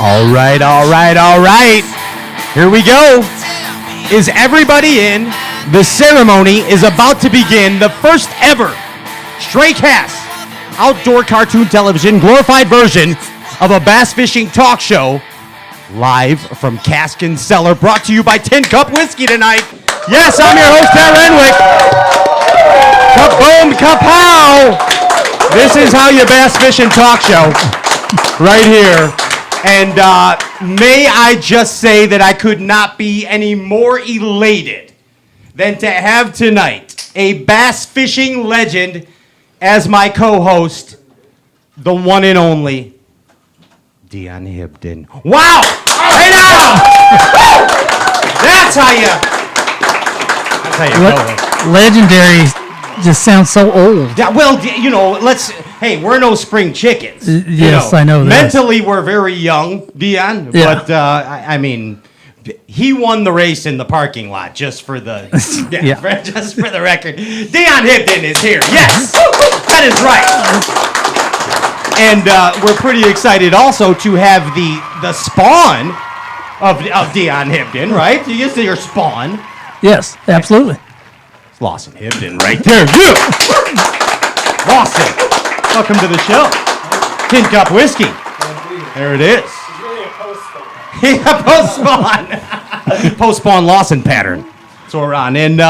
All right. Here we go. Is everybody in? The ceremony is about to begin. The first ever Stray Cast outdoor cartoon television glorified version of a bass fishing talk show live from Cask and Cellar, brought to you by Tin Cup Whiskey tonight. Yes, I'm your host, Pat Renwick. Kaboom, kapow! This is how you bass fish and talk show right here. And may I just say that I could not be any more elated than to have tonight a bass fishing legend as my co-host, the one and only Dion Hibdon. Wow! Hey now! That's how you go. Legendary just sounds so old. Yeah, well, you know, we're no spring chickens. Yes, I know that. Mentally, we're very young, Dion, Yeah. but I mean, he won the race in the parking lot, just for the just for the record. Dion Hibdon is here. Yes, that is right. And we're pretty excited also to have the spawn of Dion Hibdon, right? You get to your spawn. Yes, absolutely. It's Lawson Hibdon right there. You! Lawson, welcome to the show. Tin Cup Whiskey. There it is. It's really a post-spawn. Yeah, post-spawn. Post-spawn Lawson pattern. That's what we're on. And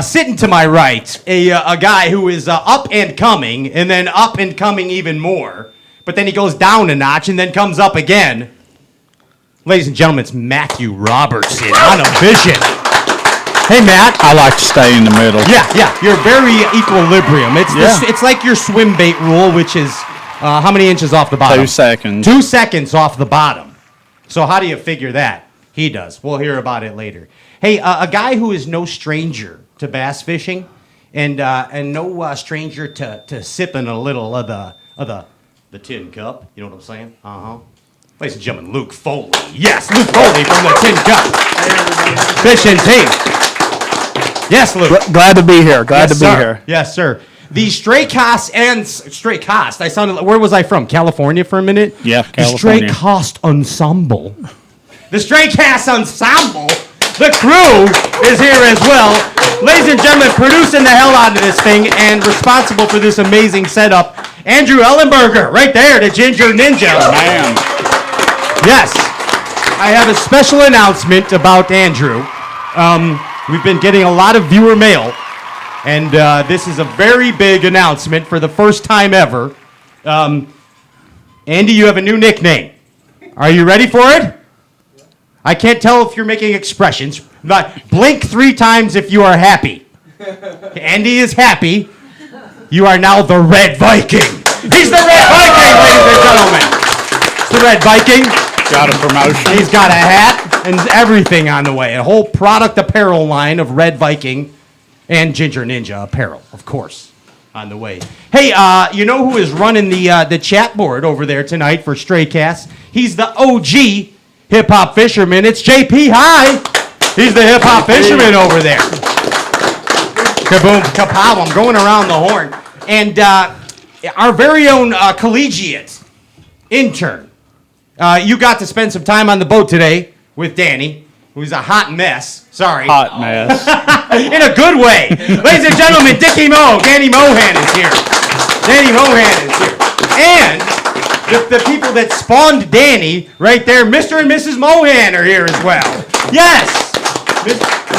sitting to my right, a guy who is up and coming, and then up and coming even more. But then he goes down a notch and then comes up again. Ladies and gentlemen, it's Matt Robertson on a vision. Hey, Matt. I like to stay in the middle. Yeah. You're very equilibrium. It's like your swim bait rule, which is how many inches off the bottom? 2 seconds. 2 seconds off the bottom. So how do you figure that? He does. We'll hear about it later. Hey, a guy who is no stranger to bass fishing, and no stranger to sipping a little of the tin cup. You know what I'm saying? Ladies and gentlemen, Luke Foli. Yes, Luke Foli from the Tin Cup fishing team. Yes, Luke. Glad to be here. Glad to be sir. here. Yes, sir. The Stray Cast. I sounded like, where was I from? California for a minute? Yeah, The California. Stray Cast Ensemble. The Stray Cast Ensemble. The crew is here as well. Ladies and gentlemen, producing the hell out of this thing and responsible for this amazing setup, Andrew Ellenberger, right there, the Ginger Ninja. Man. Yes. I have a special announcement about Andrew. We've been getting a lot of viewer mail, and this is a very big announcement for the first time ever. Andy, you have a new nickname. Are you ready for it? I can't tell if you're making expressions, but blink 3 times if you are happy. Andy is happy. You are now the Red Viking. He's the Red Viking, ladies and gentlemen. It's the Red Viking. Got a promotion. He's got a hat and everything on the way. A whole product apparel line of Red Viking and Ginger Ninja apparel, of course, on the way. Hey, you know who is running the chat board over there tonight for Stray Cast? He's the OG hip-hop fisherman. It's JP. Hi. He's the hip-hop fisherman over there. Kaboom, kapow. I'm going around the horn. And our very own collegiate intern. You got to spend some time on the boat today with Danny, who's a hot mess. Sorry. Hot mess. In a good way. Ladies and gentlemen, Danny Mohan is here. Danny Mohan is here. And the people that spawned Danny right there, Mr. and Mrs. Mohan are here as well. Yes.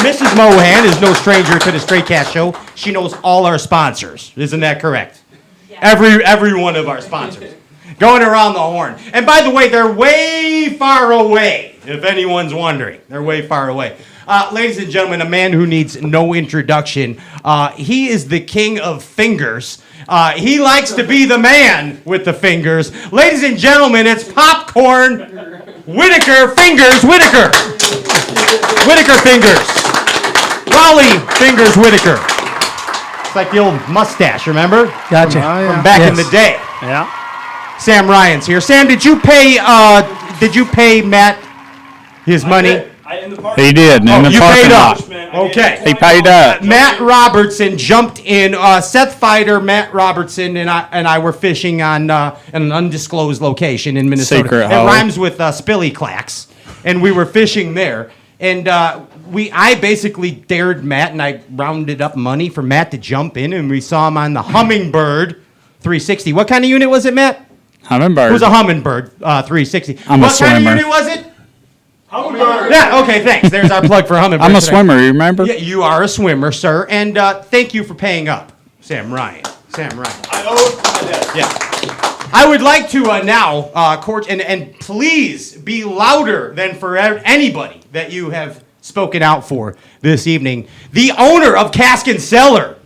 Mrs. Mohan is no stranger to the Stray Cast Show. She knows all our sponsors. Isn't that correct? Yeah. Every one of our sponsors. Going around the horn. And by the way, they're way far away, if anyone's wondering. They're way far away. Ladies and gentlemen, a man who needs no introduction. He is the king of fingers. He likes to be the man with the fingers. Ladies and gentlemen, it's Popcorn Whitaker Fingers Whitaker. Whitaker Fingers. Raleigh Fingers Whitaker. It's like the old mustache, remember? Gotcha. From back in the day. Yeah. Sam Ryan's here. Sam, did you pay Matt his money? He did, in the You parking paid lot. up. Okay. He paid up. Matt Robertson jumped in. Seth Fighter, Matt Robertson, and I were fishing on an undisclosed location in Minnesota. Secret It hole. rhymes with Spilly Clacks, and we were fishing there. And I basically dared Matt, and I rounded up money for Matt to jump in, and we saw him on the Hummingbird 360. What kind of unit was it, Matt? Hummingbird. It was a Hummingbird 360. I'm a what kind of swimmer. unit was it? Hummingbird. Yeah, okay, thanks. There's our plug for Hummingbird. I'm a today. swimmer, you remember? Yeah, you are a swimmer, sir, and thank you for paying up, Sam Ryan. Sam Ryan. I owe it to my dad. Yeah. I would like to now, court, and please be louder than for anybody that you have spoken out for this evening. The owner of Cask and Cellar,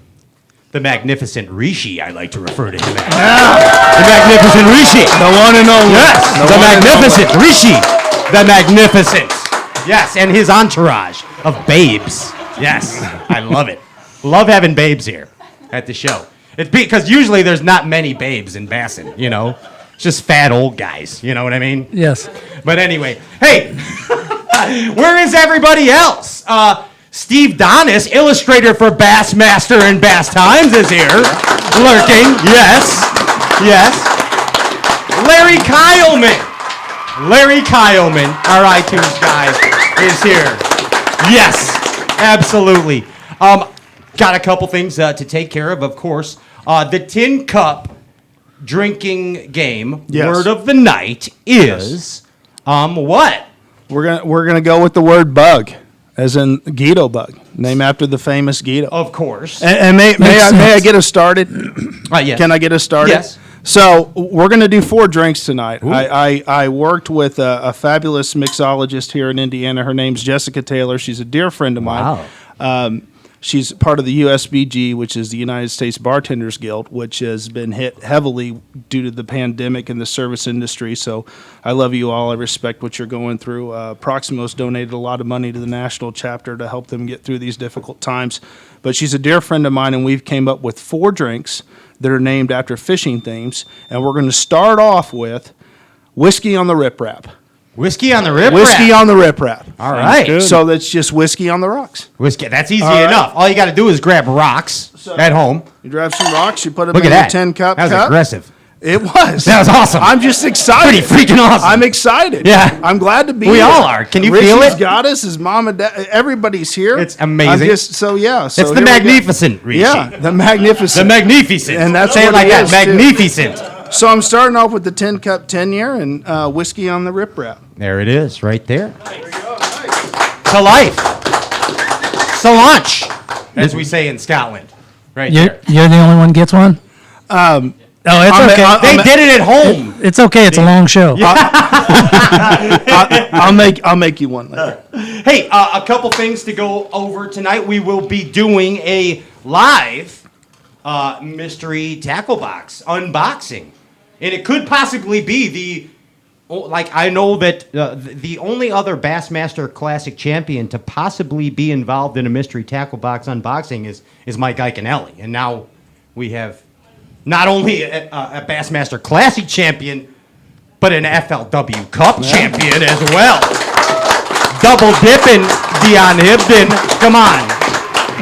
the magnificent Rishi, I like to refer to him as. The magnificent Rishi. The one and only. Yes, the magnificent Rishi. The magnificent. Yes, and his entourage of babes. Yes, I love it. Love having babes here at the show. It's because usually there's not many babes in Bassin, you know? It's just fat old guys, you know what I mean? Yes. But anyway, hey, where is everybody else? Steve Donis, illustrator for Bassmaster and Bass Times, is here, lurking. Yes, yes. Larry Kyleman. Larry Kyleman, our iTunes guy, is here. Yes, absolutely. Got a couple things to take care of course. The Tin Cup drinking game, Yes. word of the night is, what? We're gonna go with the word bug, as in Guido bug, named after the famous Guido. Of course. And may I sense. get us started? Yes. Can I get us started? Yes. So we're going to do 4 drinks tonight. I worked with a fabulous mixologist here in Indiana. Her name's Jessica Taylor. She's a dear friend of mine. Wow. She's part of the USBG, which is the United States Bartenders Guild, which has been hit heavily due to the pandemic and the service industry. So I love you all. I respect what you're going through. Proximo's donated a lot of money to the national chapter to help them get through these difficult times. But she's a dear friend of mine, and we've came up with 4 drinks that are named after fishing themes. And we're going to start off with Whiskey on the Rip Rap. Whiskey on the Rip Whiskey Rap. on the Rip Rap. All right. good. So that's just whiskey on the rocks. Whiskey. That's easy right. enough. All you got to do is grab rocks at home. You grab some rocks, you put them Look in at your that. 10-cup That was cup. aggressive. It was. That was awesome. I'm just excited. Pretty freaking awesome. I'm excited. Yeah. I'm glad to be We here. all are. Can you Richie's feel it? got us. His mom and dad. Everybody's here. It's amazing. I'm just, so, yeah. So It's the here we go. magnificent, Rishi. Yeah, the magnificent. The magnificent. And that's Say it what like it that. is, too. Magnificent. So I'm starting off with the 10-cup 10-year and whiskey on the Rip Rap. There it is, right there. To life. Solange, as we say in Scotland. Right there. You're the only one gets one? Oh, it's I'm- okay. I'm- They did it at home. It's okay. It's a long show. I'll make you one later. Hey, a couple things to go over tonight. We will be doing a live mystery tackle box unboxing. And it could possibly be I know that the only other Bassmaster Classic champion to possibly be involved in a mystery tackle box unboxing is Mike Iaconelli. And now we have not only a Bassmaster Classic champion, but an FLW Cup champion as well. Double dipping Dion Hibdon. Come on.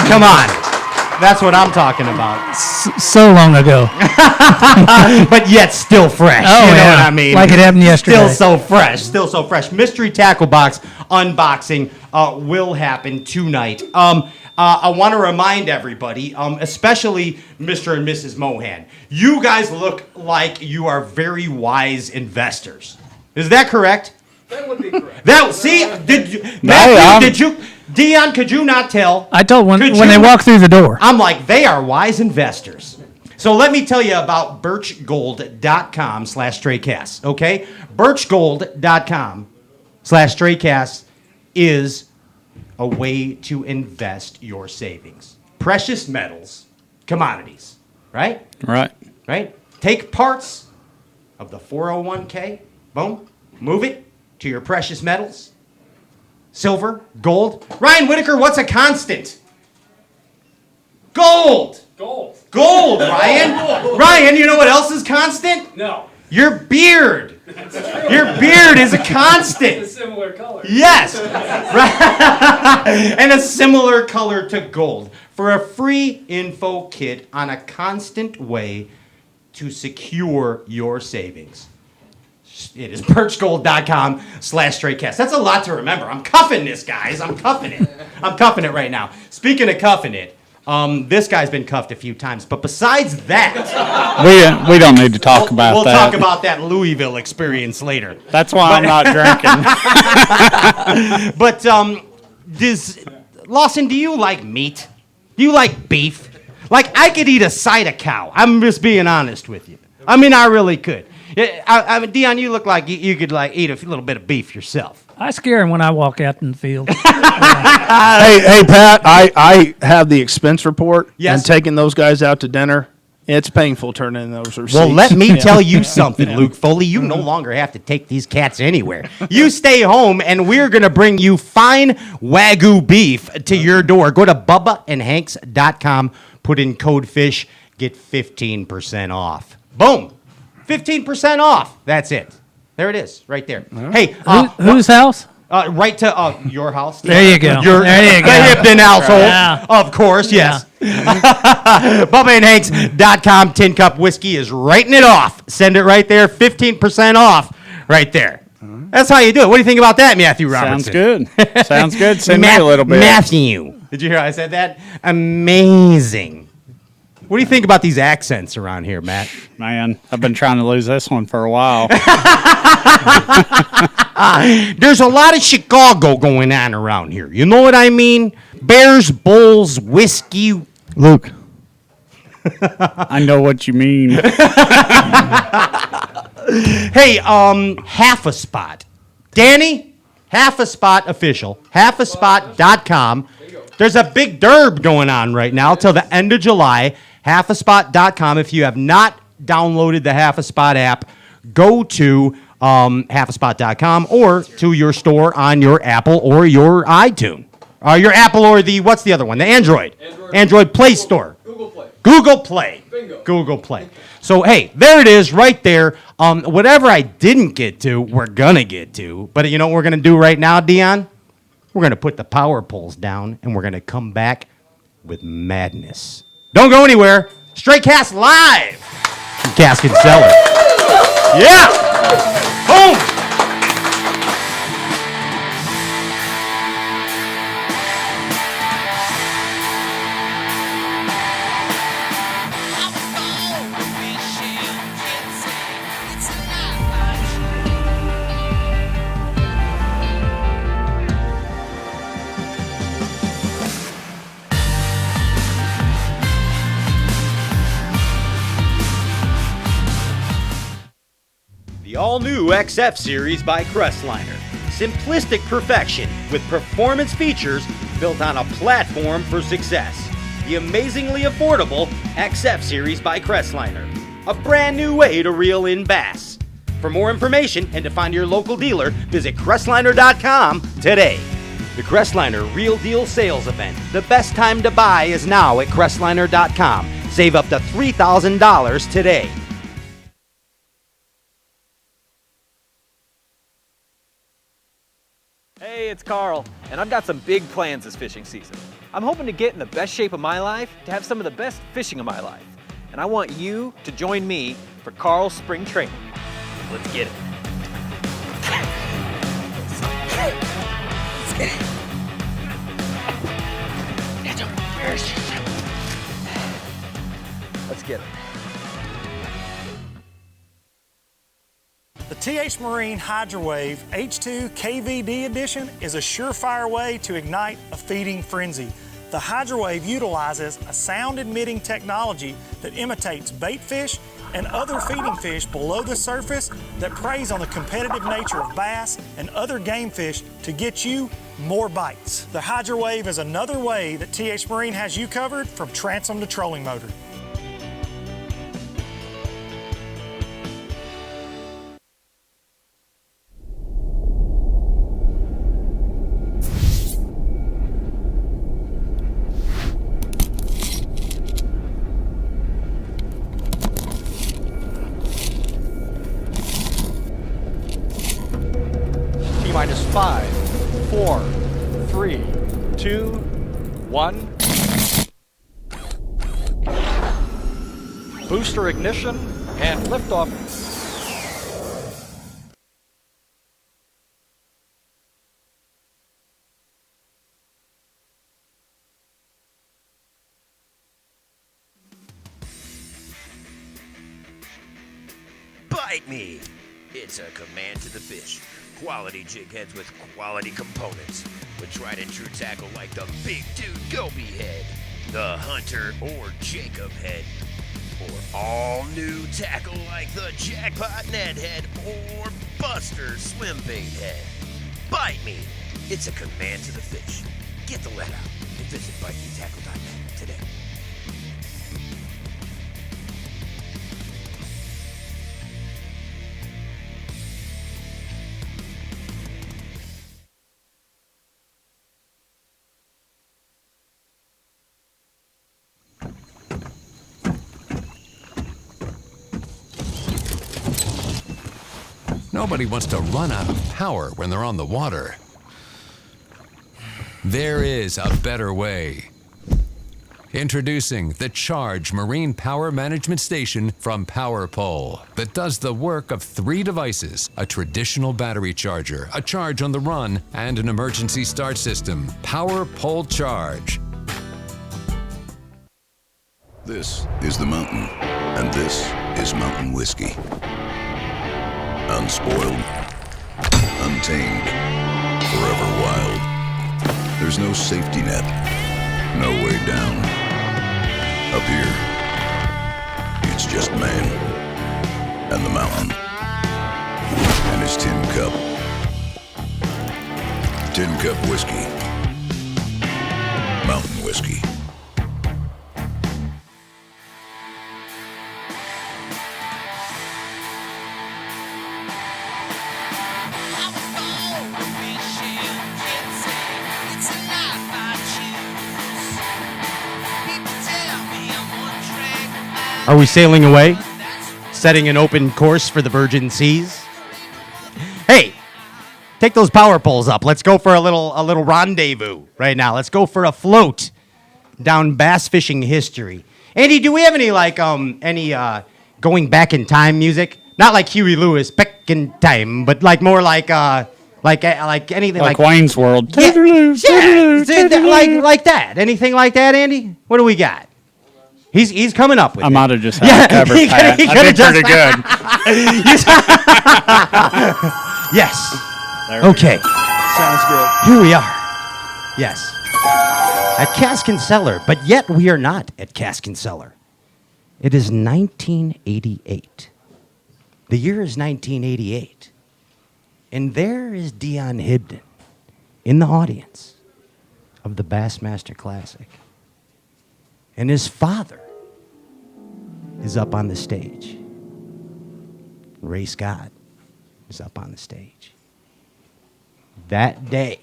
Come on. That's what I'm talking about. So long ago. But yet still fresh. Oh, you know yeah. what I mean? Like it happened yesterday. Still so fresh. Still so fresh. Mystery tackle box unboxing will happen tonight. I want to remind everybody, especially Mr. and Mrs. Mohan, you guys look like you are very wise investors. Is that correct? That would be correct. Did you, Matthew, I'm- did you, Dion, could you not tell? I told when Could they you- walk through the door. I'm like, they are wise investors. So let me tell you about birchgold.com/straycast, okay? Birchgold.com/straycast is a way to invest your savings. Precious metals, commodities, right? Right. Right? Take parts of the 401k, boom, move it to your precious metals. Silver, gold. Ryan Whitaker, what's a constant? Gold. Gold. Gold, Ryan. Ryan, you know what else is constant? No. Your beard. Your beard is a constant. It's a similar color. Yes. Right. And a similar color to gold. For a free info kit on a constant way to secure your savings. It is birchgold.com/straightcast. That's a lot to remember. I'm cuffing this, guys. I'm cuffing it. I'm cuffing it right now. Speaking of cuffing it, this guy's been cuffed a few times. But besides that, We don't need to talk about we'll that. talk about that Louisville experience later. That's why I'm not drinking. But Lawson, do you like meat? Do you like beef? Like, I could eat a side of cow. I'm just being honest with you. I mean, I really could. I mean, Dion, you look like you could like eat a little bit of beef yourself. I scare him when I walk out in the field. Hey, Pat, I have the expense report. Yes. And taking those guys out to dinner, it's painful turning in those receipts. Well, let me tell you something, Luke Foley. You no longer have to take these cats anywhere. You stay home, and we're going to bring you fine Wagyu beef to your door. Go to bubbaandhanks.com, put in code FISH, get 15% off. Boom. 15% off. That's it. There it is, right there. Hey, Whose house? right to your house. There you go. There you go. The Hibdon household, Yeah. of course, yes. BubbaandHanks.com tin cup whiskey is writing it off. Send it right there, 15% off right there. That's how you do it. What do you think about that, Matthew Robertson? Sounds good. Sounds good. Send me a little bit. Matthew. Did you hear I said that? Amazing. What do you think about these accents around here, Matt? Man, I've been trying to lose this one for a while. There's a lot of Chicago going on around here. You know what I mean? Bears, Bulls, whiskey. Luke. I know what you mean. Hey, half a spot. Danny, half a spot official, halfaspot.com. There's a big derb going on right now till the end of July. Halfaspot.com. If you have not downloaded the Half a Spot app, go to halfaspot.com or to your store on your Apple or your iTunes. Your Apple or what's the other one? The Android. Android Play Store. Google Play. Bingo. Google Play. So, hey, there it is right there. Whatever I didn't get to, we're going to get to. But you know what we're going to do right now, Dion? We're going to put the power poles down, and we're going to come back with madness. Don't go anywhere. Straight Cast live from Cask and Cellar. Yeah! Boom! The all-new XF series by Crestliner. Simplistic perfection with performance features built on a platform for success. The amazingly affordable XF series by Crestliner. A brand new way to reel in bass. For more information and to find your local dealer, visit Crestliner.com today. The Crestliner Real Deal Sales Event. The best time to buy is now at Crestliner.com. Save up to $3,000 today. Hey, it's Carl, and I've got some big plans this fishing season. I'm hoping to get in the best shape of my life to have some of the best fishing of my life. And I want you to join me for Carl's spring training. Let's get it. Let's get it. The TH Marine Hydrowave H2 KVD Edition is a surefire way to ignite a feeding frenzy. The Hydrowave utilizes a sound-emitting technology that imitates bait fish and other feeding fish below the surface that preys on the competitive nature of bass and other game fish to get you more bites. The Hydrowave is another way that TH Marine has you covered from transom to trolling motor. T-minus 5, 4, 3, 2, 1. Booster ignition and liftoff. Bite me! It's a command to the fish. Quality jig heads with quality components. With tried and true tackle like the Big Dude Goby head, the Hunter or Jacob head, or all new tackle like the Jackpot Net head or Buster Swim Bait head. Bite me! It's a command to the fish. Get the let out and visit bitemetackle.net today. Nobody wants to run out of power when they're on the water. There is a better way. Introducing the Charge Marine Power Management Station from PowerPole that does the work of 3 devices: a traditional battery charger, a charge on the run, and an emergency start system. PowerPole Charge. This is the mountain, and this is mountain whiskey. Unspoiled, untamed, forever wild. There's no safety net, no way down. Up here, it's just man and the mountain and his tin cup. Tin Cup Whiskey. Mountain whiskey. Are we sailing away? Setting an open course for the Virgin Seas? Hey, take those power poles up. Let's go for a little rendezvous right now. Let's go for a float down bass fishing history. Andy, do we have any going back in time music? Not like Huey Lewis, back in time, but like more like anything Like Wayne's World. Yeah, like that. Anything like that, Andy? What do we got? He's coming up with I it. might have just had it covered, Pat. I did pretty good. Yes. There we Okay. Sounds good. Here we are. Yes. At Cask and Cellar, but yet we are not at Cask and Cellar. It is 1988. The year is 1988. And there is Dion Hibdon in the audience of the Bassmaster Classic. And his father is up on the stage. Ray Scott is up on the stage. That day,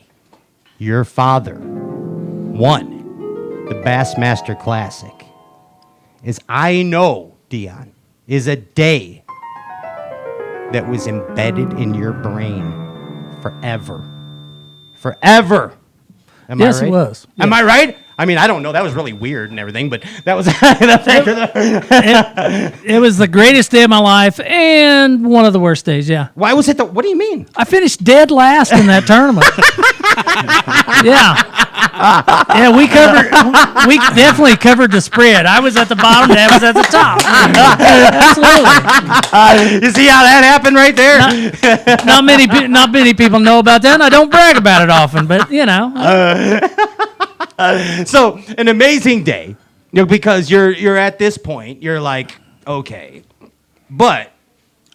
your father won the Bassmaster Classic. As I know, Dion, is a day that was embedded in your brain forever. Forever. Am Yes, I right? it was. Am Yes. I right? I mean, I don't know. That was really weird and everything, but that was... It was the greatest day of my life and one of the worst days, yeah. Why was it the... What do you mean? I finished dead last in that tournament. Yeah. Yeah, we definitely covered the spread. I was at the bottom, Dad was at the top. Absolutely. You see how that happened right there? Not many people know about that, and I don't brag about it often, but, you know. So, an amazing day, because you're at this point, you're like, okay, but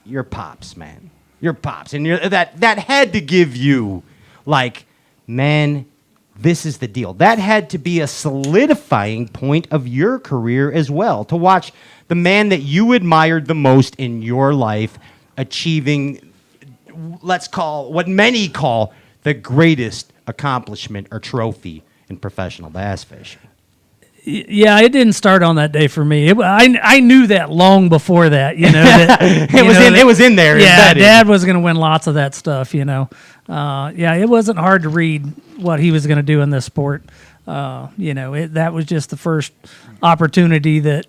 you're Pops, man. You're Pops, and that had to give you, like, man, this is the deal. That had to be a solidifying point of your career as well, to watch the man that you admired the most in your life achieving, let's call, what many call the greatest accomplishment or trophy in professional bass fishing. Yeah, it didn't start on that day for me. I knew that long before that, you know. That, it was in there. Yeah, embedded. Dad was going to win lots of that stuff, you know. it wasn't hard to read what he was going to do in this sport. That was just the first opportunity that,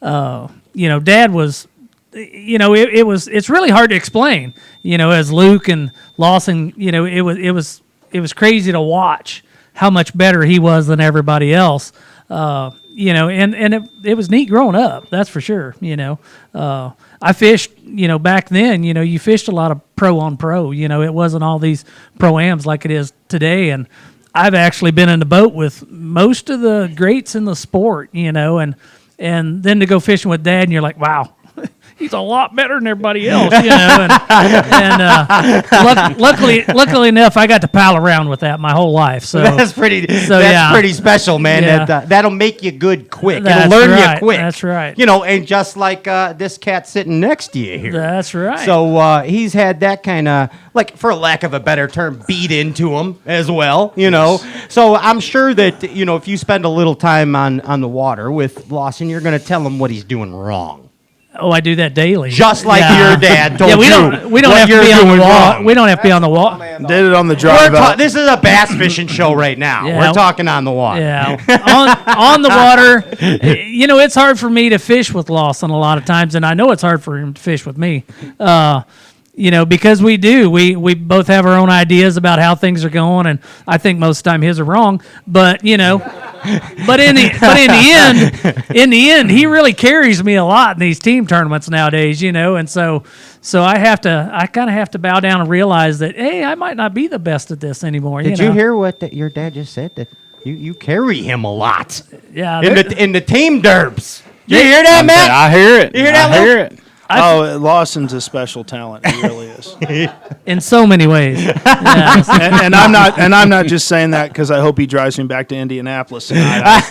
Dad was, it's really hard to explain, as Luke and Lawson, it was crazy to watch how much better he was than everybody else. It was neat growing up, that's for sure. I fished, back then, you fished a lot of pro on pro, it wasn't all these pro-ams like it is today. And I've actually been in the boat with most of the greats in the sport, and then to go fishing with Dad and you're like, wow, he's a lot better than everybody else, luckily enough, I got to pal around with that my whole life. So that's pretty special, man. Yeah. That'll make you good quick. That's It'll learn right. you quick. That's right. And just like this cat sitting next to you here. That's right. So he's had that kind of, like, for lack of a better term, beat into him as well, Yes. So I'm sure that, if you spend a little time on the water with Lawson, you're going to tell him what he's doing wrong. Oh, I do that daily. Just like your dad told you. We don't have to be on the wall. We don't have to be on the wall. Did it on the drive out. This is a bass fishing show right now. Yeah. We're talking on the water. Yeah, on the water. It's hard for me to fish with Lawson a lot of times, and I know it's hard for him to fish with me. Because we both have our own ideas about how things are going, and I think most of the time his are wrong. But but in the end, he really carries me a lot in these team tournaments nowadays. And so I kind of have to bow down and realize that, hey, I might not be the best at this anymore. Did you hear what your dad just said? That you carry him a lot. Yeah, in the team derbs. You hear that, Matt? I hear it. You hear that, I hear it. Lawson's a special talent. He really is. In so many ways. Yeah. and I'm not just saying that because I hope he drives me back to Indianapolis tonight.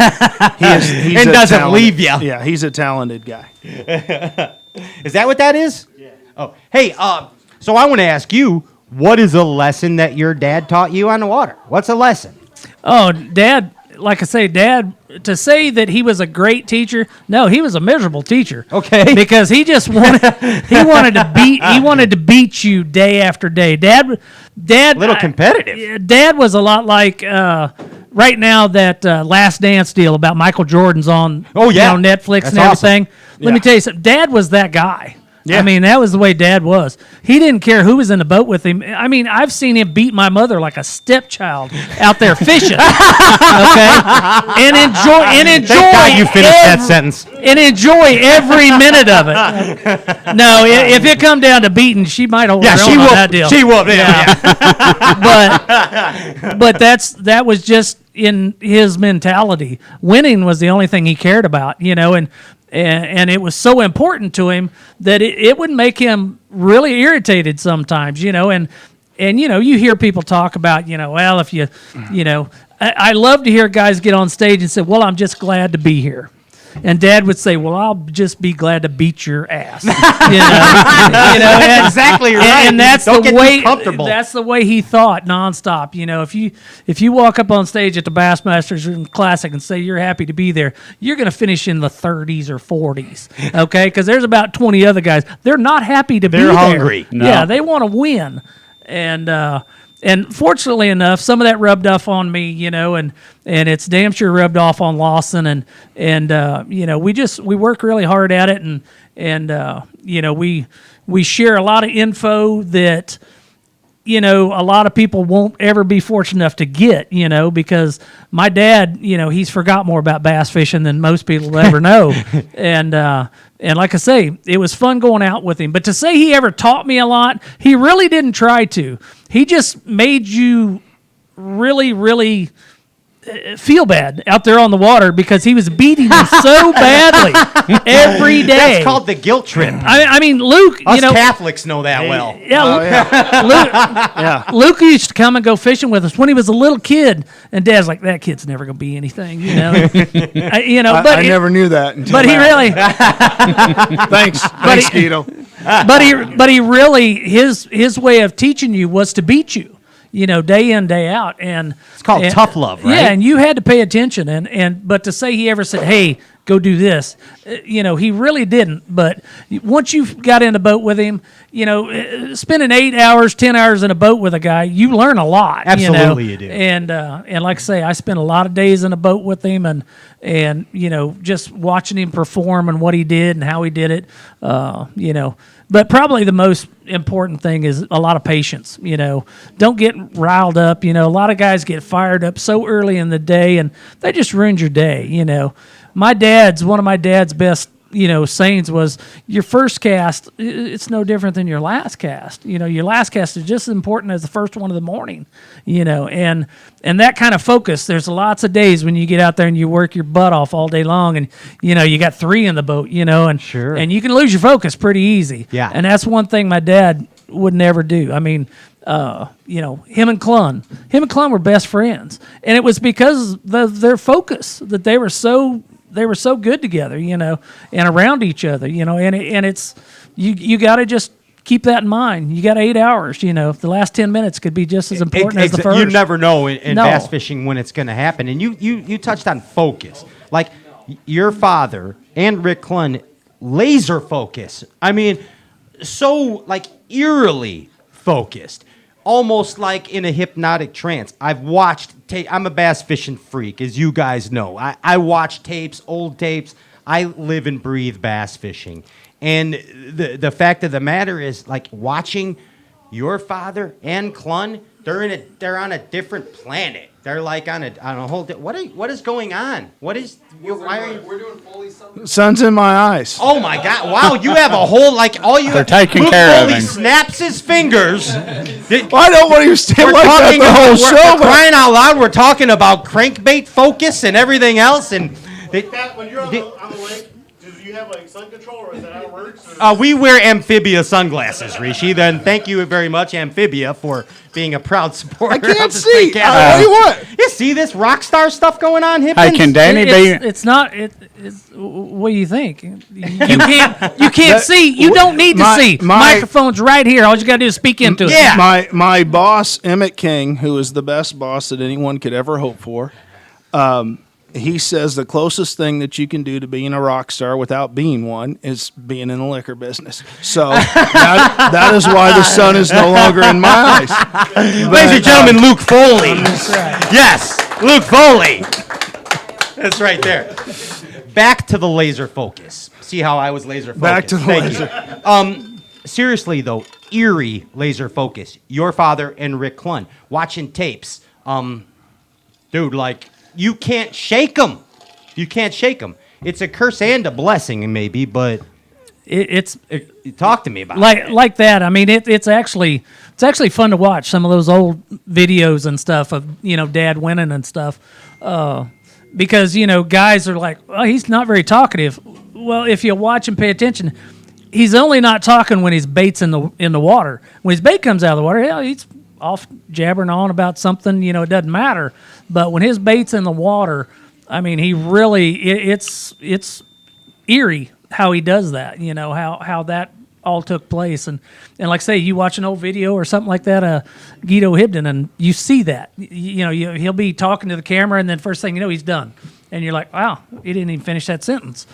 He's doesn't leave you. Yeah, he's a talented guy. Is that what that is? Yeah. Oh, hey. So I want to ask you, what is a lesson that your dad taught you on the water? What's a lesson? Oh, Dad. Like I say, Dad, to say that he was a great teacher, no, he was a miserable teacher. Okay. Because he just wanted to beat you day after day. Dad, a little competitive. Dad was a lot like right now that Last Dance deal about Michael Jordan's on Netflix. That's and everything. Awesome. Let me tell you something. Dad was that guy. Yeah. I mean, that was the way Dad was. He didn't care who was in the boat with him. I mean, I've seen him beat my mother like a stepchild out there fishing. Okay? And enjoy. Thank God you finished that sentence. And enjoy every minute of it. No, if it come down to beating, she might hold her own on that deal. She will. Yeah. But that was just in his mentality. Winning was the only thing he cared about, and it was so important to him that it would make him really irritated sometimes, and you hear people talk about, well, if I love to hear guys get on stage and say, well, I'm just glad to be here. And Dad would say, well, I'll just be glad to beat your ass. That's exactly right. And that's Don't the get way. too comfortable. That's the way he thought nonstop. If you walk up on stage at the Bassmasters Classic and say you're happy to be there, you're going to finish in the 30s or 40s. Okay, because there's about 20 other guys. They're not happy to be there. They're hungry. No. Yeah, they want to win. And fortunately enough, some of that rubbed off on me, and it's damn sure rubbed off on Lawson, and we work really hard at it, and we share a lot of info that a lot of people won't ever be fortunate enough to get, because my dad, he's forgot more about bass fishing than most people will ever know, and like I say, it was fun going out with him. But to say he ever taught me a lot, he really didn't try to. He just made you really, really feel bad out there on the water because he was beating you so badly every day. That's called the guilt trip. I mean, Luke, Us Catholics know that well. Yeah, Luke used to come and go fishing with us when he was a little kid, and Dad's like, that kid's never going to be anything, I never knew that. But he really, thanks, Guido. but he really his way of teaching you was to beat you. day in, day out. And it's called tough love, right? Yeah, and you had to pay attention. But to say he ever said, hey, go do this, he really didn't. But once you got in a boat with him, spending 8 hours, 10 hours in a boat with a guy, you learn a lot. Absolutely, you do. And like I say, I spent a lot of days in a boat with him, and just watching him perform and what he did and how he did it. But probably the most important thing is a lot of patience. Don't get riled up. A lot of guys get fired up so early in the day, and they just ruined your day. One of my dad's best sayings was, your first cast, it's no different than your last cast. Your last cast is just as important as the first one of the morning. And that kind of focus. There's lots of days when you get out there and you work your butt off all day long, and you got 3 in the boat. And sure, and you can lose your focus pretty easy. Yeah, and that's one thing my dad would never do. I mean, him and Clun were best friends, and it was because of their focus that they were so good together, and around each other, and it's you got to just keep that in mind. You got 8 hours, the last 10 minutes could be just as important as the first. You never know in bass fishing when it's going to happen. And you touched on focus. Like your father and Rick Clun, laser focus. I mean, so like eerily focused. Almost like in a hypnotic trance. I've watched I'm a bass fishing freak, as you guys know. I watch tapes, old tapes. I live and breathe bass fishing. And the fact of the matter is, like, watching your father and Clun, they're on a different planet. They're like on a whole. What is going on? What is? We're doing Foli. Sun's in my eyes. Oh my God! Wow, you have a whole all you. They're taking care of him. Snaps his fingers. I don't want you to stand like that the whole show. We're crying out loud. We're talking about crankbait focus and everything else. And when you're on the lake, do you have like sun control, or is that how it works? We wear Amphibia sunglasses, Rishi. Then thank you very much, Amphibia, for being a proud supporter. I can't of see. What do you want? You see this rock star stuff going on, Hibdon? Hey, can Danny be? It's not. It's what do you think? You can't see. You don't need to see. Microphone's right here. All you got to do is speak into it. Yeah. My boss, Emmett King, who is the best boss that anyone could ever hope for, he says the closest thing that you can do to being a rock star without being one is being in the liquor business. So that is why the sun is no longer in my eyes. Ladies and gentlemen, Luke Foli. Yes, Luke Foli. That's right there. Back to the laser focus. See how I was laser focused? Back to the laser. Seriously, though, eerie laser focus. Your father and Rick Clun. Watching tapes. Dude, like... You can't shake them. You can't shake them. It's a curse and a blessing, maybe, but talk to me about it. Like that. I mean, it's actually fun to watch some of those old videos and stuff of Dad winning and stuff, because guys are like, well, he's not very talkative. Well, if you watch and pay attention, he's only not talking when his bait's in the water. When his bait comes out of the water, he's off jabbering on about something, it doesn't matter. But when his bait's in the water, I mean, he really, it's eerie how he does that, how that all took place. And like I say, you watch an old video or something like that, Guido Hibdon, and you see that, he'll be talking to the camera, and then first thing you know, he's done. And you're like, wow, he didn't even finish that sentence.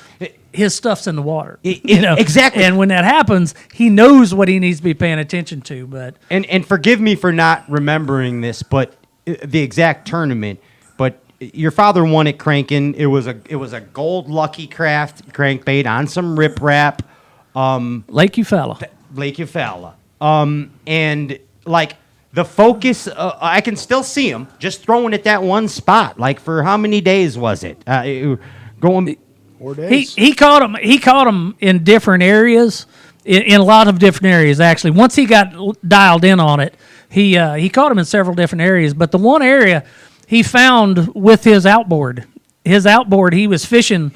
His stuff's in the water. Exactly. And when that happens, he knows what he needs to be paying attention to. But and forgive me for not remembering this, but the exact tournament. But your father won at cranking. It was a gold Lucky Craft crankbait on some riprap. Lake Eufaula. And like the focus, I can still see him just throwing at that one spot. Like for how many days was it? Going 4 days. He caught him in different areas, in a lot of different areas actually. Once he got dialed in on it, he caught him in several different areas. But the one area he found with his outboard, he was fishing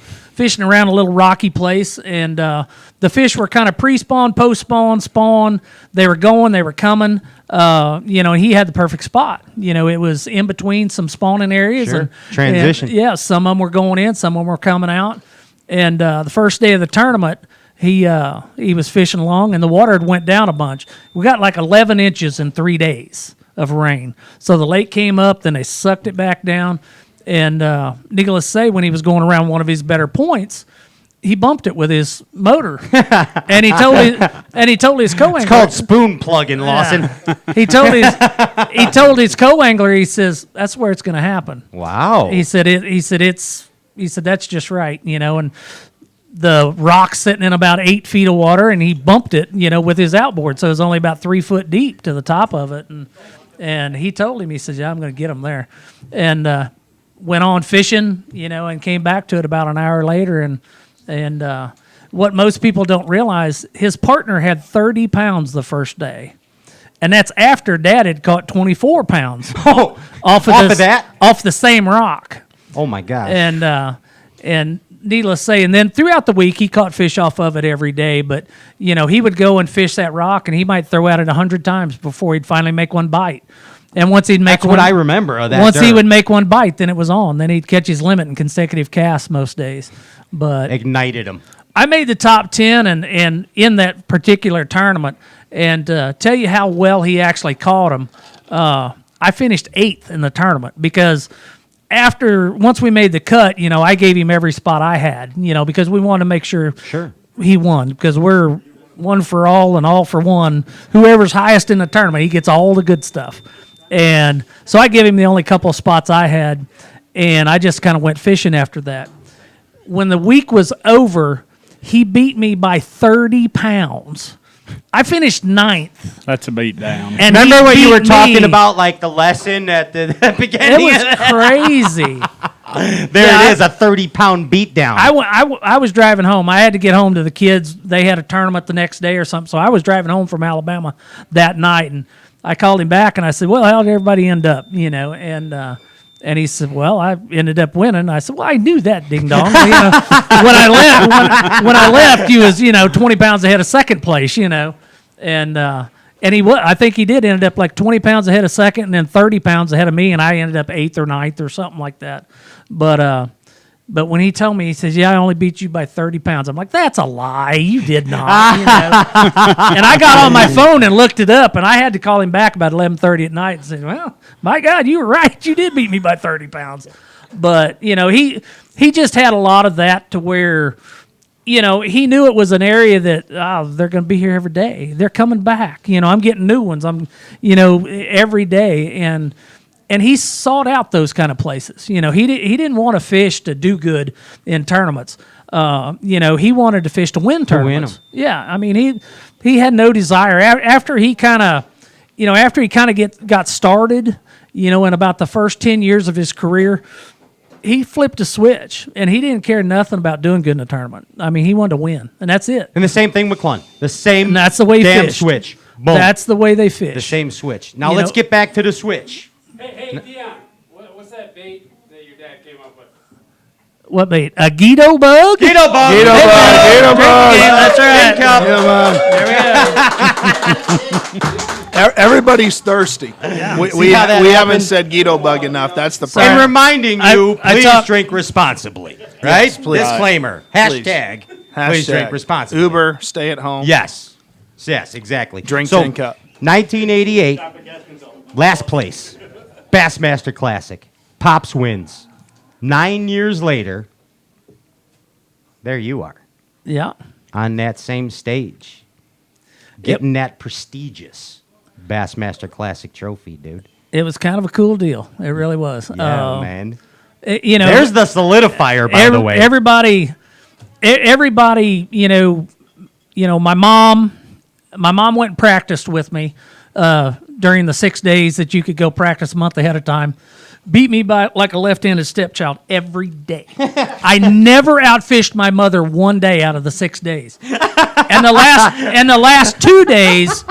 around a little rocky place, and the fish were kind of pre-spawn, post-spawn, spawn. They were going, they were coming. He had the perfect spot. It was in between some spawning areas. Sure. And Transition. Some of them were going in, some of them were coming out. And the first day of the tournament, he was fishing along, and the water had went down a bunch. We got like 11 inches in 3 days of rain. So the lake came up, then they sucked it back down. And needless to say, when he was going around one of his better points, he bumped it with his motor. and he told his co-angler. It's called spoon plugging, Lawson. He told his co-angler, he says, that's where it's going to happen. Wow. He said that's just right, and the rock's sitting in about 8 feet of water, and he bumped it, with his outboard. So it was only about 3 foot deep to the top of it. And he told him, he said, yeah, I'm going to get him there. And went on fishing, and came back to it about an hour later. And what most people don't realize, his partner had 30 pounds the first day. And that's after Dad had caught 24 pounds off the same rock. Oh, my gosh. And needless to say, and then throughout the week, he caught fish off of it every day. But, he would go and fish that rock, and he might throw at it 100 times before he'd finally make one bite. And once he'd make That's what I remember of that. Once he would make one bite, then it was on. Then he'd catch his limit in consecutive casts most days. But ignited him. I made the top 10 and in that particular tournament. And tell you how well he actually caught him, I finished 8th in the tournament because once we made the cut, I gave him every spot I had, because we wanted to make sure he won, because we're one for all and all for one. Whoever's highest in the tournament, he gets all the good stuff. And so I gave him the only couple of spots I had, and I just kind of went fishing after that. When the week was over, he beat me by 30 pounds. I finished 9th. That's a beat down. And remember what you were talking about, like the lesson at the beginning? It was crazy. It is, a 30-pound beatdown. I was driving home. I had to get home to the kids. They had a tournament the next day or something, so I was driving home from Alabama that night, and I called him back, and I said, well, how did everybody end up, And he said, well, I ended up winning. I said, well, I knew that, ding dong. When I left, he was, 20 pounds ahead of second place, And he was, I think he did end up like 20 pounds ahead of second and then 30 pounds ahead of me, and I ended up 8th or 9th or something like that. But when he told me, he says, yeah, I only beat you by 30 pounds. I'm like, that's a lie. You did not. And I got on my phone and looked it up, and I had to call him back about 11:30 at night and say, well, my God, you were right. You did beat me by 30 pounds. But, he just had a lot of that to where, he knew it was an area that, they're going to be here every day. They're coming back. I'm getting new ones. I'm, every day. And he sought out those kind of places. He didn't want to fish to do good in tournaments. He wanted to fish to win tournaments. Yeah, I mean, he had no desire after he kind of got started. In about the first 10 years of his career, he flipped a switch and he didn't care nothing about doing good in a tournament. I mean, he wanted to win, and that's it. And the same thing with Clun. The same. And that's the way he damn fished. Switch. Boom. That's the way they fish. The same switch. Now let's get back to the switch. Hey, Dion, what's that bait that your dad came up with? What bait? A Guido bug? Guido bug. Guido bug. That's right. Everybody's thirsty. Yeah. We haven't said Guido bug enough. That's the problem. And reminding you, please I drink responsibly. Right? Yes, please. Disclaimer. Hashtag. Please drink responsibly. Uber, stay at home. Yes. Yes, exactly. Drink 10 cup. 1988, last place. Bassmaster Classic. Pops wins. 9 years later, there you are. Yeah. On that same stage. Getting that prestigious Bassmaster Classic trophy, dude. It was kind of a cool deal. It really was. Yeah, man. There's the solidifier, by the way. Everybody, my mom went and practiced with me during the 6 days that you could go practice a month ahead of time. Beat me by like a left-handed stepchild every day. I never outfished my mother one day out of the 6 days. And the last 2 days,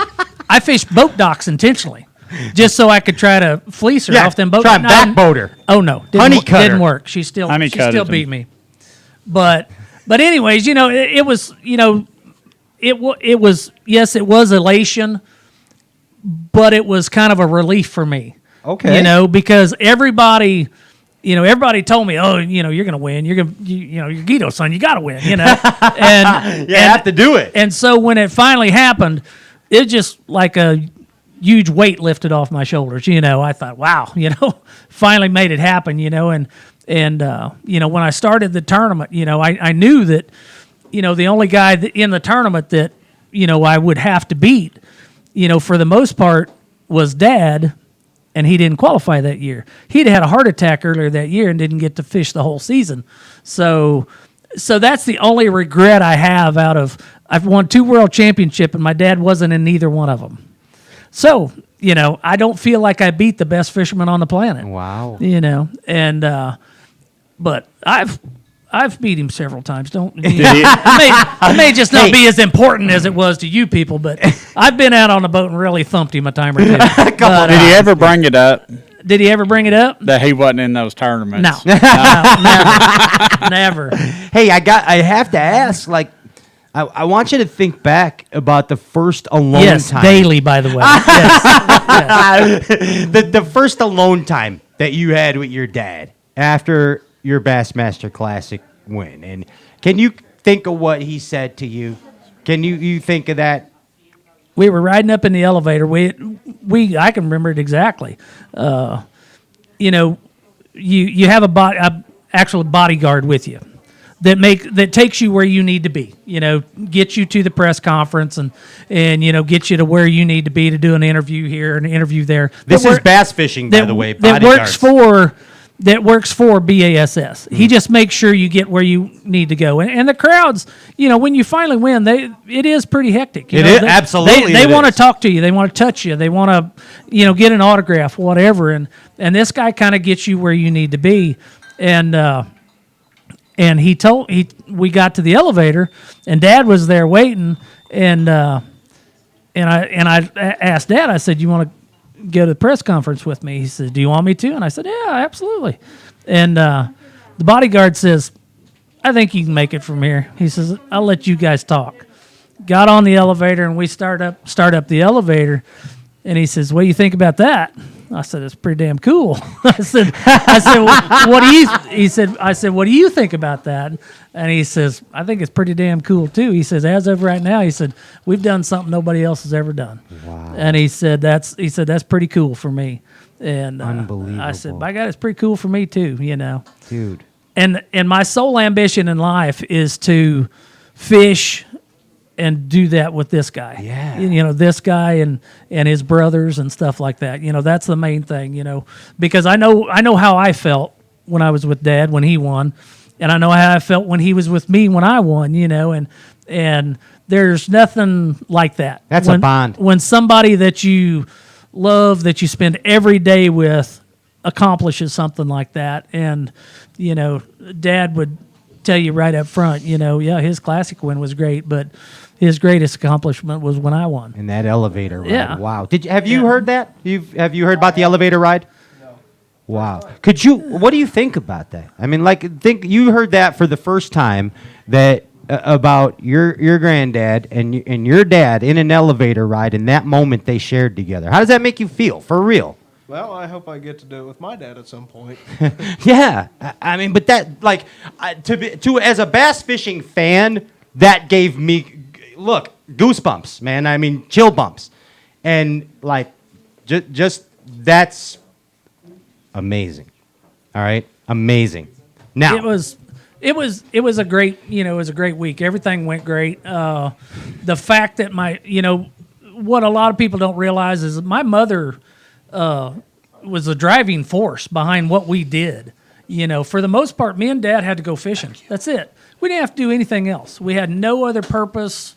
I fished boat docks intentionally, just so I could try to fleece her off them boat. Try and backboat her. Oh no, didn't work. She still beat me. But anyways, it was yes, it was elation, but it was kind of a relief for me. Okay. Because everybody told me, oh, you're going to win. You're Guido, son. You got to win, And you have to do it. And so when it finally happened, it just like a huge weight lifted off my shoulders. I thought, wow, finally made it happen. And when I started the tournament, I knew that, the only guy in the tournament that, I would have to beat, for the most part was Dad, and he didn't qualify that year. He'd had a heart attack earlier that year and didn't get to fish the whole season. So that's the only regret I have I've won 2 world championships, and my dad wasn't in neither one of them. So, I don't feel like I beat the best fisherman on the planet. Wow. But I've beat him several times. It may just not be as important as it was to you people, but I've been out on the boat and really thumped him a time or two. Did he ever bring it up? Did he ever bring it up? That he wasn't in those tournaments? No, never. Hey, I have to ask, I want you to think back about the first alone time. Daily, by the way. Yes. The first alone time that you had with your dad after your Bassmaster Classic win. And can you think of what he said to you? Can you think of that? We were riding up in the elevator. I can remember it exactly. You have a actual bodyguard with you that takes you where you need to be. Get you to the press conference and get you to where you need to be to do an interview here, an interview there. This is bass fishing, by the way. That works for BASS. Mm-hmm. He just makes sure you get where you need to go. And the crowds, when you finally win, it is pretty hectic. Absolutely. They want to talk to you. They want to touch you. They want to, get an autograph, whatever. And this guy kind of gets you where you need to be. And we got to the elevator, and Dad was there waiting. And I asked Dad, I said, you want to go to the press conference with me? He says, do you want me to? And I said, yeah, absolutely. And the bodyguard says, I think you can make it from here. He says, I'll let you guys talk. Got on the elevator, and we start up the elevator, and he says, what do you think about that? I said, it's pretty damn cool. I said, what do you? He said, what do you think about that? And he says, I think it's pretty damn cool too. He says, as of right now, he said, we've done something nobody else has ever done. Wow. And he said, that's pretty cool for me. And unbelievable. I said, by God, it's pretty cool for me too. Dude. And my sole ambition in life is to fish and do that with this guy. Yeah. This guy and his brothers and stuff like that. That's the main thing, because I know how I felt when I was with Dad when he won, and I know how I felt when he was with me when I won, and there's nothing like that. That's a bond. When somebody that you love, that you spend every day with, accomplishes something like that, and, Dad would tell you right up front, his classic win was great, but his greatest accomplishment was when I won. And that elevator ride. Yeah. Wow. Have you heard that? Have you heard about the elevator ride? No. Wow. What do you think about that? I mean, think you heard that for the first time, that about your granddad and your dad in an elevator ride, and that moment they shared together. How does that make you feel, for real? Well, I hope I get to do it with my dad at some point. Yeah, I mean, but that as a bass fishing fan, that gave me goosebumps, man. I mean, chill bumps, and just that's amazing. All right, amazing. Now it was a great week. Everything went great. The fact that what a lot of people don't realize is my mother was the driving force behind what we did. For the most part, me and Dad had to go fishing. That's it. We didn't have to do anything else. We had no other purpose,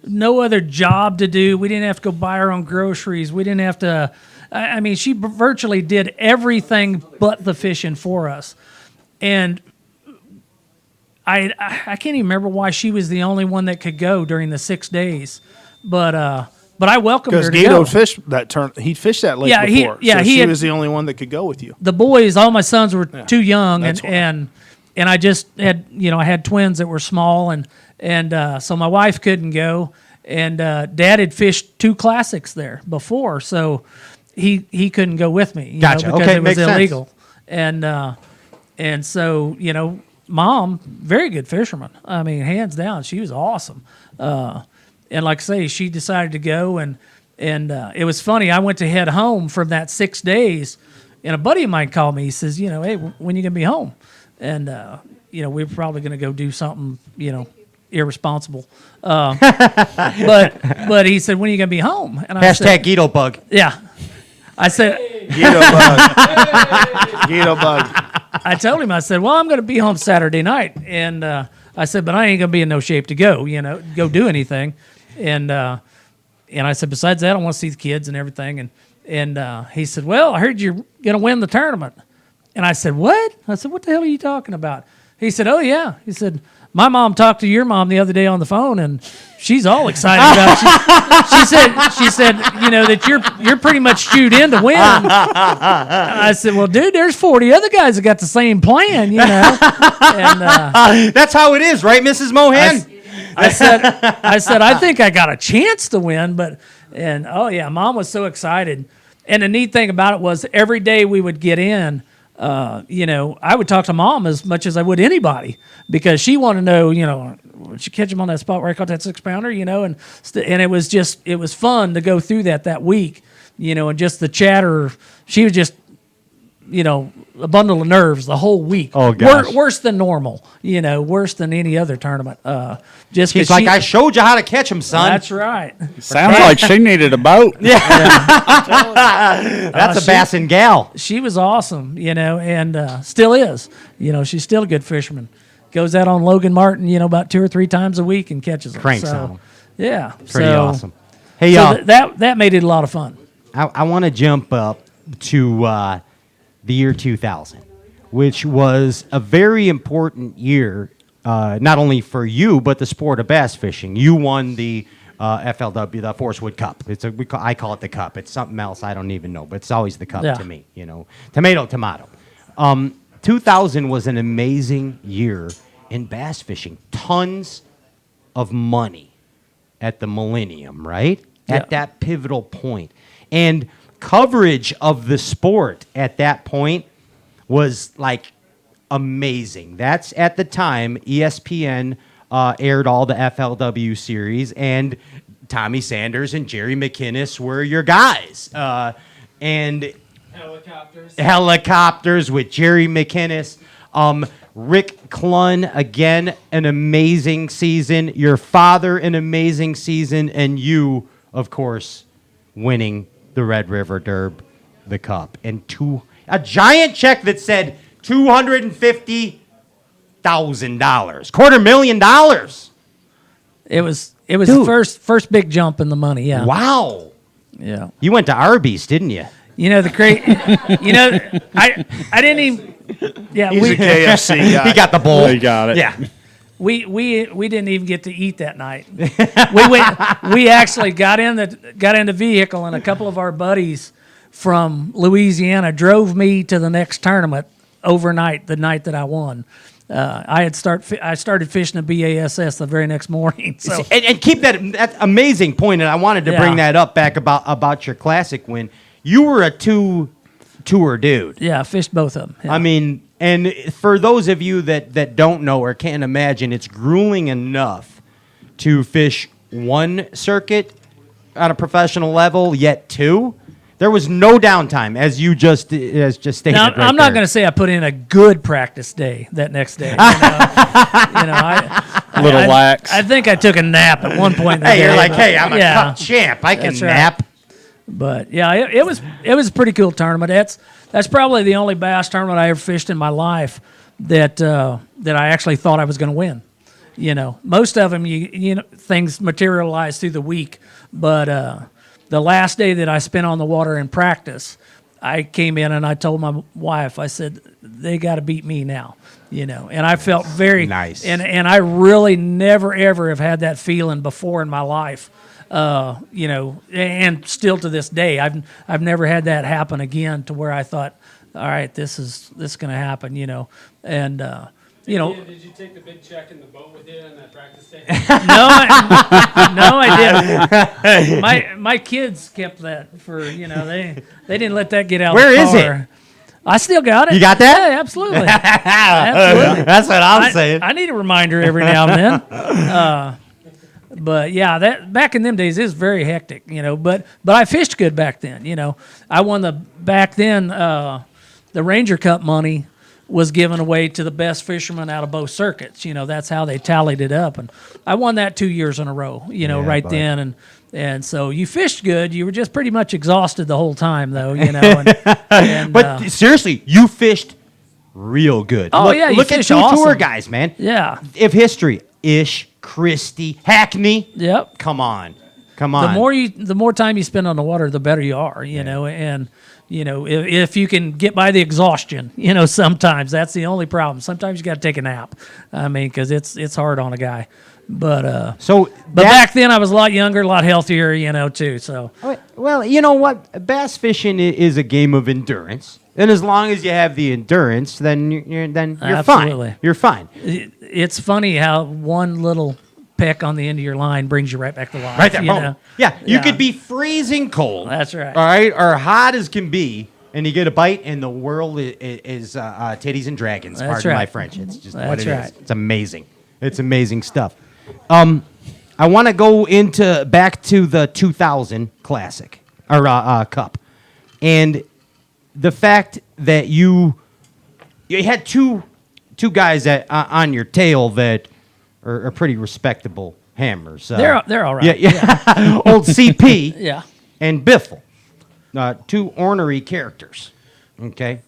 no other job to do. We didn't have to go buy our own groceries. We didn't have to. I mean, she virtually did everything but the fishing for us. And I can't even remember why she was the only one that could go during the 6 days. But I welcomed her to Because go. Guido fished that turn. He fished that lake before. She was the only one that could go with you. The boys, all my sons were too young, and I just had I had twins that were small, and so my wife couldn't go, and Dad had fished 2 classics there before, so he couldn't go with me. Gotcha. Because Okay, it was makes sense. illegal, and so Mom, very good fisherman. I mean, hands down, she was awesome. And like I say, she decided to go, and it was funny. I went to head home from that 6 days, and a buddy of mine called me. He says, hey, when you gonna be home? And we're probably gonna go do something, irresponsible. But he said, when are you gonna be home? And I said, Guido bug. Yeah. I said, Guido bug. Guido bug. I told him, I said, well, I'm going to be home Saturday night. And I said, but I ain't going to be in no shape to go do anything. And I said, besides that, I want to see the kids and everything. And he said, well, I heard you're going to win the tournament. And I said, what? I said, what the hell are you talking about? He said, oh, yeah. He said, my mom talked to your mom the other day on the phone, and she's all excited about it. She said, that you're pretty much shoot in to win. I said, well, dude, there's 40 other guys that got the same plan, And that's how it is, right, Mrs. Mohan? I said, I think I got a chance to win, oh yeah, Mom was so excited. And the neat thing about it was every day we would get in, I would talk to Mom as much as I would anybody because she wanted to know, would you catch him on that spot where I caught that 6-pounder, and it was fun to go through that week, and just the chatter. She was just, a bundle of nerves the whole week. Oh, gosh. Worse than normal, worse than any other tournament. She's like, I showed you how to catch him, son. That's right. Sounds like she needed a boat. Yeah. That's a bassin' gal. She was awesome, and still is. She's still a good fisherman. Goes out on Logan Martin, about 2 or 3 times a week and catches them. Cranks on them. Yeah. Pretty awesome. Hey, that made it a lot of fun. I want to jump up to the year 2000, which was a very important year, not only for you, but the sport of bass fishing. You won the FLW, the Forest Wood Cup. I call it the Cup. It's something else I don't even know, but it's always the Cup to me. Tomato. 2000 was an amazing year in bass fishing. Tons of money at the Millennium, right? Yeah. At that pivotal point. And coverage of the sport at that point was like amazing. That's at the time ESPN aired all the FLW series, and Tommy Sanders and Jerry McInnes were your guys. And helicopters with Jerry McInnes. Rick Clunn, again, an amazing season. Your father, an amazing season. And you, of course, winning the Red River Derb, the Cup. And a giant check that said $250,000. $250,000. It was the first big jump in the money, yeah. Wow. Yeah. You went to Arby's, didn't you? I didn't even. Yeah, He's a KFC guy. He got the bowl. He got it. Yeah. We didn't even get to eat that night. We actually got in the vehicle, and a couple of our buddies from Louisiana drove me to the next tournament overnight, the night that I won. I started fishing the BASS the very next morning. So. And keep that amazing point, and I wanted to bring that up back about your classic win. You were a tour dude. Yeah, I fished both of them. Yeah. I mean, and for those of you that don't know or can't imagine, it's grueling enough to fish one circuit on a professional level, yet 2. There was no downtime, as you just stated. Now, I'm not going to say I put in a good practice day that next day. Lax. I think I took a nap at one point in the day. Hey, you're like, hey, I'm a cup champ. I can nap. But yeah, it was a pretty cool tournament. That's probably the only bass tournament I ever fished in my life that I actually thought I was going to win. Most of them, things materialize through the week, but the last day that I spent on the water in practice, I came in and I told my wife, I said, they got to beat me now, and I felt very nice. And I really never ever have had that feeling before in my life. And still to this day, I've never had that happen again to where I thought, all right, this is going to happen, and Did you take the big check in the boat with you on that practice day? No, I didn't. My kids kept that for they didn't let that get out. Where of the is car. it? I still got it. You got that? Yeah, absolutely. Absolutely. That's what I'm saying. I need a reminder every now and then. But yeah, that back in them days is very hectic, But I fished good back then, I won the Ranger Cup money was given away to the best fishermen out of both circuits. That's how they tallied it up, and I won that 2 years in a row. Then, and so you fished good. You were just pretty much exhausted the whole time, though. But seriously, you fished real good. Oh, yeah, you look at fish two tour awesome. guys, man. Yeah. If history, Ish, Christie, Hackney. Yep. Come on. The more time you spend on the water, the better you are. And if you can get by the exhaustion, sometimes that's the only problem. Sometimes you got to take a nap. I mean, because it's hard on a guy. But back then I was a lot younger, a lot healthier, too. So well, you know what? Bass fishing is a game of endurance, and as long as you have the endurance, then you're Absolutely. fine. You're fine. It's funny how one little peck on the end of your line brings you right back to life. Right there. You know? Yeah, you could be freezing cold. That's right. All right, or hot as can be, and you get a bite, and the world is titties and dragons. That's Pardon right. my French. It's just what That's it is. right. It's amazing. It's amazing stuff. I want to go back to the 2000 Classic or Cup, and the fact that you had two guys on your tail that are pretty respectable hammers. They're all right. Yeah. Old CP. Yeah. And Biffle, two ornery characters. Okay.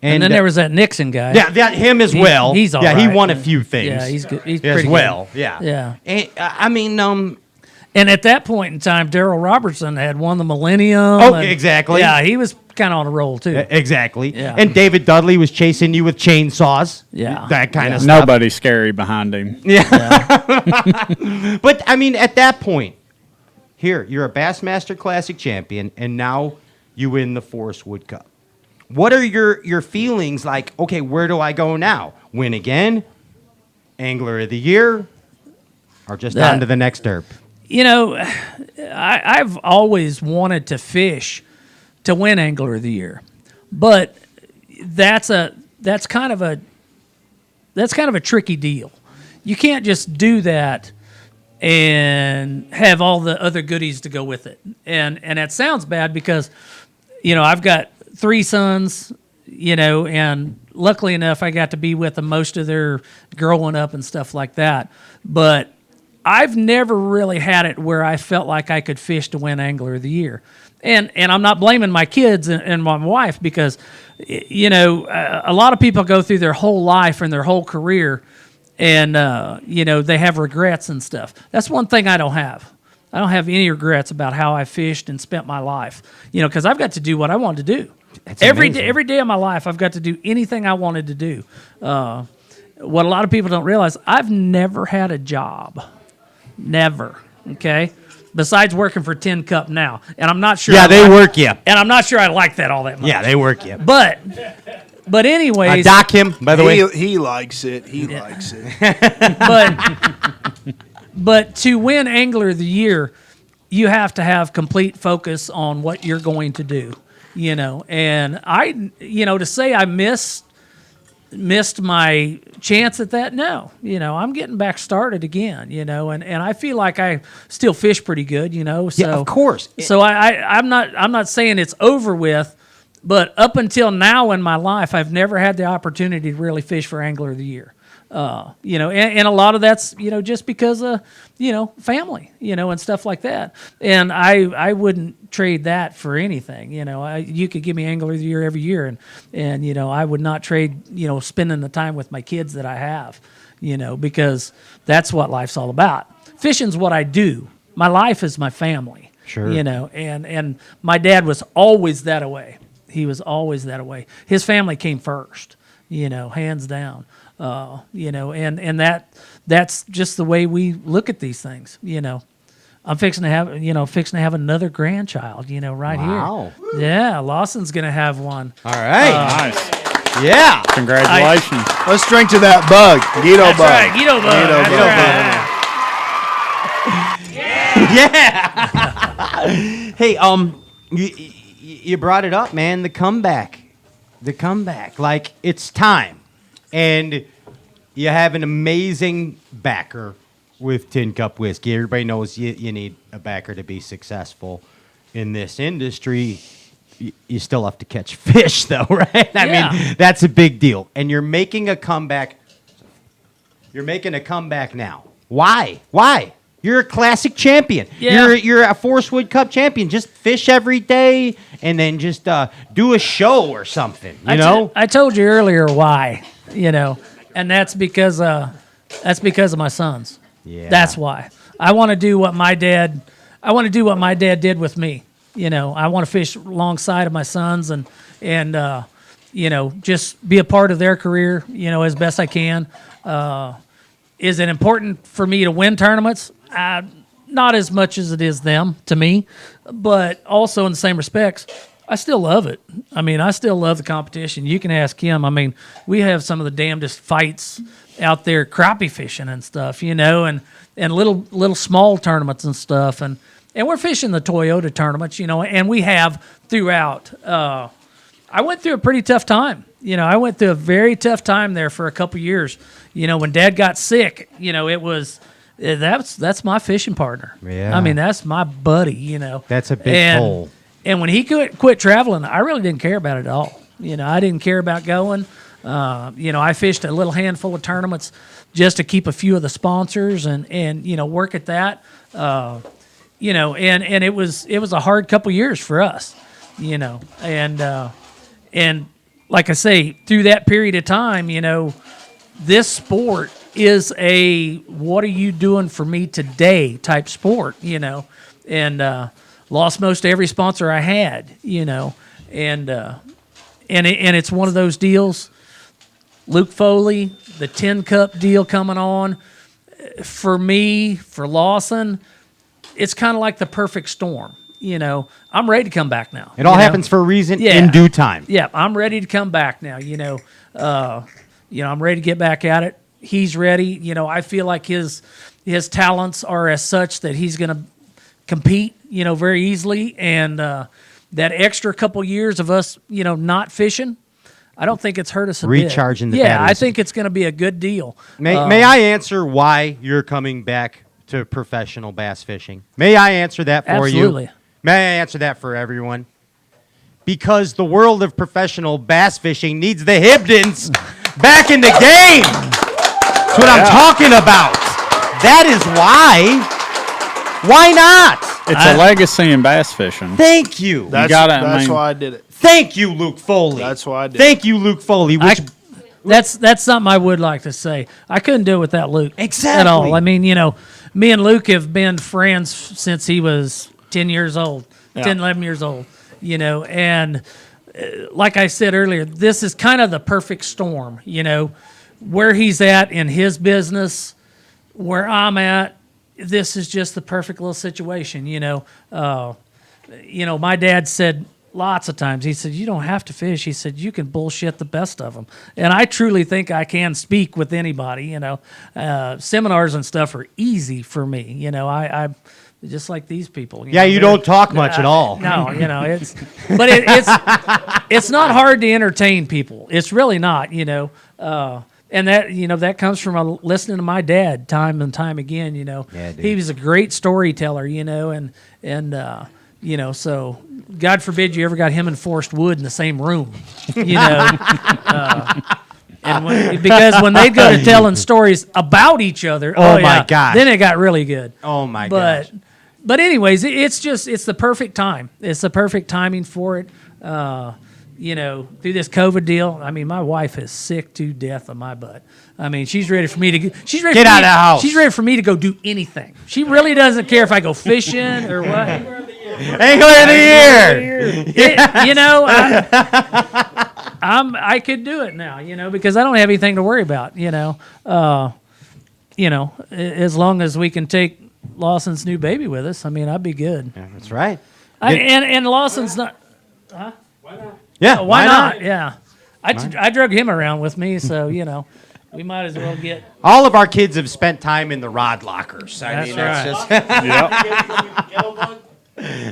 And then there was that Nixon guy. Yeah, him as well. He's all right. right. He won a few things. Yeah, he's good. He's as pretty well. good. Yeah. Yeah. And, I mean, and at that point in time, Daryl Robertson had won the Millennium. Oh, exactly. Yeah, he was kind of on a roll too. Exactly. Yeah. And David Dudley was chasing you with chainsaws. Yeah. That kind of stuff. Nobody's scary behind him. Yeah. But I mean, at that point, here you're a Bassmaster Classic champion, and now you win the Forest Wood Cup. What are your feelings like? Okay, where do I go now? Win again? Angler of the Year? Or just on to the next derp? I've always wanted to fish to win Angler of the Year, but that's kind of a tricky deal. You can't just do that and have all the other goodies to go with it. And that sounds bad because, I've got 3 sons, and luckily enough, I got to be with them most of their growing up and stuff like that. But I've never really had it where I felt like I could fish to win Angler of the Year. And I'm not blaming my kids and my wife because, a lot of people go through their whole life and their whole career and, they have regrets and stuff. That's one thing I don't have. I don't have any regrets about how I fished and spent my life, because I've got to do what I wanted to do. Every day of my life, I've got to do anything I wanted to do. What a lot of people don't realize, I've never had a job. Never. Okay? Besides working for 10 Cup now. And I'm not sure. Yeah, they work you. And I'm not sure I like that all that much. Yeah, they work you. But anyways. Dock him, by the way. He likes it. He likes it. But to win Angler of the Year, you have to have complete focus on what you're going to do, And I, to say I missed my chance at that, no. I'm getting back started again, and I feel like I still fish pretty good, So, yeah, of course. So I'm not saying it's over with, but up until now in my life, I've never had the opportunity to really fish for Angler of the Year. And a lot of that's, just because of, family, and stuff like that. And I wouldn't trade that for anything. You could give me Angler of the Year every year and I would not trade, spending the time with my kids that I have, because that's what life's all about. Fishing's what I do. My life is my family. Sure. And my dad was always that way. He was always that way. His family came first, hands down. And that's just the way we look at these things. I'm fixing to have another grandchild. Right wow. here. Yeah, Lawson's gonna have one. All right, nice. Yeah, congratulations. Let's drink to that bug, Guido That's bug. right, Guido bug. Yeah. Hey, you brought it up, man. The comeback. Like, it's time. And you have an amazing backer with Tin Cup whiskey. Everybody knows you need a backer to be successful in this industry. You still have to catch fish, though, right? I mean, that's a big deal. And you're making a comeback. You're making a comeback now. Why? You're a classic champion. Yeah. You're a Forest Wood Cup champion. Just fish every day and then just do a show or something, you know? I told you earlier why, and that's because of my sons. Yeah. That's why. I want to do what my dad did with me. I want to fish alongside of my sons and just be a part of their career, as best I can. Is it important for me to win tournaments? Not as much as it is them to me, but also in the same respects, I still love it. I mean, I still love the competition. You can ask him. I mean, we have some of the damnedest fights out there, crappie fishing and stuff, and little small tournaments and stuff, and we're fishing the Toyota tournaments, and we have throughout. I went through a pretty tough time. I went through a very tough time there for a couple years. When Dad got sick, it was that's my fishing partner. Yeah. I mean, that's my buddy. That's a big hole. And when he quit traveling, I really didn't care about it at all. I didn't care about going. I fished a little handful of tournaments just to keep a few of the sponsors and work at that. And it was a hard couple years for us. And like I say, through that period of time, this sport is a what are you doing for me today type sport, and lost most every sponsor I had, and it's one of those deals. Luke Foli, the Tin Cup deal coming on, for me, for Lawson, it's kind of like the perfect storm. I'm ready to come back now. It all happens for a reason in due time. Yeah, I'm ready to come back now. I'm ready to get back at it. He's ready. I feel like his talents are as such that he's going to compete, very easily. And that extra couple years of us, not fishing, I don't think it's hurt us a bit. Recharging the batteries. batteries. I think it's going to be a good deal. May I answer why you're coming back to professional bass fishing? May I answer that for you? Absolutely. May I answer that for everyone? Because the world of professional bass fishing needs the Hibdons back in the game. That's what I'm talking about. That is why. Why not? It's a legacy in bass fishing. Thank you. That's why I did it. Thank you, Luke Foley. That's why I did it. Thank you, Luke Foley. That's something I would like to say. I couldn't do it without Luke. Exactly. At all. I mean, me and Luke have been friends since he was 10 years old, 11 years old, and like I said earlier, this is kind of the perfect storm, where he's at in his business, where I'm at, this is just the perfect little situation, my dad said lots of times, he said, you don't have to fish. He said, you can bullshit the best of them. And I truly think I can speak with anybody, seminars and stuff are easy for me. I just like these people. You don't talk much at all. No, it's not hard to entertain people. It's really not, and that, that comes from listening to my dad time and time again, he was a great storyteller, so God forbid you ever got him and Forrest Wood in the same room, and because when they go to telling stories about each other, my gosh, then it got really good. Oh my gosh. But anyways, it's the perfect time. It's the perfect timing for it. Through this COVID deal, I mean, my wife is sick to death of my butt. I mean, she's ready for me to get out of the house. She's ready for me to go do anything. She really doesn't care if I go fishing or what. Angler of the year. I could do it now, because I don't have anything to worry about. As long as we can take Lawson's new baby with us, I mean, I'd be good. Yeah, that's right. And Lawson's not. Huh? Why not? Yeah, why not? Yeah, I drug him around with me, so we might as well get. All of our kids have spent time in the rod lockers. That's right. That's Yep.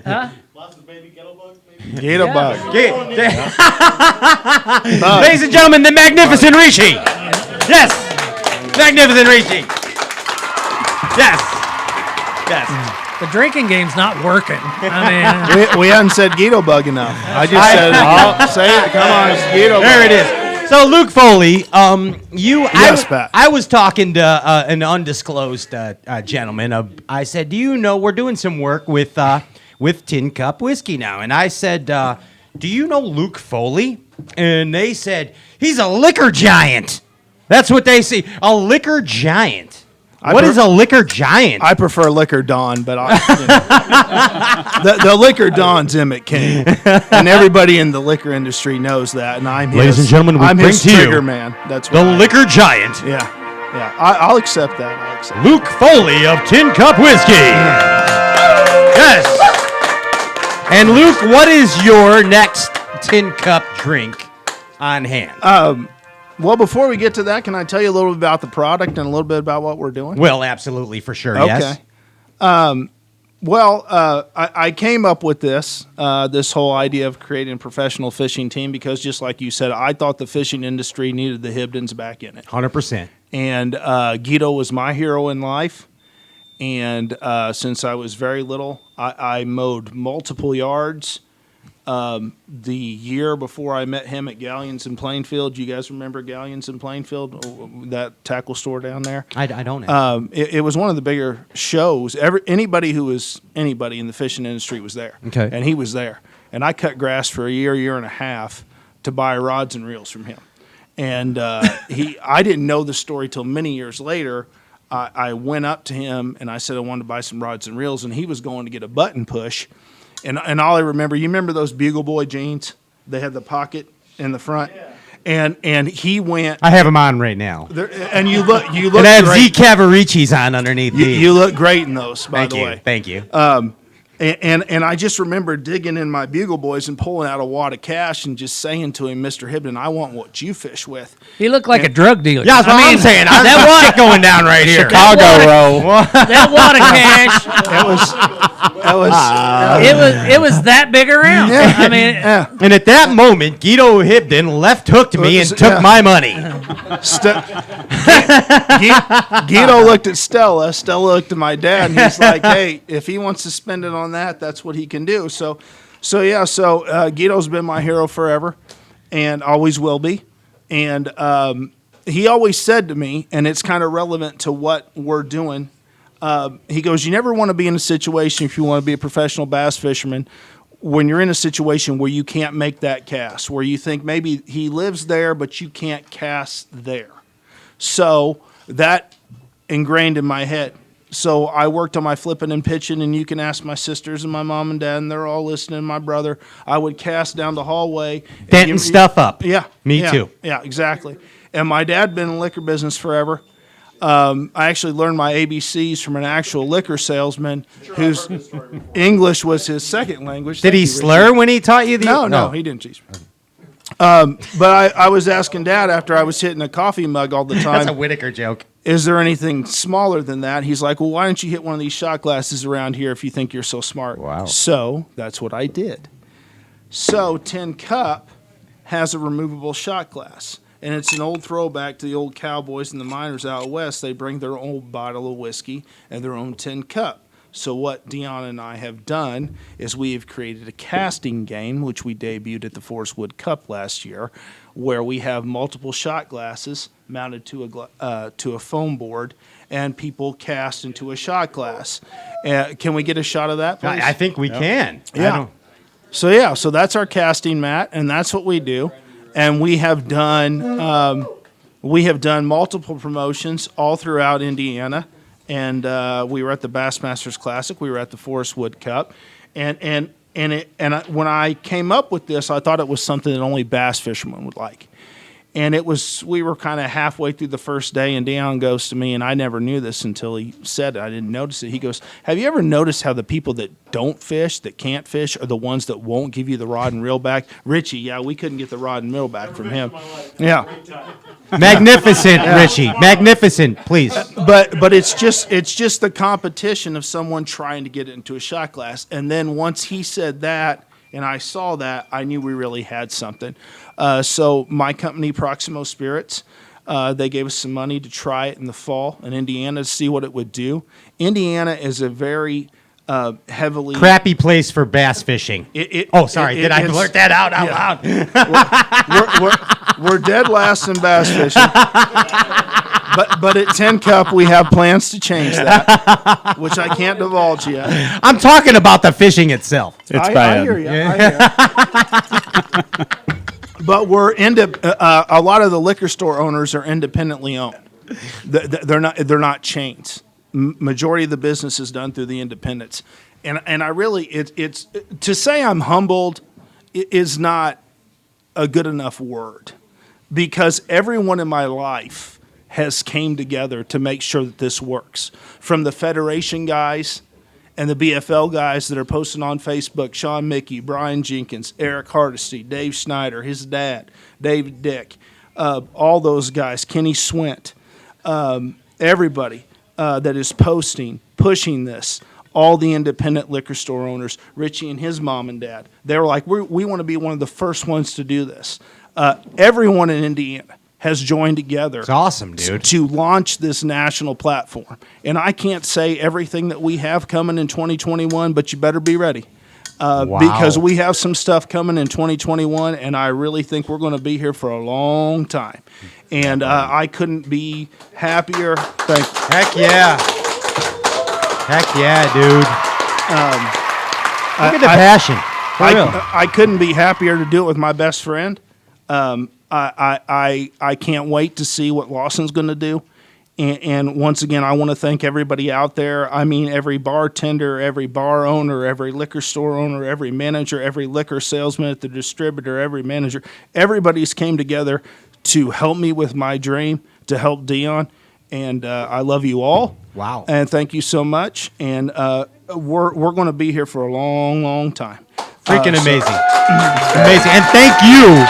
Huh? Lawson's baby ghetto bug, maybe? Gator bug. Ladies and gentlemen, the magnificent Rishi. Yes, magnificent Rishi. Yes. Yes. The drinking game's not working. I mean, we hadn't said Guido bug enough. I just said, say it. Come on, it's Guido. There it is. So Luke Foley, Pat. I was talking to an undisclosed gentleman. I said, "Do you know we're doing some work with Tin Cup whiskey now?" And I said, "Do you know Luke Foley?" And they said, "He's a liquor giant." That's what they see. A liquor giant. What is a liquor giant? I prefer Liquor Don, but the Liquor Don's Emmett King, and everybody in the liquor industry knows that. And I'm Ladies and gentlemen, I'm bring his to you trigger man. That's the what liquor giant. Yeah. I'll accept that. Luke Foley of Tin Cup Whiskey. Yes. And Luke, what is your next Tin Cup drink on hand? Well, before we get to that, can I tell you a little bit about the product and a little bit about what we're doing? Well, absolutely, for sure, yes. I came up with this whole idea of creating a professional fishing team because, just like you said, I thought the fishing industry needed the Hibdons back in it. 100%. And Guido was my hero in life. And since I was very little, I mowed multiple yards. The year before I met him at Galleons in Plainfield, you guys remember Galleons in Plainfield, that tackle store down there? I don't know. It was one of the bigger shows. Anybody in the fishing industry was there. Okay. And he was there. And I cut grass for a year and a half to buy rods and reels from him. And I didn't know the story till many years later. I went up to him and I said I wanted to buy some rods and reels, and he was going to get a button push. And all I remember, you remember those Bugle Boy jeans? They had the pocket in the front. Yeah. And he went. I have them on right now. And you look. And I have Z Cavaricci's on underneath these. You look great in those, by the way. Thank you. And I just remember digging in my Bugle Boys and pulling out a wad of cash and just saying to him, Mr. Hibdon, I want what you fish with. He looked like a drug dealer. Yeah, that's what I'm saying. That shit going down right here. Chicago roll. That wad of cash. It was that big around. Yeah. I mean, And at that moment, Guido Hibdon left hooked me and took my money. Guido looked at Stella. Stella looked at my dad, and he's like, "Hey, if he wants to spend it on that, that's what he can do." So Guido's been my hero forever, and always will be. And he always said to me, and it's kind of relevant to what we're doing. He goes, "You never want to be in a situation, if you want to be a professional bass fisherman, when you're in a situation where you can't make that cast, where you think maybe he lives there, but you can't cast there." So that ingrained in my head. So I worked on my flipping and pitching, and you can ask my sisters and my mom and dad, and they're all listening, my brother. I would cast down the hallway. Denting stuff up. Yeah. Me too. Yeah, exactly. And my dad been in the liquor business forever. I actually learned my ABCs from an actual liquor salesman whose English was his second language. Did he slur when he taught you? No, he didn't teach me. But I was asking Dad after I was hitting a coffee mug all the time. That's a Whitaker joke. Is there anything smaller than that? He's like, well, why don't you hit one of these shot glasses around here if you think you're so smart? Wow. So that's what I did. So Tin Cup has a removable shot glass. And it's an old throwback to the old cowboys and the miners out west. They bring their old bottle of whiskey and their own tin cup. So what Dion and I have done is we have created a casting game, which we debuted at the Forest Wood Cup last year, where we have multiple shot glasses mounted to a foam board, and people cast into a shot glass. Can we get a shot of that, please? I think we can. Yeah. So that's our casting mat, and that's what we do. And we have done multiple promotions all throughout Indiana, and we were at the Bassmasters Classic, we were at the Forest Wood Cup, and when I came up with this, I thought it was something that only bass fishermen would like. And we were kind of halfway through the first day, and Dion goes to me, and I never knew this until he said it. I didn't notice it. He goes, have you ever noticed how the people that don't fish, that can't fish, are the ones that won't give you the rod and reel back? Richie, yeah, we couldn't get the rod and reel back from him. Yeah. Magnificent, Richie. Magnificent, please. But it's just the competition of someone trying to get it into a shot glass. And then once he said that, and I saw that, I knew we really had something. So my company, Proximo Spirits, They gave us some money to try it in the fall in Indiana to see what it would do. Indiana is a very heavily crappy place for bass fishing. Did I blurt that out loud? We're dead last in bass fishing. But at 10 Cup, we have plans to change that, which I can't divulge yet. I'm talking about the fishing itself. It's bad. I hear you. But we're a lot of the liquor store owners are independently owned. They're not chains. Majority of the business is done through the independents, and I really it's to say I'm humbled is not a good enough word, because everyone in my life has came together to make sure that this works. From the Federation guys and the BFL guys that are posting on Facebook, Sean Mickey, Brian Jenkins, Eric Hardesty, Dave Schneider, his dad, David Dick, all those guys, Kenny Swint, everybody that is pushing this, all the independent liquor store owners, Richie and his mom and dad, they were like, we want to be one of the first ones to do this. Everyone in Indiana has joined together. It's awesome, dude. To launch this national platform. And I can't say everything that we have coming in 2021, but you better be ready. Because we have some stuff coming in 2021, and I really think we're going to be here for a long time. And I couldn't be happier. Thank you. Heck yeah. Heck yeah, dude. Look at the passion. For real. I couldn't be happier to do it with my best friend. I can't wait to see what Lawson's going to do. And once again, I want to thank everybody out there. I mean, every bartender, every bar owner, every liquor store owner, every manager, every liquor salesman at the distributor, every manager. Everybody's came together to help me with my dream, to help Dion. And I love you all. Wow. And thank you so much. And we're going to be here for a long, long time. Freaking amazing. Amazing. And thank you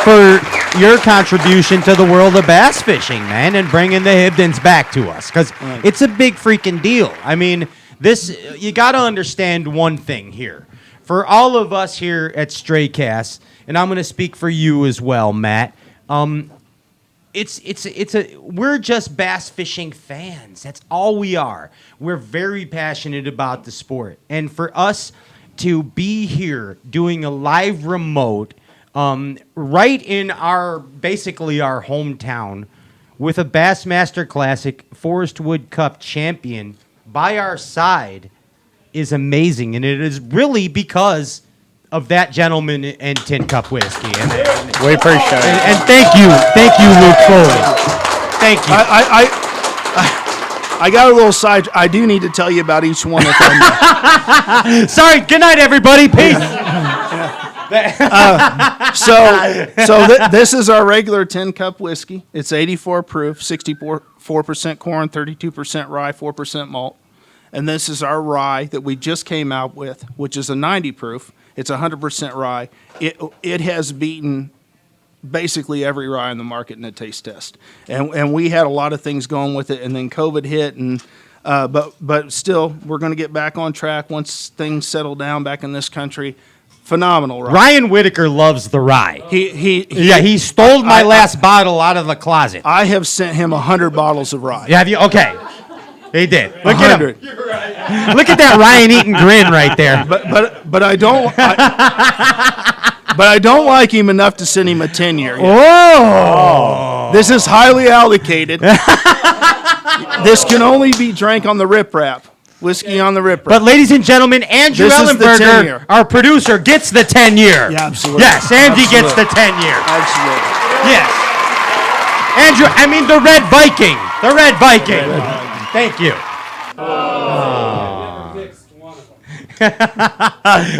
for your contribution to the world of bass fishing, man, and bringing the Hibdons back to us, because it's a big freaking deal. I mean, you got to understand one thing here. For all of us here at Stray Cast, and I'm going to speak for you as well, Matt, we're just bass fishing fans. That's all we are. We're very passionate about the sport. And for us to be here doing a live remote right in our hometown with a Bassmaster Classic Forest Wood Cup champion by our side is amazing. And it is really because of that gentleman and Tin Cup Whiskey. And we appreciate it. And thank you, Luke Foli. Thank you. I got a little side. I do need to tell you about each one. Sorry. Good night, everybody. Peace. This is our regular 10 Cup whiskey. It's 84 proof, 64% corn, 32% rye, 4% malt. And this is our rye that we just came out with, which is a 90 proof. It's 100% rye. It has beaten basically every rye in the market in a taste test. And we had a lot of things going with it, and then COVID hit, and but still, we're going to get back on track once things settle down back in this country. Phenomenal rye. Ryan Whitaker loves the rye. He stole my last bottle out of the closet. I have sent him 100 bottles of rye. Yeah, have you? Okay. He did. Look 100. at him. Look at that Ryan Eaton grin right there. But I don't. But I don't like him enough to send him a 10-year. Oh. This is highly allocated. This can only be drank on the Rip Rap. Whiskey on the Rip Rap. But ladies and gentlemen, Andrew Ellenberger, our producer, gets the 10-year. Yeah, absolutely. Yes, Andy gets the 10-year. Absolutely. Yes. Andrew, the Red Viking. The Red Viking. Thank you.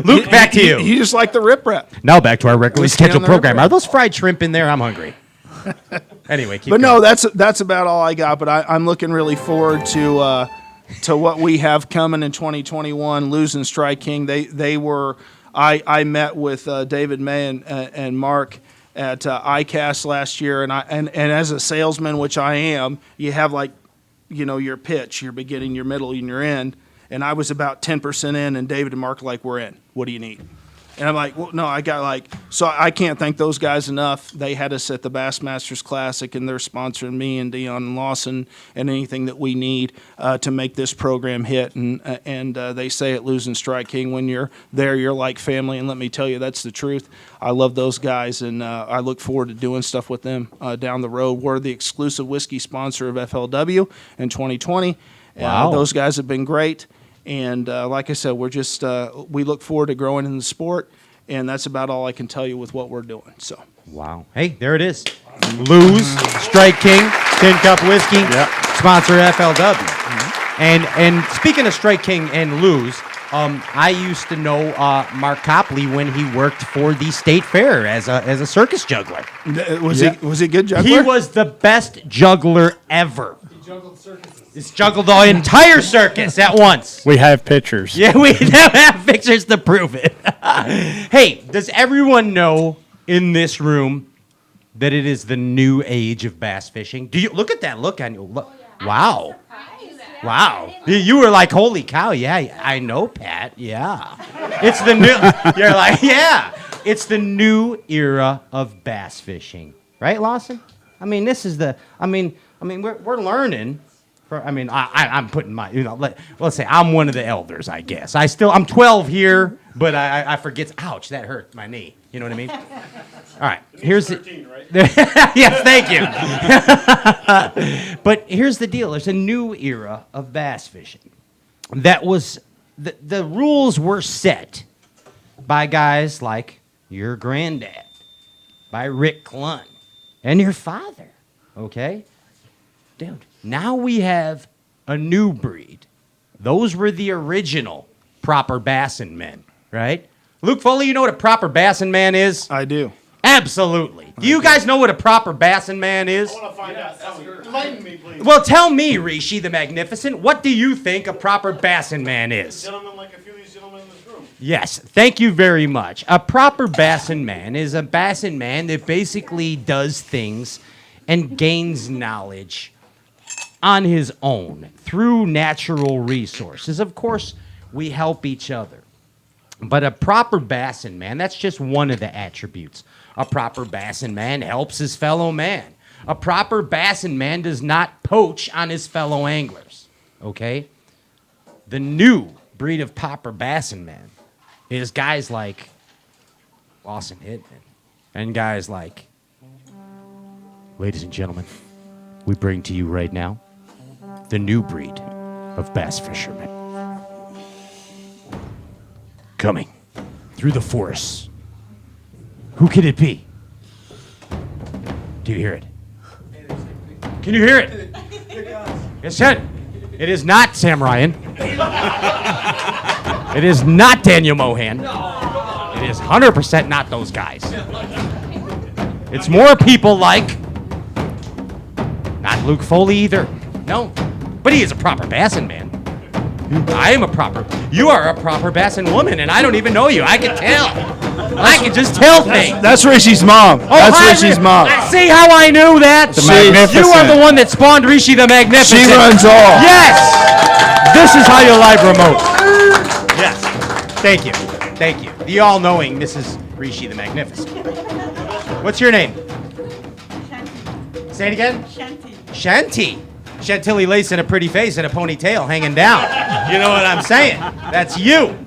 Luke, back to you. You just like the Rip Rap. Now back to our regularly Whiskey scheduled on the program. Rip Rap. Are those fried shrimp in there? I'm hungry. Anyway, keep But going. no, that's about all I got. But I'm looking really forward to what we have coming in 2021. Losing Strike King. They were. I met with David May and Mark at ICAST last year, and as a salesman, which I am, you have your pitch, your beginning, your middle, and your end. And I was about 10% in, and David and Mark were like, we're in. What do you need? And I'm like, well, no, so I can't thank those guys enough. They had us at the Bassmasters Classic, and they're sponsoring me and Dion and Lawson and anything that we need to make this program hit. And they say at Losing Strike King, when you're there, you're like family. And let me tell you, that's the truth. I love those guys, and I look forward to doing stuff with them down the road. We're the exclusive whiskey sponsor of FLW in 2020. Wow. Those guys have been great. And like I said, we're just we look forward to growing in the sport, and that's about all I can tell you with what we're doing. So, wow. Hey, there it is. Lose, Strike King, Tin Cup Whiskey, sponsor FLW. And speaking of Strike King and Lose, I used to know Mark Copley when he worked for the State Fair as a circus juggler. Was he a good juggler? He was the best juggler ever. He juggled circuses. He's juggled the entire circus at once. We have pictures. Yeah, we have pictures to prove it. Hey, does everyone know in this room that it is the new age of bass fishing? Do you look at that look on you? Wow. Wow. You were like, holy cow, yeah, I know, Pat. Yeah. It's the new you're like, yeah. It's the new era of bass fishing. Right, Lawson? I mean, this is the we're learning. I'm putting my, let's say I'm one of the elders, I guess. I'm 12 here, but I forget. Ouch, that hurt my knee. You know what I mean? All right, here's 13, right? Yes, thank you. But here's the deal. There's a new era of bass fishing. That was, the rules were set by guys like your granddad, by Rick Clunn, and your father, okay? Dude, now we have a new breed. Those were the original proper bassin men, right? Luke Foley, you know what a proper bassin man is? I do. Absolutely. Do you guys know what a proper bassin man is? I want to find out. Enlighten me, please. Well, tell me, Rishi the Magnificent, what do you think a proper bassin man is? Gentlemen, like a few of these gentlemen in this room. Yes, thank you very much. A proper bassin man is a bassin man that basically does things and gains knowledge on his own through natural resources. Of course, we help each other. But a proper bassin man, that's just one of the attributes. A proper bassin man helps his fellow man. A proper bassin man does not poach on his fellow anglers. Okay? The new breed of proper bassin man is guys like Lawson Hibdon and guys like, ladies and gentlemen, we bring to you right now the new breed of bass fishermen. Coming through the forests. Who could it be? Do you hear it? Can you hear it? Yes, sir. It is not Sam Ryan. It is not Daniel Mohan. It is 100% not those guys. It's more people like, not Luke Foley either. No. But he is a proper bassin man. I am a proper. You are a proper bassin woman, and I don't even know you. I can tell. I can just tell things. That's Rishi's mom. That's Rishi's mom. See how I knew that? You are the one that spawned Rishi the Magnificent. She runs all. Yes. This is how you live remote. Yes. Thank you. Thank you. The all-knowing Mrs. Rishi the Magnificent. What's your name? Shanti. Say it again. Shanti. Shanti. Chantilly lace and a pretty face and a ponytail hanging down. You know what I'm saying? That's you.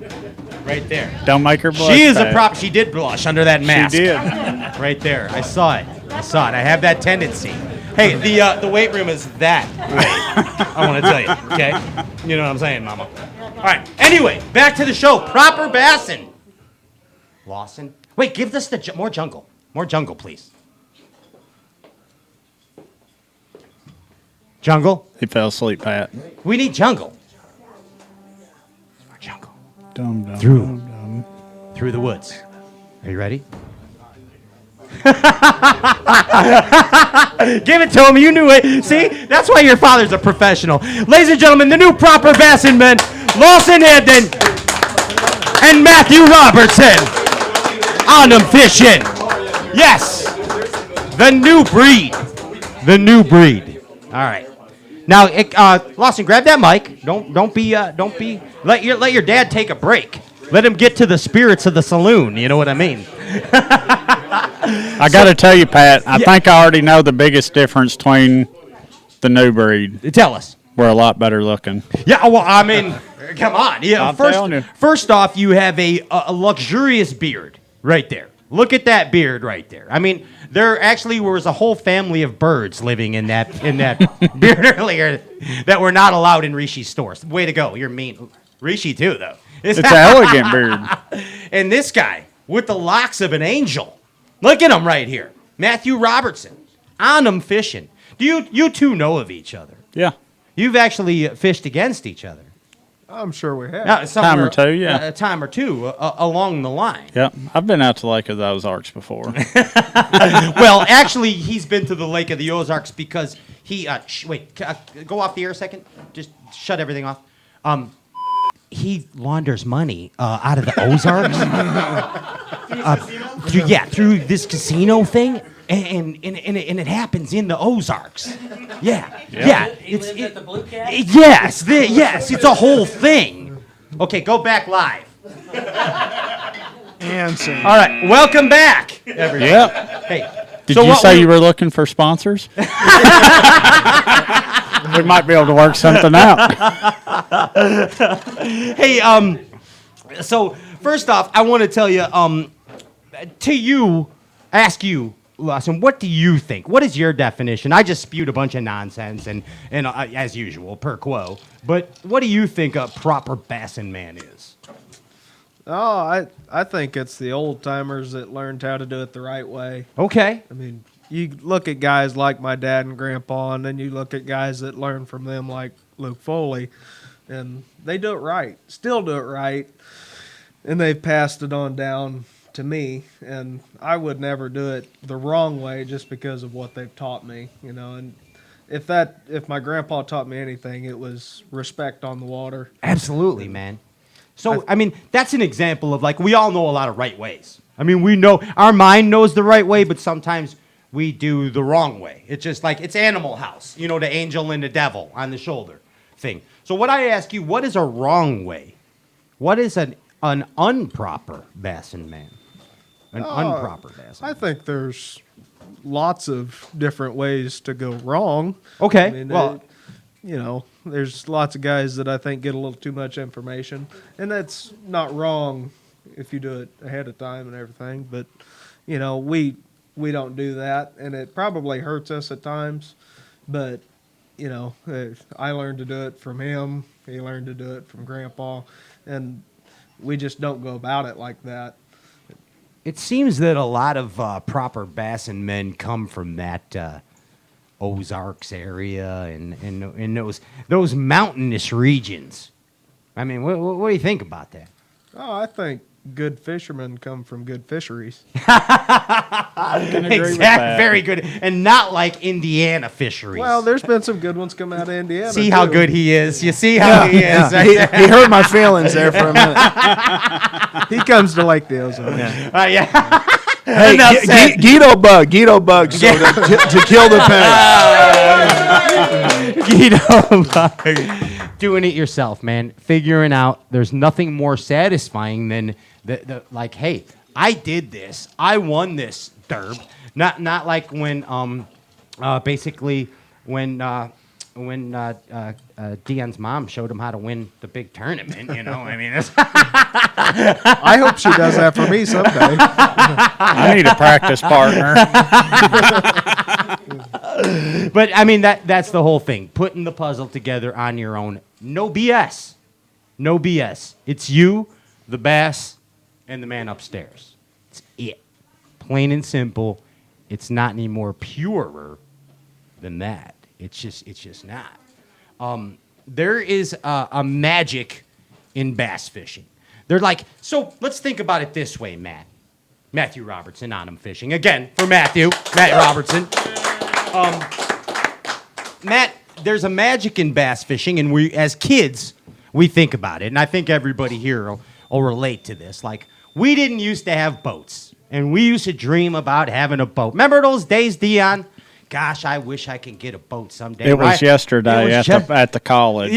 Right there. Don't make her blush. She is a prop. She did blush under that mask. She did. Right there. I saw it. I have that tendency. Hey, the weight room is that way. I want to tell you, okay? You know what I'm saying, Mama? All right. Anyway, back to the show. Proper bassin. Lawson. Wait, give us the more jungle. More jungle, please. Jungle? He fell asleep, Pat. We need jungle. More jungle. Dum, dum, Through. dum, dum. Through the woods. Are you ready? Give it to him. You knew it. See? That's why your father's a professional. Ladies and gentlemen, the new proper bassin men, Lawson Hibdon and Matthew Robertson. On them fishing. Yes. The new breed. The new breed. All right. Now, Lawson, grab that mic. Don't be. Let your dad take a break. Let him get to the spirits of the saloon. You know what I mean? I got to tell you, Pat, I think I already know the biggest difference between the new breed. Tell us. We're a lot better looking. Yeah, well, I mean, come on. Yeah, I'm telling you. First off, you have a luxurious beard right there. Look at that beard right there. I mean, there actually was a whole family of birds living in that beard earlier that were not allowed in Rishi's stores. Way to go. You're mean. Rishi, too, though. It's an elegant beard. And this guy with the locks of an angel. Look at him right here. Matthew Robertson. On him fishing. Do you two know of each other? Yeah. You've actually fished against each other. I'm sure we have. Time or two, yeah. A time or two along the line. Yeah, I've been out to Lake of the Ozarks before. Well, actually, he's been to the Lake of the Ozarks because he... go off the air a second. Just shut everything off. He launders money out of the Ozarks. Through this casino thing. And it happens in the Ozarks. Yeah. He lives at the Blue Cat? Yes, it's a whole thing. Okay, go back live. And sing. All right, welcome back, everybody. Yep. Hey, Did you say you were looking for sponsors? We might be able to work something out. Hey, so first off, I want to tell you, ask you, Lawson, what do you think? What is your definition? I just spewed a bunch of nonsense, and as usual, per quo. But what do you think a proper bassin man is? Oh, I think it's the old timers that learned how to do it the right way. Okay. I mean, you look at guys like my dad and grandpa, and then you look at guys that learn from them like Luke Foli, and they do it right, still do it right, and they've passed it on down to me, and I would never do it the wrong way just because of what they've taught me, you know. And if my grandpa taught me anything, it was respect on the water. Absolutely, man. So, I mean, that's an example of, like, we all know a lot of right ways. I mean, we know, our mind knows the right way, but sometimes we do the wrong way. It's just like, it's Animal House, you know, the angel and the devil on the shoulder thing. So what I ask you, what is a wrong way? What is an improper bassin man? Improper bassin. I think there's lots of different ways to go wrong. Okay. I mean, well, there's lots of guys that I think get a little too much information, and that's not wrong if you do it ahead of time and everything. But we don't do that, and it probably hurts us at times. But I learned to do it from him. He learned to do it from Grandpa, and we just don't go about it like that. it seems that a lot of proper bassin men come from that Ozarks area and those mountainous regions. I mean, what do you think about that? Oh, I think good fishermen come from good fisheries. Exactly, very good, and not like Indiana fisheries. Well, there's been some good ones come out of Indiana. See how good he is. You see how he is. Yeah. He hurt my feelings there for a minute. He comes to Lake the Ozarks. Yeah. Hey, Guido bug, so to kill the pain. Guido bug. Doing it yourself, man. Figuring out there's nothing more satisfying than the like, hey, I did this. I won this derb. Not like when basically when Dion's mom showed him how to win the big tournament, you know. I mean, I hope she does that for me someday. I need a practice partner. But I mean that's the whole thing. Putting the puzzle together on your own. No BS. No BS. It's you, the bass, and the man upstairs. It's it. Plain and simple. It's not any more purer than that. It's just not. There is a magic in bass fishing. They're like, so let's think about it this way, Matt. Matthew Robertson on him fishing. Again, for Matt Robertson. Matt, there's a magic in bass fishing, and we, as kids, we think about it. And I think everybody here will relate to this. Like, we didn't used to have boats, and we used to dream about having a boat. Remember those days, Dion? Gosh, I wish I could get a boat someday. It was yesterday at the college.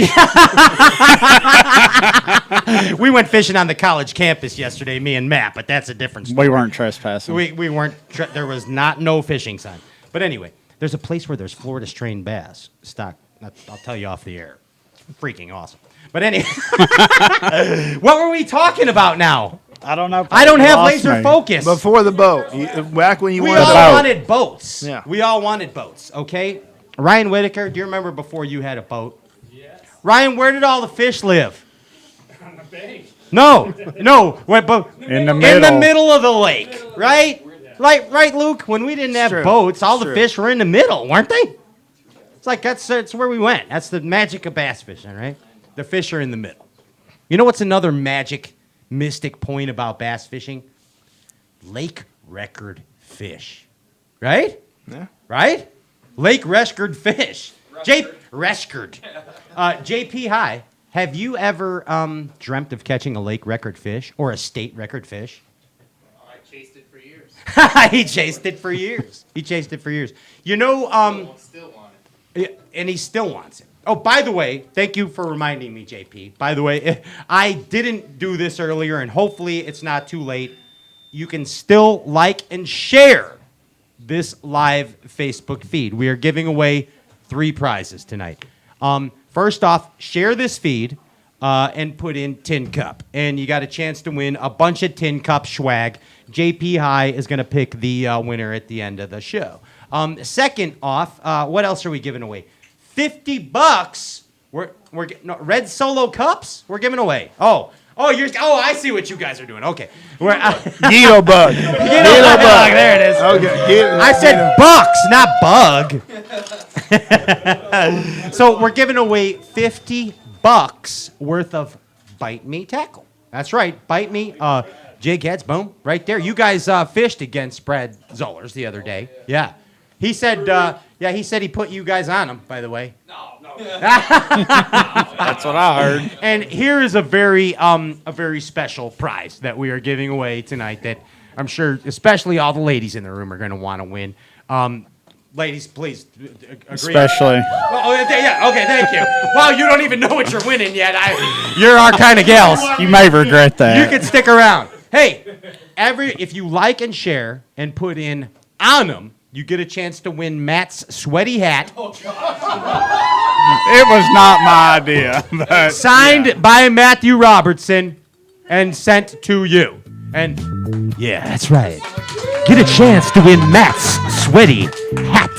We went fishing on the college campus yesterday, me and Matt, but that's a different story. We weren't trespassing. We weren't. There was no fishing sign. But anyway, there's a place where there's Florida strain bass stock. I'll tell you off the air. It's freaking awesome. But anyway, what were we talking about now? I don't know. I don't have laser focus. Before the boat, back when you We wanted all wanted boats. Yeah. We all wanted boats, okay? Ryan Whitaker, do you remember before you had a boat? Yes. Ryan, where did all the fish live? On the bank. No. What boat? In the middle. In the middle of the lake, right? Right, Luke? When we didn't have boats, all the fish were in the middle, weren't they? It's like that's where we went. That's the magic of bass fishing, right? The fish are in the middle. You know what's another mystic point about bass fishing? Lake record fish. Right? Yeah. Right? Lake record fish. Record. JP, hi. Have you ever dreamt of catching a lake record fish or a state record fish? I chased it for years. He chased it for years. You know, Still want it. And he still wants it. Oh, by the way, thank you for reminding me, JP. By the way, I didn't do this earlier, and hopefully it's not too late. You can still like and share this live Facebook feed. We are giving away 3 prizes tonight. First off, share this feed and put in Tin Cup. And you got a chance to win a bunch of Tin Cup swag. JP High is going to pick the winner at the end of the show. Second off, what else are we giving away? $50. We're red Solo cups. We're giving away. I see what you guys are doing. Okay, Guido bug. Guido bug. There it is. Okay, I said bucks, not bug. So we're giving away $50 worth of Bite Me tackle. That's right, Bite Me. Jig heads, boom, right there. You guys fished against Brad Zollers the other day. Yeah. He said, he put you guys on him, by the way. No. That's what I heard. And here is a very special prize that we are giving away tonight that I'm sure especially all the ladies in the room are going to want to win. Ladies, please agree. Especially. Okay, thank you. Wow, you don't even know what you're winning yet. You're our kind of gals. You may regret that. You can stick around. Hey, if you like and share and put in on them, you get a chance to win Matt's sweaty hat. It was not my idea. But, signed by Matthew Robertson and sent to you. And yeah, that's right. Get a chance to win Matt's sweaty hat.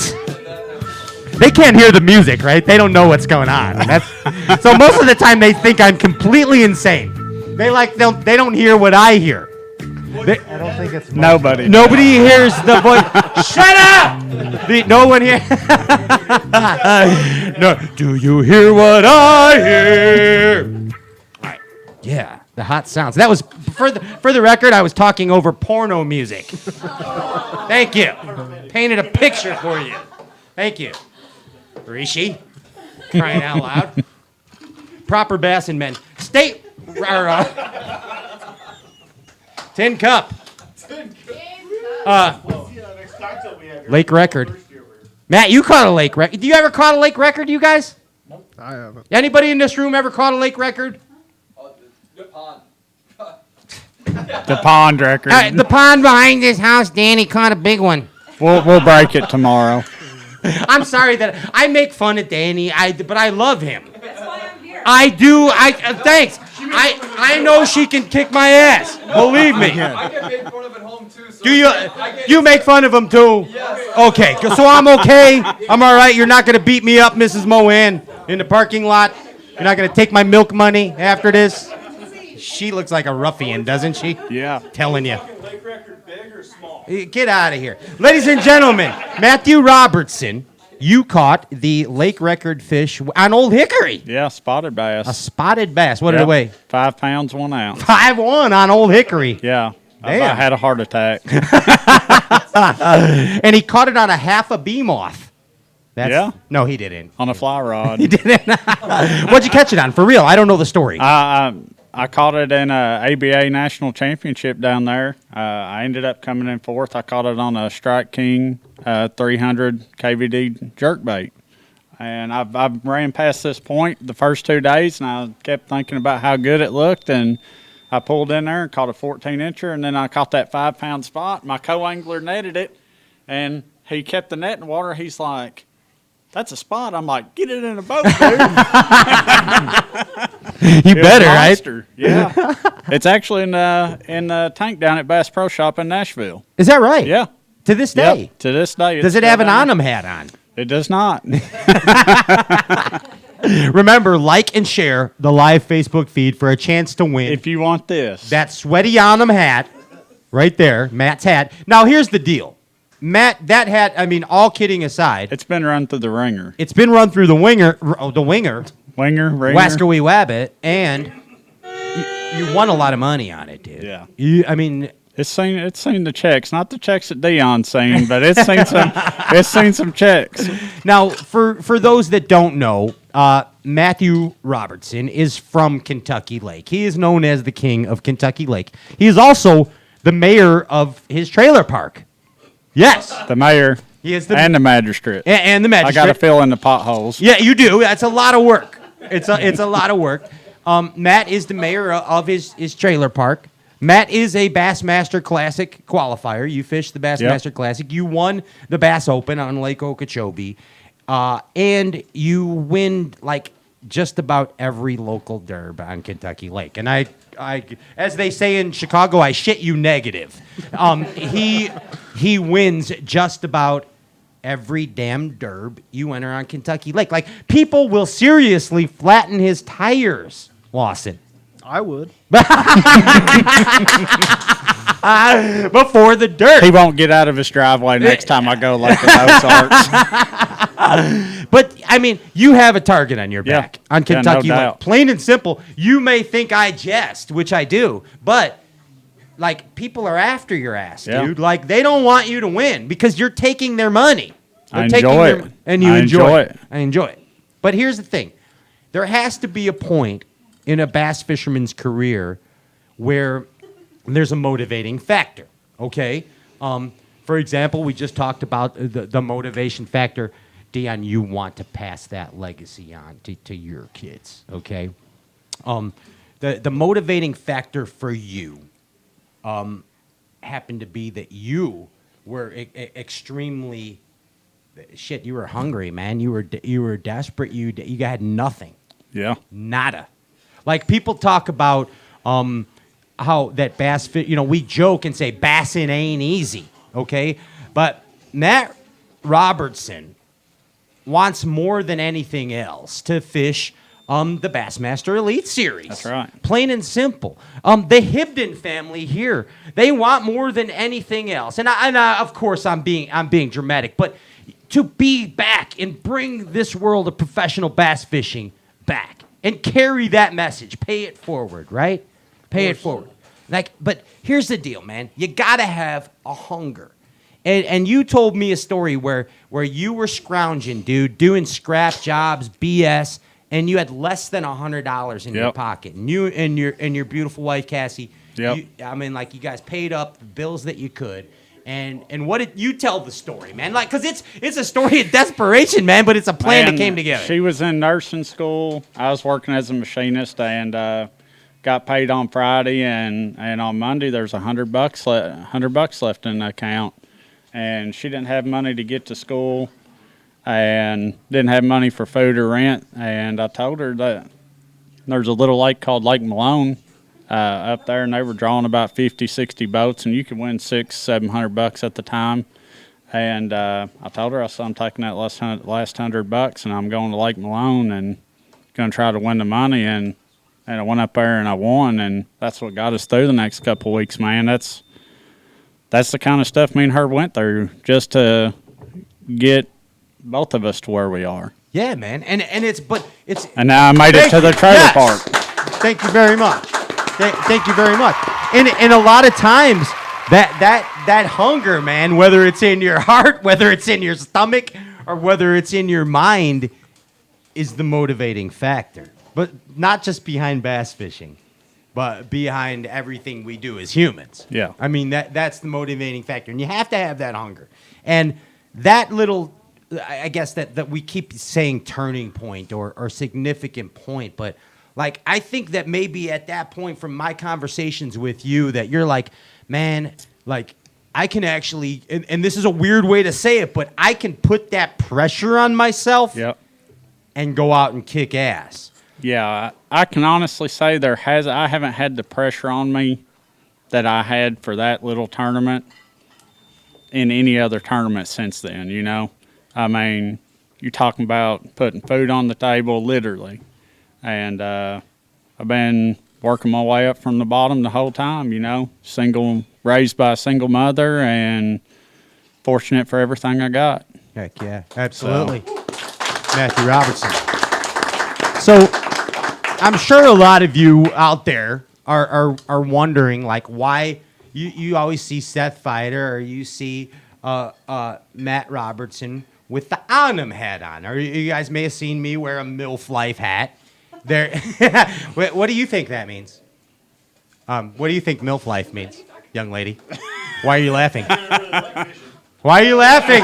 They can't hear the music, right? They don't know what's going on. So most of the time they think I'm completely insane. They don't hear what I hear. I don't think it's nobody. Nobody hears the voice. Shut up! No one here. No. Do you hear what I hear? All right. Yeah, the hot sounds. That was for the record. I was talking over porno music. Thank you. Painted a picture for you. Thank you, Rishi. Crying out loud. Proper bass and men. State. Tin Cup. Lake record. Matt, you caught a lake record. Do you ever caught a lake record, you guys? I haven't. Anybody in this room ever caught a lake record? The pond. The pond record. The pond behind this house, Danny caught a big one. We'll break it tomorrow. I'm sorry that I make fun of Danny, but I love him. That's why I'm here. I do. Thanks. I know she can kick my ass. Believe me. I get made fun of at home too. So Do you make fun of him too? Yes. Okay, so I'm okay. I'm all right. You're not gonna beat me up, Mrs. Mohan, in the parking lot. You're not gonna take my milk money after this. She looks like a ruffian, doesn't she? Yeah. Telling you. Lake record big or small? Get out of here. Ladies and gentlemen, Matthew Robertson, you caught the lake record fish on Old Hickory. Yeah, spotted bass. A spotted bass. What did it weigh? 5 pounds, 1 ounce. 5'1" on Old Hickory. Yeah. I Damn. had a heart attack. And he caught it on a half a bee moth. Yeah. No, he didn't. On a fly rod. He didn't. What'd you catch it on? For real, I don't know the story. I caught it in a ABA national championship down there. I ended up coming in fourth. I caught it on a Strike King 300 KVD jerkbait. And I've ran past this point the first 2 days, and I kept thinking about how good it looked, and I pulled in there and caught a 14-incher, and then I caught that 5-pound spot. My co-angler netted it, and he kept the net in the water. He's like, "That's a spot." I'm like, "Get it in a boat, dude." You better, right? Yeah. It's actually in the tank down at Bass Pro Shop in Nashville. Is that right? Yeah. To this day? Yep, to this day. Does it have an on-'em hat on? It does not. Remember, like and share the live Facebook feed for a chance to win. If you want this. That sweaty on-'em hat right there, Matt's hat. Now, here's the deal. Matt, that hat, I mean, all kidding aside. It's been run through the ringer. It's been run through the winger. Winger, ringer. Wascowee Wabbit, and you won a lot of money on it, dude. Yeah. It's seen the checks, not the checks that Dion's seen, but it's seen some checks. Now, for those that don't know, Matthew Robertson is from Kentucky Lake. He is known as the king of Kentucky Lake. He is also the mayor of his trailer park. Yes. The mayor. He is and the magistrate. And the magistrate. I got to fill in the potholes. Yeah, you do. That's a lot of work. It's a lot of work. Matt is the mayor of his trailer park. Matt is a Bassmaster Classic qualifier. You fished the Bassmaster Classic. You won the Bass Open on Lake Okeechobee. And you win, like, just about every local derb on Kentucky Lake. And I as they say in Chicago, I shit you negative. He wins just about every damn derb you enter on Kentucky Lake. Like, people will seriously flatten his tires, Lawson. I would. Before the dirt. He won't get out of his driveway next time I go like the Ozarks. But, I mean, you have a target on your back on Kentucky no Lake. doubt. Plain and simple. You may think I jest, which I do, but, like, people are after your ass, dude. Like, they don't want you to win because you're taking their money. I enjoy it. And you enjoy it. I enjoy it. But here's the thing. There has to be a point in a bass fisherman's career where there's a motivating factor, okay? For example, we just talked about the motivation factor. Dion, you want to pass that legacy on to your kids, okay? The motivating factor for you happened to be that you were extremely shit. You were hungry, man. You were desperate. You had nothing. Yeah. Nada. Like, people talk about how that bass fit. You know, we joke and say bassing ain't easy, okay? But Matt Robertson wants more than anything else to fish the Bassmaster Elite Series. That's right. Plain and simple. The Hibdon family here, they want more than anything else. And I, of course, I'm being dramatic, but to be back and bring this world of professional bass fishing back and carry that message, pay it forward, right? Pay it forward. Like, but here's the deal, man. You gotta have a hunger. And you told me a story where you were scrounging, dude, doing scrap jobs, BS, and you had less than $100 in your pocket. And you and your beautiful wife, Cassie, you guys paid up the bills that you could. And what did you tell the story, man? Like, because it's a story of desperation, man, but it's a plan that came together. She was in nursing school. I was working as a machinist and got paid on Friday, and on Monday there's $100 left in the account. And she didn't have money to get to school and didn't have money for food or rent. And I told her that there's a little lake called Lake Malone up there, and they were drawing about 50, 60 boats, and you could win $600-700 at the time. And I told her, I said, I'm taking that last $100 and I'm going to Lake Malone and going to try to win the money. And I went up there and I won, and that's what got us through the next couple of weeks, man. That's the kind of stuff me and her went through just to get both of us to where we are. Yeah, man. And now I made it to the trailer park. Thank you very much. Thank you very much. And a lot of times that hunger, man, whether it's in your heart, whether it's in your stomach, or whether it's in your mind, is the motivating factor. But not just behind bass fishing. but behind everything we do as humans. Yeah. I mean, that's the motivating factor. And you have to have that hunger. And that little, I guess that we keep saying turning point or significant point, but like, I think that maybe at that point from my conversations with you that you're like, man, like, I can actually, and this is a weird way to say it, but I can put that pressure on myself and go out and kick ass. Yeah, I can honestly say I haven't had the pressure on me that I had for that little tournament in any other tournament since then, you know? I mean, you're talking about putting food on the table, literally. And I've been working my way up from the bottom the whole time, you know? Raised by a single mother and fortunate for everything I got. Heck yeah, absolutely. So. Matthew Robertson. So I'm sure a lot of you out there are wondering, like, why you always see Seth Fighter or you see Matt Robertson with the Onum hat on. Or you guys may have seen me wear a MILF Life hat. There. What do you think that means? What do you think MILF Life means, young lady? Why are you laughing? Why are you laughing?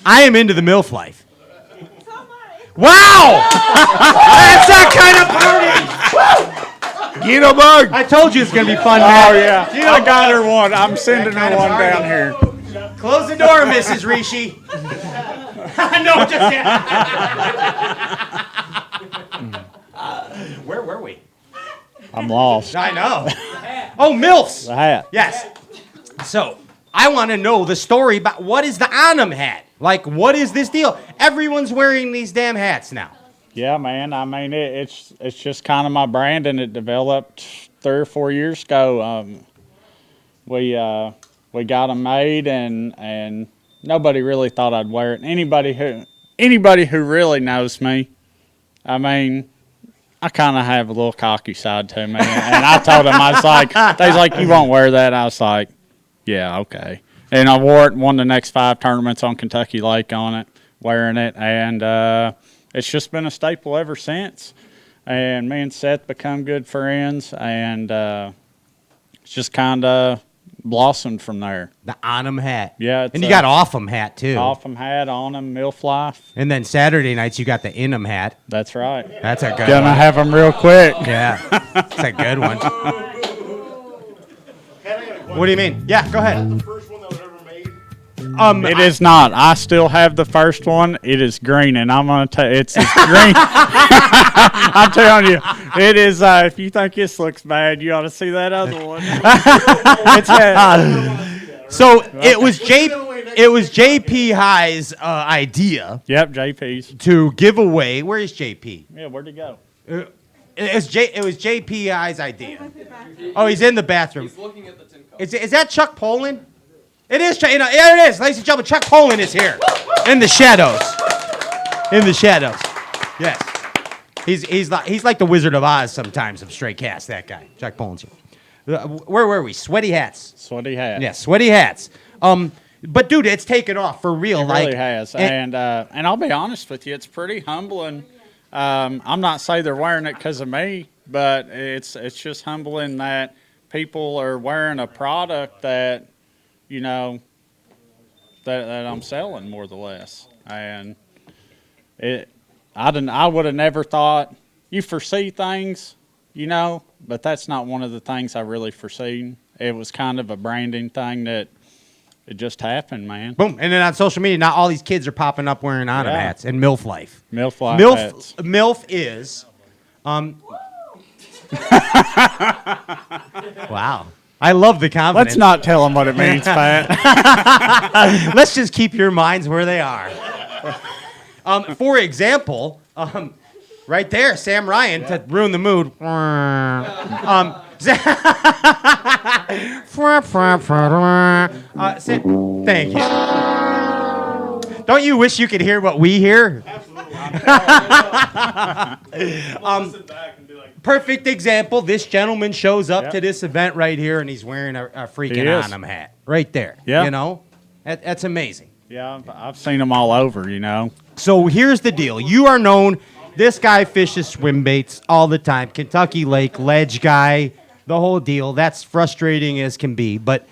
I am into the MILF Life. Wow! That's that kind of party! Get a bug! I told you it's going to be fun, man. Oh, yeah. I got her one. I'm sending her one down here. Close the door, Mrs. Rishi. No, just Where were we? I'm lost. I know. Oh, MILFs. The hat. Yes. So, I want to know the story about what is the Onum hat? Like, what is this deal? Everyone's wearing these damn hats now. Yeah, man. I mean, it's just kind of my brand, and it developed 3 or 4 years ago. We got them made, and nobody really thought I'd wear it. Anybody who really knows me, I mean, I kind of have a little cocky side to me. And I told them, I was like, they was like, you won't wear that. I was like, yeah, okay. And I wore it, won the next 5 tournaments on Kentucky Lake on it, wearing it. And it's just been a staple ever since. And me and Seth become good friends. And it's just kind of blossomed from there. The Onum hat. Yeah. And you got Off'em hat, too. Off'em hat, Onum, MILF Life. And then Saturday nights, you got the Inum hat. That's right. That's a good one. Gonna have them real quick. Yeah. That's a good one. What do you mean? Yeah, go ahead. First one that was ever made. It is not. I still have the first one. It is green, and I'm gonna tell it's green. I'm telling you, it is. If you think this looks bad, you ought to see that other one. So it was JP High's idea. Yep, JP's to give away. Where is JP? Yeah, where'd he go? It was JP High's idea. Oh, he's in the bathroom. He's looking at the tin cup. Is that Chuck Poland? It is. There it is, ladies and gentlemen. Chuck Poland is here in the shadows. In the shadows. Yes. He's like the Wizard of Oz sometimes of Stray Cats. That guy, Chuck Poland's here. Where were we? Sweaty hats. Sweaty hats. Yeah, sweaty hats. But dude, it's taken off for real. It really has. And I'll be honest with you, it's pretty humbling. I'm not saying they're wearing it because of me, but it's just humbling that people are wearing a product that, you know, that I'm selling more or less. And I would have never thought, you foresee things, you know, but that's not one of the things I really foreseen. It was kind of a branding thing that it just happened, man. Boom. And then on social media, now all these kids are popping up wearing Onum hats and MILF Life. MILF Life hats. MILF is, wow. I love the confidence. Let's not tell them what it means, Pat. Let's just keep your minds where they are. For example, right there, Sam Ryan, to ruin the mood. Thank you. Don't you wish you could hear what we hear? Perfect example. This gentleman shows up to this event right here, and he's wearing a freaking Onum hat right there. Yeah. You know, that's amazing. Yeah, I've seen them all over, you know. So here's the deal. You are known. This guy fishes swim baits all the time. Kentucky Lake, ledge guy, the whole deal. That's frustrating as can be. But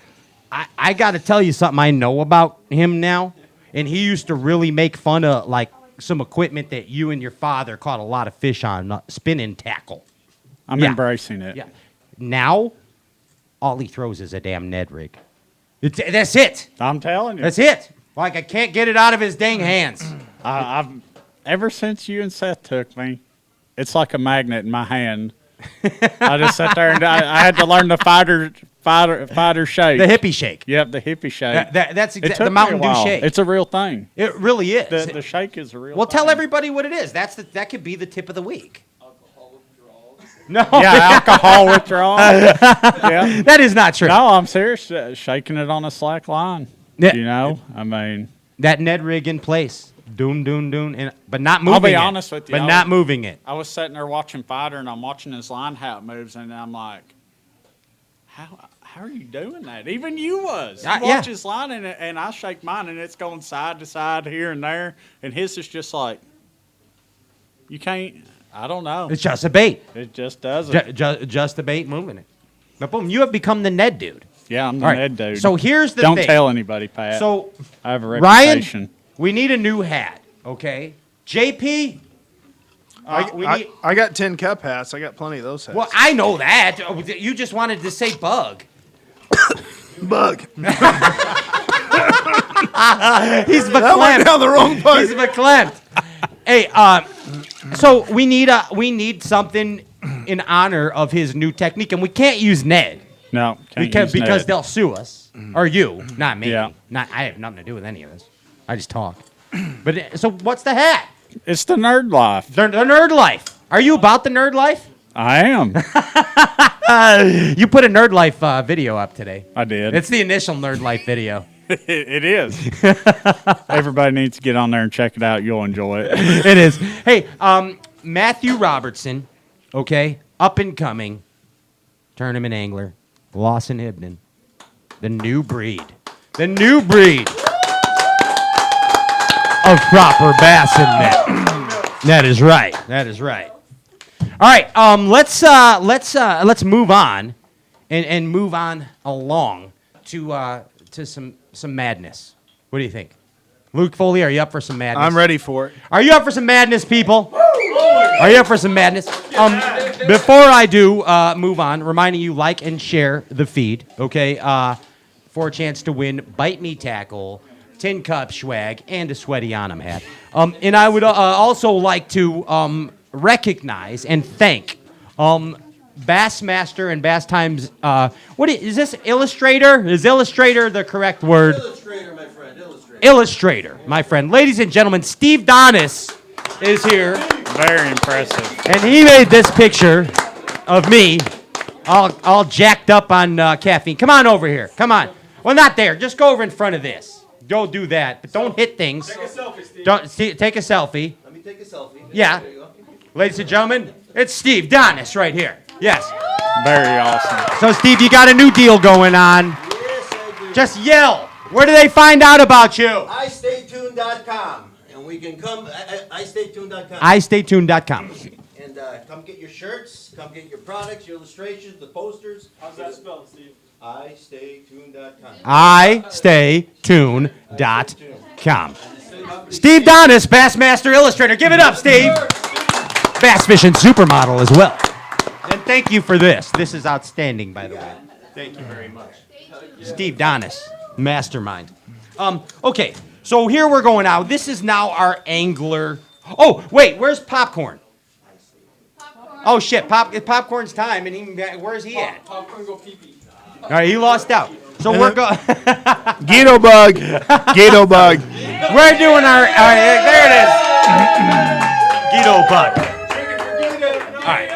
I got to tell you something I know about him now. And he used to really make fun of, like, some equipment that you and your father caught a lot of fish on, spinning tackle. I'm embracing it. Yeah. Now, all he throws is a damn Ned rig. That's it. I'm telling you. That's it. Like, I can't get it out of his dang hands. I've ever since you and Seth took me, it's like a magnet in my hand. I just sat there and I had to learn the fighter shake. The hippie shake. Yep, the hippie shake. That's the Mountain Dew shake. It's a real thing. It really is. The shake is a real Well, thing. tell everybody what it is. That could be the tip of the week. No. Yeah, alcohol withdrawal. Yeah. That is not true. No, I'm serious. Shaking it on a slack line. Yeah. You know, I mean. That Ned rig in place. Doon, but not moving it. I'll be honest with you. But not moving it. I was sitting there watching Fighter, and I'm watching his line how it moves, and I'm like, how are you doing that? Even you was. You watch his line, and I shake mine, and it's going side to side here and there, and his is just like, you can't, I don't know. It's just a bait. It just doesn't. Just a bait moving it. But boom, you have become the Ned dude. Yeah, I'm the All right, Ned dude. So here's the Don't thing. tell anybody, Pat. So, I have a reputation. Ryan, we need a new hat, okay? JP, I got 10 cup hats. I got plenty of those hats. well, I know that. You just wanted to say bug. Bug. He's That went down the wrong pipe. He's verklempt. Hey, so we need something in honor of his new technique, and we can't use Ned. No, because Ned. they'll sue us, or you, not me. Yeah. I have nothing to do with any of this. I just talk. But so, what's the hat? It's the nerd life. The nerd life. Are you about the nerd life? I am. You put a nerd life video up today. I did. It's the initial nerd life video. It is. Everybody needs to get on there and check it out. You'll enjoy it. It is. Hey, Matthew Robertson, okay, up and coming tournament angler, Lawson Hibdon, the new breed of proper bassman. That is right. All right, let's move on and move on along to some madness. What do you think? Luke Foli, are you up for some madness? I'm ready for it. Are you up for some madness, people? Are you up for some madness? Before I do move on, reminding you, like and share the feed, okay? For a chance to win Bite Me Tackle, Tin Cup swag, and a Sweaty On 'em hat. And I would also like to recognize and thank Bassmaster and Bass Times. Is this Illustrator? Is Illustrator the correct word? Illustrator, my friend. Illustrator, my friend. Ladies and gentlemen, Steve Donis is here. Very impressive. And he made this picture of me, all jacked up on caffeine. Come on over here. Come on. Well, not there. Just go over in front of this. Go do that, but don't hit things. Take a selfie, Steve. Take a selfie. Let me take a selfie. Yeah. There you go. Ladies and gentlemen, it's Steve Donis right here. Yes. Very awesome. So, Steve, you got a new deal going on. Yes, I do. Just yell. Where do they find out about you? iStayTuned.com. And we can come, iStayTuned.com. iStayTuned.com. And come get your shirts, come get your products, your illustrations, the posters. How's that spelled, Steve? iStayTuned.com. iStayTuned.com. Steve Donis, Bassmaster Illustrator. Give it up, Steve. Bass fishing supermodel as well. And thank you for this. This is outstanding, by the way. Thank you very much. Steve Donis, mastermind. Okay, so here we're going now. This is now our angler. Oh, wait, where's Popcorn? Oh, shit, Popcorn's time, and where's he at? Popcorn go pee-pee. All right, he lost out. So we're going. Gato bug. Gato bug. We're doing there it is. Guido bug. All right.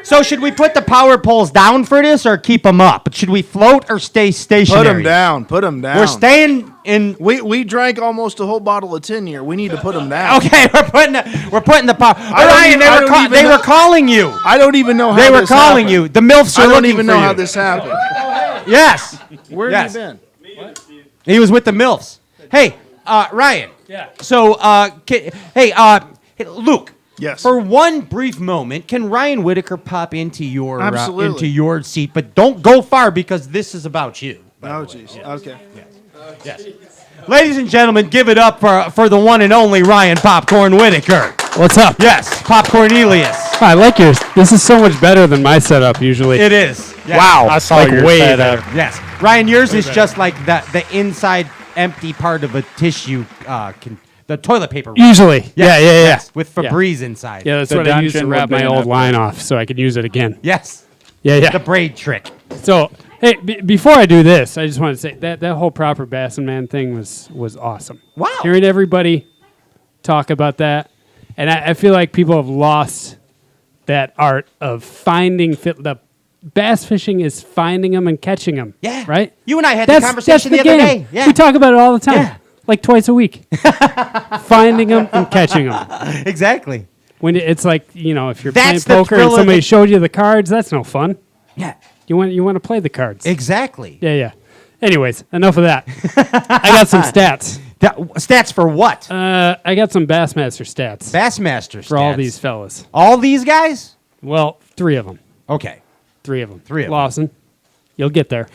So should we put the power poles down for this or keep them up? Should we float or stay stationary? Put them down. Put them down. We're staying in. We drank almost a whole bottle of 10 here. We need to put them down. Okay, we're putting the power. Ryan, they were calling you. I don't even know how they were this calling happened. you. The MILFs are I don't looking even for know you. how this happened. Yes. Where have you been? He was with the MILFs. Hey, Ryan. Yeah. So, hey, Luke, Yes. For one brief moment, can Ryan Whitaker pop into your Absolutely. into your seat? But don't go far because this is about you. Oh, jeez. Okay. Yes. Ladies and gentlemen, give it up for the one and only Ryan Popcorn Whitaker. What's up? Yes, Popcornelius. I like yours. This is so much better than my setup usually. It is. Yes. Wow. I saw like your way setup. better. Yes. Ryan, yours is just like the inside empty part of a tissue, the toilet paper. roll. Usually. Yes, Yeah. yes, with Febreze inside. Yeah, that's The what I used to dungeon wrap would my be old enough. line off so I could use it again. Yes. Yeah. The braid trick. So, hey, before I do this, I just want to say that whole proper Bassin' Man thing was awesome. Wow. Hearing everybody talk about that, and I feel like people have lost that art of finding the bass fishing is finding them and catching them. Yeah. Right? You and I had That's the conversation the other game. day. Yeah. We talk about it all the time. Yeah. Like twice a week. Finding them and catching them. Exactly. When it's like, if you're That's the playing poker thrill and of somebody the- showed you the cards, that's no fun. Yeah. You want to play the cards. Exactly. Yeah. Anyways, enough of that. I got some stats. Stats for what? I got some Bassmaster stats Bassmaster for all stats. these fellas. All these guys? Well, 3 of them. Okay. 3 of them. 3 of them. Lawson, you'll get there.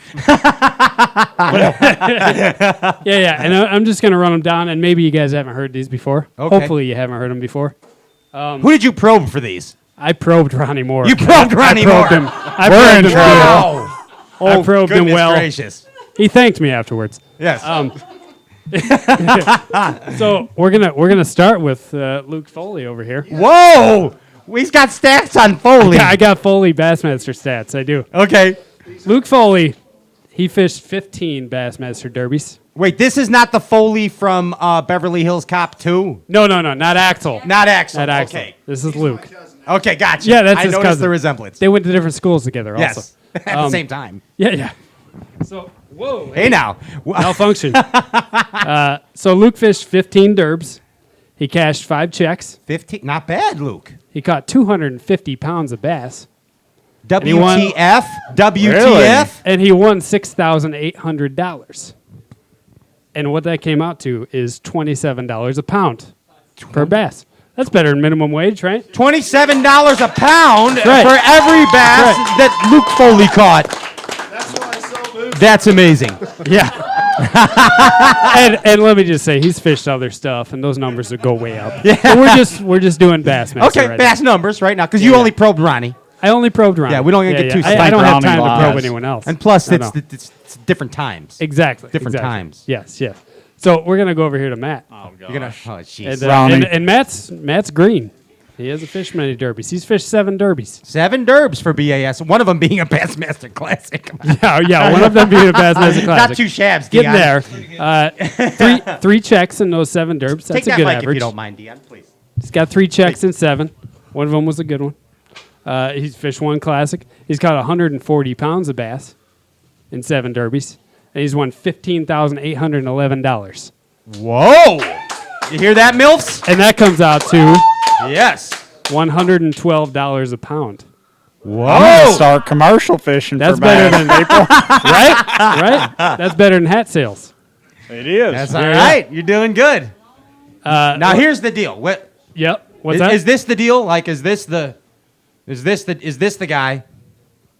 yeah. And I'm just gonna run them down, and maybe you guys haven't heard these before. Okay. Hopefully, you haven't heard them before. Who did you probe for these? I probed Ronnie Moore. You probed Ronnie Moore. Him. I We're probed in him trouble. good. I probed him goodness well. gracious. He thanked me afterwards. Yes. So we're gonna start with Luke Foley over here. Whoa! He's got stats on Foley. I got Foley Bassmaster stats. I do. Okay. Luke Foley, he fished 15 Bassmaster derbies. Wait, this is not the Foley from Beverly Hills Cop 2? No, not Axel. Not Axel. Not Axel. Okay. This is Luke. Okay, gotcha. Yeah, that's I his noticed cousin. the resemblance. They went to different schools together. Yes. Also. At the same time. Yeah. So whoa. Hey now. Malfunction. So Luke fished 15 derbs. He cashed 5 checks. 15. Not bad, Luke. He caught 250 pounds of bass. he won- WTF? WTF? And he won $6,800. And what that came out to is $27 a pound per bass. That's better than minimum wage, right? $27 a pound Right. for every bass Right. that Luke Foley caught. That's why I sell booze. That's amazing. Yeah. and let me just say, he's fished other stuff, and those numbers would go way up. Yeah. But we're just doing Bassmaster. Okay, right bass numbers right now, because you only probed Ronnie. now. I only probed Ronnie. Yeah, we don't get too I don't have Ronnie time to probe lies. anyone else. And plus, No, it's, no. it's different times. Exactly. different exactly. times. Yes. So we're gonna go over here to Matt. Oh, You're gonna. Oh, jeez. And Matt's green. He hasn't fished many derbies. He's fished 7 derbies. 7 derbs for BAS. One of them being a Bassmaster Classic. Yeah. One of them being a Bassmaster Classic. Not 2 shabs. Getting Dion. there. 3 checks in those 7 derbs. That's Take a that good mic average. if you don't mind, Dion, please. He's got 3 checks in 7. One of them was a good one. He's fished 1 classic. He's caught 140 pounds of bass in 7 derbies. And he's won $15,811. Whoa! You hear that, MILFs? And that comes out to Yes. $112 a pound. I'm gonna start commercial fishing. That's for better bass. than April. Right? That's better than hat sales. It is. That's all right. You're doing good. Now here's the deal. What? Yep. What's Is, that? is this the deal? Like, is this the guy?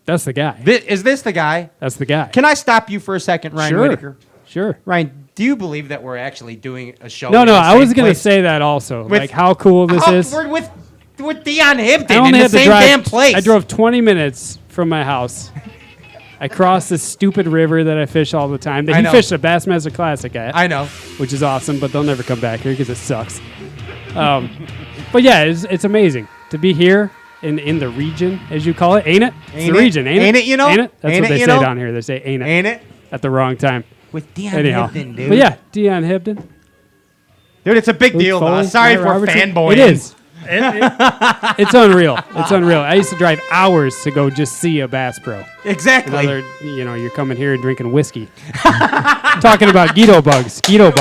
That's the guy. Is this the guy? That's the guy. Can I stop you for a second, Ryan Sure. Whitaker? Sure. Ryan, do you believe that we're actually doing a show? No, in the I same was going to place? say that also. With- Like how cool this is. We're with Dion Hibdon I in only the had to same drive. damn place. I drove 20 minutes from my house. I crossed this stupid river that I fish all the time. That I he know. fished a Bassmaster Classic at. I know. Which is awesome, but they'll never come back here because it sucks. But yeah, it's amazing to be here in the region, as you call it. Ain't it? It's Ain't the it? region, ain't it? Ain't it, you know? Ain't it? That's Ain't what it, they you say know? down here. They say ain't it. Ain't it? At the wrong time. With Dion Anyhow. Hibdon, dude. But yeah, Dion Hibdon. Dude, it's a big Luke deal, though. Foley, Sorry Matt for Robertson. fanboying. It is. It's unreal. It's unreal. I used to drive hours to go just see a Bass Pro. Exactly. Another, you're coming here and drinking whiskey. Talking about Guido bugs. Yeah.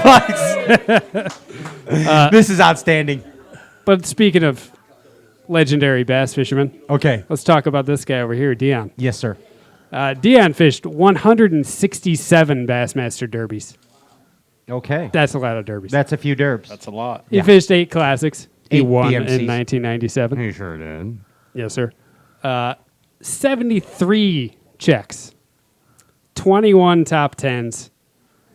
Bugs. This is outstanding. But speaking of legendary bass fishermen, Okay. let's talk about this guy over here, Dion. Yes, sir. Dion fished 167 Bassmaster derbies. Okay. That's a lot of derbies. That's a few derbs. That's a lot. He fished 8 classics. He 8 won in BMCs. 1997. He sure did. Yes, sir. 73 checks, 21 top 10s,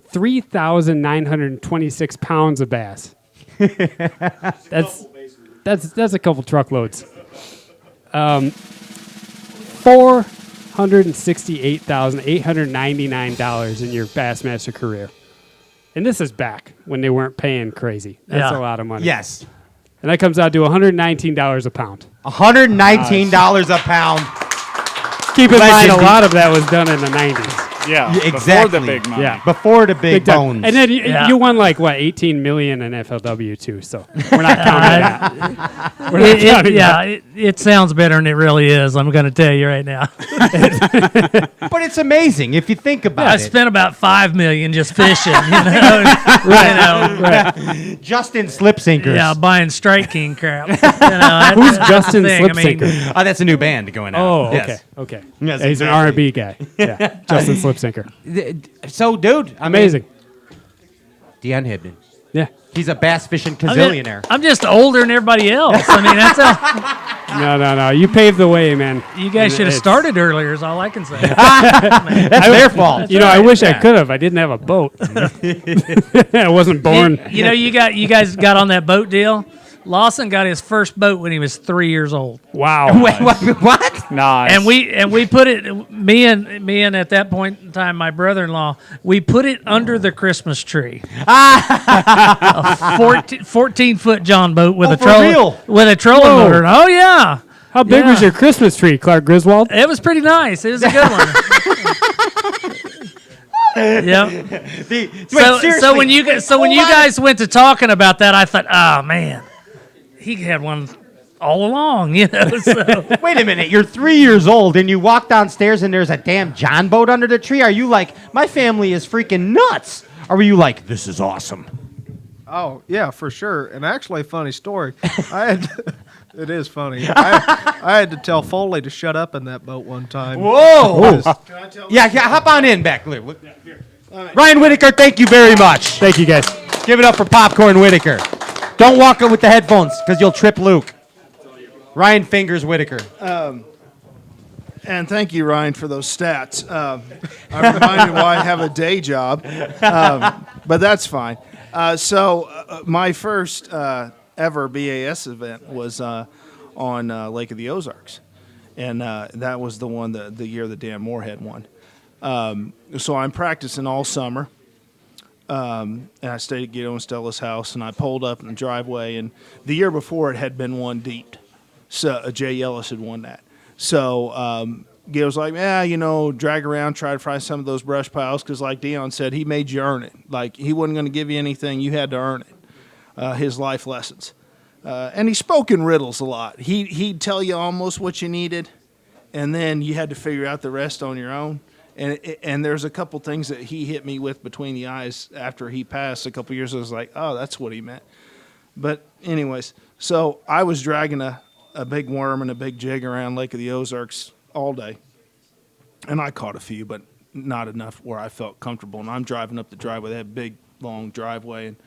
3,926 pounds of bass. That's a couple truckloads. $468,899 in your Bassmaster career. And this is back when they weren't paying crazy. That's a lot of money. Yes. And that comes out to $119 a pound. $119 a pound. Keep in mind, a Legend. lot of that was done in the 90s. Yeah, exactly. before the big money. Yeah. Before the big time. bones. And then you won like, what, 18 million in FLW too, so we're not counting that. We're not counting that. It sounds better than it really is. I'm going to tell you right now. But it's amazing if you think about I it. spent about $5 million just fishing. Right. Justin Slip Sinkers. Yeah, buying Strike King crap. That's Who's the Justin thing. Slip I mean, Sinker? Oh, that's a new band going out. Oh, Yes. okay. Yes, He's an exactly. R&B guy. Yeah, Justin Slip Sinker. So, dude, I mean, Amazing. Dion Hibdon. Yeah. He's a bass fishing I'm gazillionaire. I'm just older than everybody else. I mean, that's a, No. You paved the way, man. you guys should have started earlier. Is all I can say. That's their fault. You know, I wish I could have. I didn't have a boat. I wasn't born. You guys got on that boat deal. Lawson got his first boat when he was 3 years old. Wow. Wait, what? Nice. And we put it, me and at that point in time my brother-in-law, we put it under the Christmas tree. A 14-foot John boat with Oh, a for trolling real? with a trolling Whoa. motor. Oh yeah. How big Yeah. was your Christmas tree, Clark Griswold? It was pretty nice. It was a good one. Yep. So when you guys went to talking about that, I thought, oh man, he had one all along, So. Wait a minute, you're 3 years old and you walk downstairs and there's a damn John boat under the tree. Are you like, my family is freaking nuts? Or were you like, this is awesome? Oh, yeah, for sure. And actually, funny story. It is funny. I had to tell Foli to shut up in that boat one time. Whoa! Yeah, hop on in back. Ryan Whitaker, thank you very much. Thank you, guys. Give it up for Popcorn Whitaker. Don't walk up with the headphones because you'll trip Luke. Ryan Fingers Whitaker. And thank you, Ryan, for those stats. I'm reminded why I have a day job, but that's fine. So my first ever BAS event was on Lake of the Ozarks, and that was the one the year that Dan Moorhead won. So I'm practicing all summer, and I stayed at Guido and Stella's house, and I pulled up in the driveway, and the year before it had been one deep. So Jay Ellis had won that. So Guido's like, drag around, try to find some of those brush piles, because like Dion said, he made you earn it. Like, he wasn't going to give you anything. You had to earn it. His life lessons. And he spoke in riddles a lot. He'd tell you almost what you needed, and then you had to figure out the rest on your own. And there's a couple things that he hit me with between the eyes after he passed a couple years. I was like, oh, that's what he meant. But anyways, so I was dragging a big worm and a big jig around Lake of the Ozarks all day. And I caught a few, but not enough where I felt comfortable. And I'm driving up the driveway, that big, long driveway, and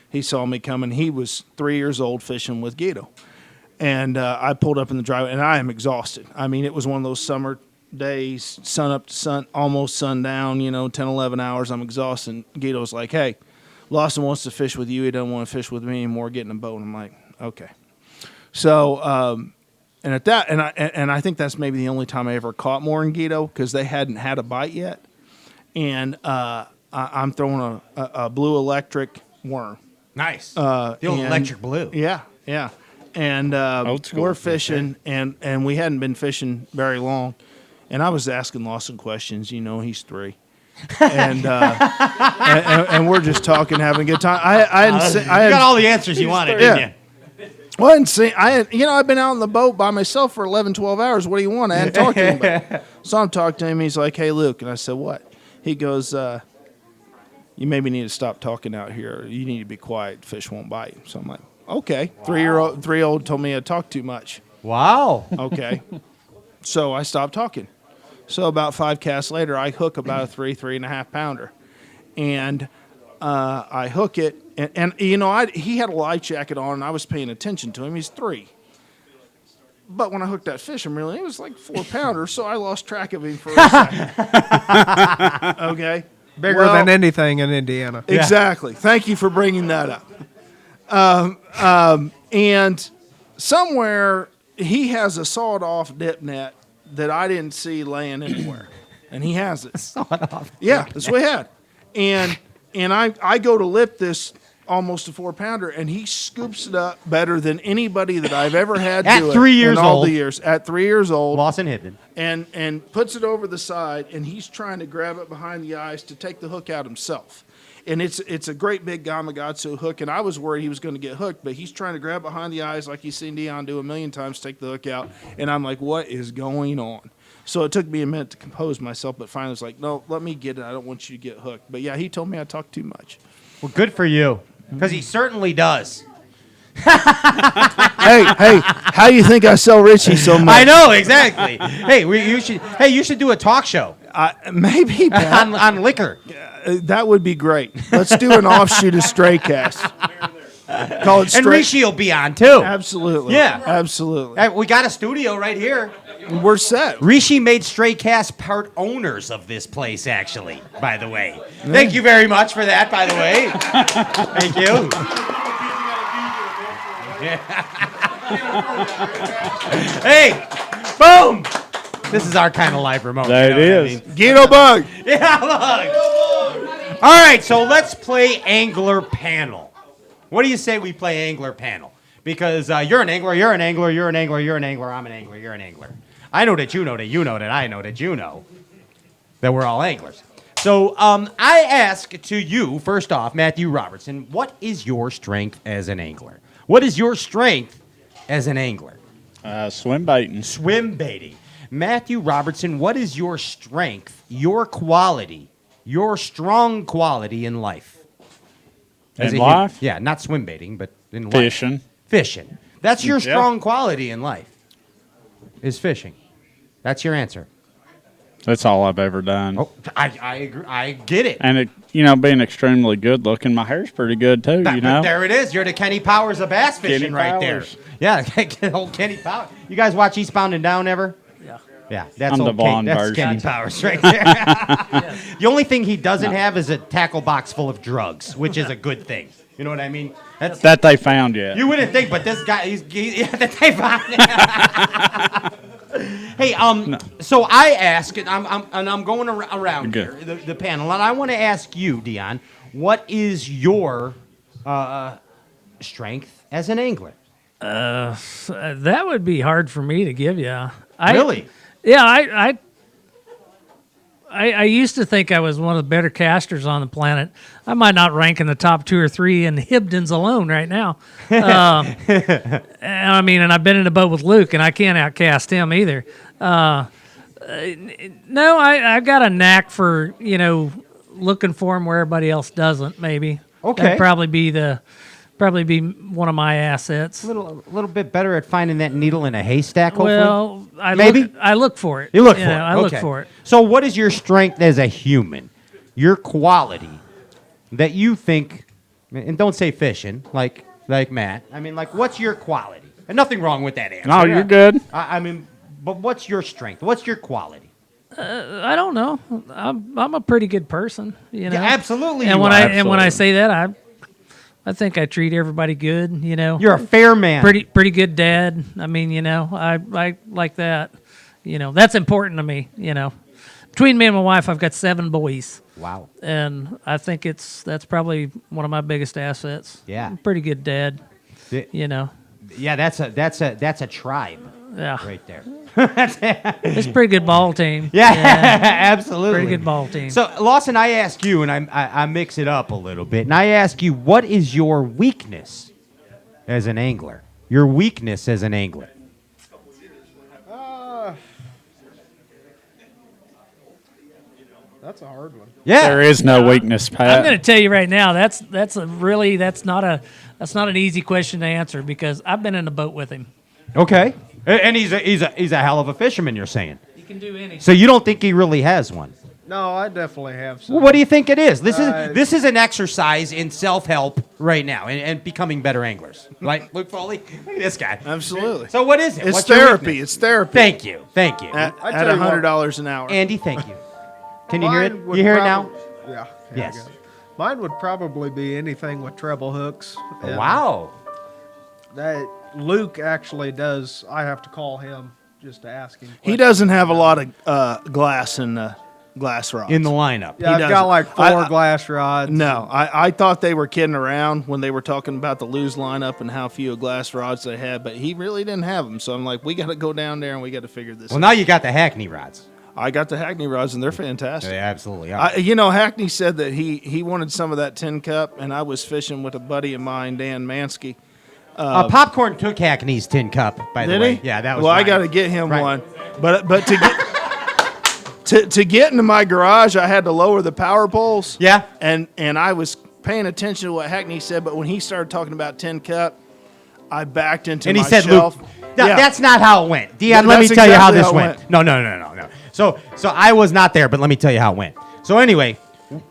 he saw me coming. He was 3 years old fishing with Guido. And I pulled up in the driveway, and I am exhausted. I mean, it was one of those summer days, sun up to sun, almost sundown, 10, 11 hours. I'm exhausted. And Guido's like, hey, Lawson wants to fish with you. He doesn't want to fish with me anymore. Get in a boat. And I'm like, okay. So, and at that, and I think that's maybe the only time I ever caught more than Guido, because they hadn't had a bite yet. And I'm throwing a blue electric worm. Nice. The old electric blue. Yeah. And we're fishing, and we hadn't been fishing very long. And I was asking Lawson questions. He's 3. And we're just talking, having a good time. You got all the answers you wanted, didn't you? Well, I've been out on the boat by myself for 11, 12 hours. What do you want? I hadn't talked to him. So I'm talking to him. He's like, hey, Luke. And I said, what? He goes, you maybe need to stop talking out here. You need to be quiet. Fish won't bite. So I'm like, okay. Wow. 3-year-old told me I talk too much. Wow. Okay. So I stopped talking. So about 5 casts later, I hook about a 3.5 pounder. And I hook it, and he had a life jacket on, and I was paying attention to him. He's 3. But when I hooked that fish, it was like 4 pounder, so I lost track of him for a second. Okay? Bigger than anything in Indiana. Exactly. Thank you for bringing that up. And somewhere he has a sawed-off dip net that I didn't see laying anywhere, and he has it. Sawed-off. Yeah, that's what he had. And I go to lip this almost a 4 pounder, and he scoops it up better than anybody that I've ever had At do it 3 years in all old. the years. At 3 years old. Lawson Hibdon. And puts it over the side, and he's trying to grab it behind the eyes to take the hook out himself. And it's a great big Gamakatsu hook, and I was worried he was going to get hooked, but he's trying to grab behind the eyes like he's seen Dion do a million times, take the hook out, and I'm like, what is going on? So it took me a minute to compose myself, but finally I was like, no, let me get it. I don't want you to get hooked. But yeah, he told me I talk too much. Well, good for you, because he certainly does. hey, how you think I sell Richie so much? I know, exactly. Hey, you should do a talk show. Maybe, Pat. on liquor. That would be great. Let's do an offshoot of Stray Cast. Call it Stray. And Rishi will be on, too. Absolutely. Yeah. Absolutely. Hey, we got a studio right here. We're set. Rishi made Stray Cast part owners of this place, actually, by the way. Thank you very much for that, by the way. Thank you. Hey, boom. This is our kind of live remote. That is. Guido Bug. Yeah, look. All right, so let's play Angler Panel. What do you say we play Angler Panel? Because you're an angler, you're an angler, you're an angler, you're an angler, I'm an angler, you're an angler. I know that you know that you know that I know that you know that we're all anglers. So I ask to you, first off, Matthew Robertson, what is your strength as an angler? What is your strength as an angler? Swim baiting. Swim baiting. Matthew Robertson, what is your strength, your quality, your strong quality in life? In life? Yeah, not swim baiting, but in life. Fishing. Fishing. That's your Yeah. strong quality in life, is fishing. That's your answer. That's all I've ever done. Oh, I agree. I get it. And, being extremely good looking, my hair's pretty good, too, you know? There it is. You're the Kenny Powers of bass fishing Kenny right Powers. there. Yeah, old Kenny Powers. You guys watch Eastbound and Down ever? Yeah. Yeah, that's I'm the old blonde that's version. Kenny Powers right there. The only thing he doesn't have is a tackle box full of drugs, which is a good thing. You know what I mean? That's, That they found yet. you wouldn't think, but this guy, that they found. Hey, so I ask, and I'm going around here, the panel, and I want to ask you, Dion, what is your strength as an angler? That would be hard for me to give you. Really? Yeah, I used to think I was one of the better casters on the planet. I might not rank in the top 2 or 3 in Hibdons alone right now. And I've been in a boat with Luke, and I can't outcast him either. No, I've got a knack for looking for him where everybody else doesn't. Maybe. Okay. That'd probably be one of my assets. A little bit better at finding that needle in a haystack, hopefully? Well, I look for it. You look for it. I look for it. So what is your strength as a human? Your quality that you think, and don't say fishing, like Matt. What's your quality? And nothing wrong with that answer. No, you're good. But what's your strength? What's your quality? I don't know. I'm a pretty good person, Yeah, absolutely. And you when are. when I say that, I think I treat everybody good. You're a fair man. Pretty good dad. I like that. That's important to me. Between me and my wife, I've got 7 boys. Wow. And I think that's probably one of my biggest assets. Yeah. I'm a pretty good dad. Yeah, that's a tribe. Yeah. Right there. It's a pretty good ball team. Yeah, absolutely. Pretty good ball team. So, Lawson, I ask you, and I mix it up a little bit, and I ask you, what is your weakness as an angler? Your weakness as an angler? That's a hard one. Yeah. There is no weakness, Pat. I'm going to tell you right now, that's not an easy question to answer because I've been in a boat with him. Okay. And he's a hell of a fisherman, you're saying. He can do anything. So you don't think he really has one? No, I definitely have some. Well, what do you think it is? This is an exercise in self-help right now and becoming better anglers. Right, Luke Foley? Look at this guy. Absolutely. So what is it? It's What's your therapy. weakness? It's therapy. Thank you. At $100 an hour. Andy, thank you. Can you hear it? Mine You would hear it now? Yeah. Yes. I got it. Mine would probably be anything with treble hooks. And Wow. That Luke actually does. I have to call him just to ask him. He doesn't have a lot of glass in glass rods in the lineup. Yeah, I've got like 4 glass rods. No, I thought they were kidding around when they were talking about the lose lineup and how few glass rods they had, but he really didn't have them. So I'm like, we got to go down there and we got to figure this out. Well, now you got the Hackney rods. I got the Hackney rods, and they're fantastic. They absolutely are. Hackney said that he wanted some of that tin cup, and I was fishing with a buddy of mine, Dan Mansky. Popcorn took Hackney's tin cup, by the Did way. he? Yeah, that was Well, I mine. got to get him Right. one. But to get into my garage, I had to lower the power poles. Yeah. And I was paying attention to what Hackney said, but when he started talking about tin cup, I backed into And my he said, shelf. Luke, that's not how it went. Dion, That's let me tell you how exactly this how it went. No. So I was not there, but let me tell you how it went. So anyway,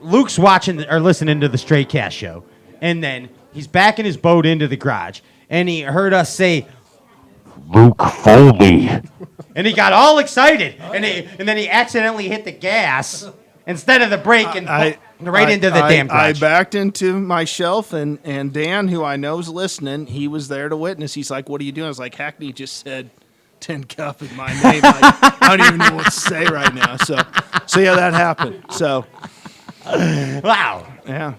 Luke's watching or listening to the Straight Cast show, and then he's backing his boat into the garage, and he heard us say, Luke Foley. And he got all excited, and then he accidentally hit the gas instead of the brake and right into the damn garage. I backed into my shelf, and Dan, who I know is listening, he was there to witness. He's like, what are you doing? I was like, Hackney just said tin cup in my name. I don't even know what to say right now. So yeah, that happened. So wow. Yeah.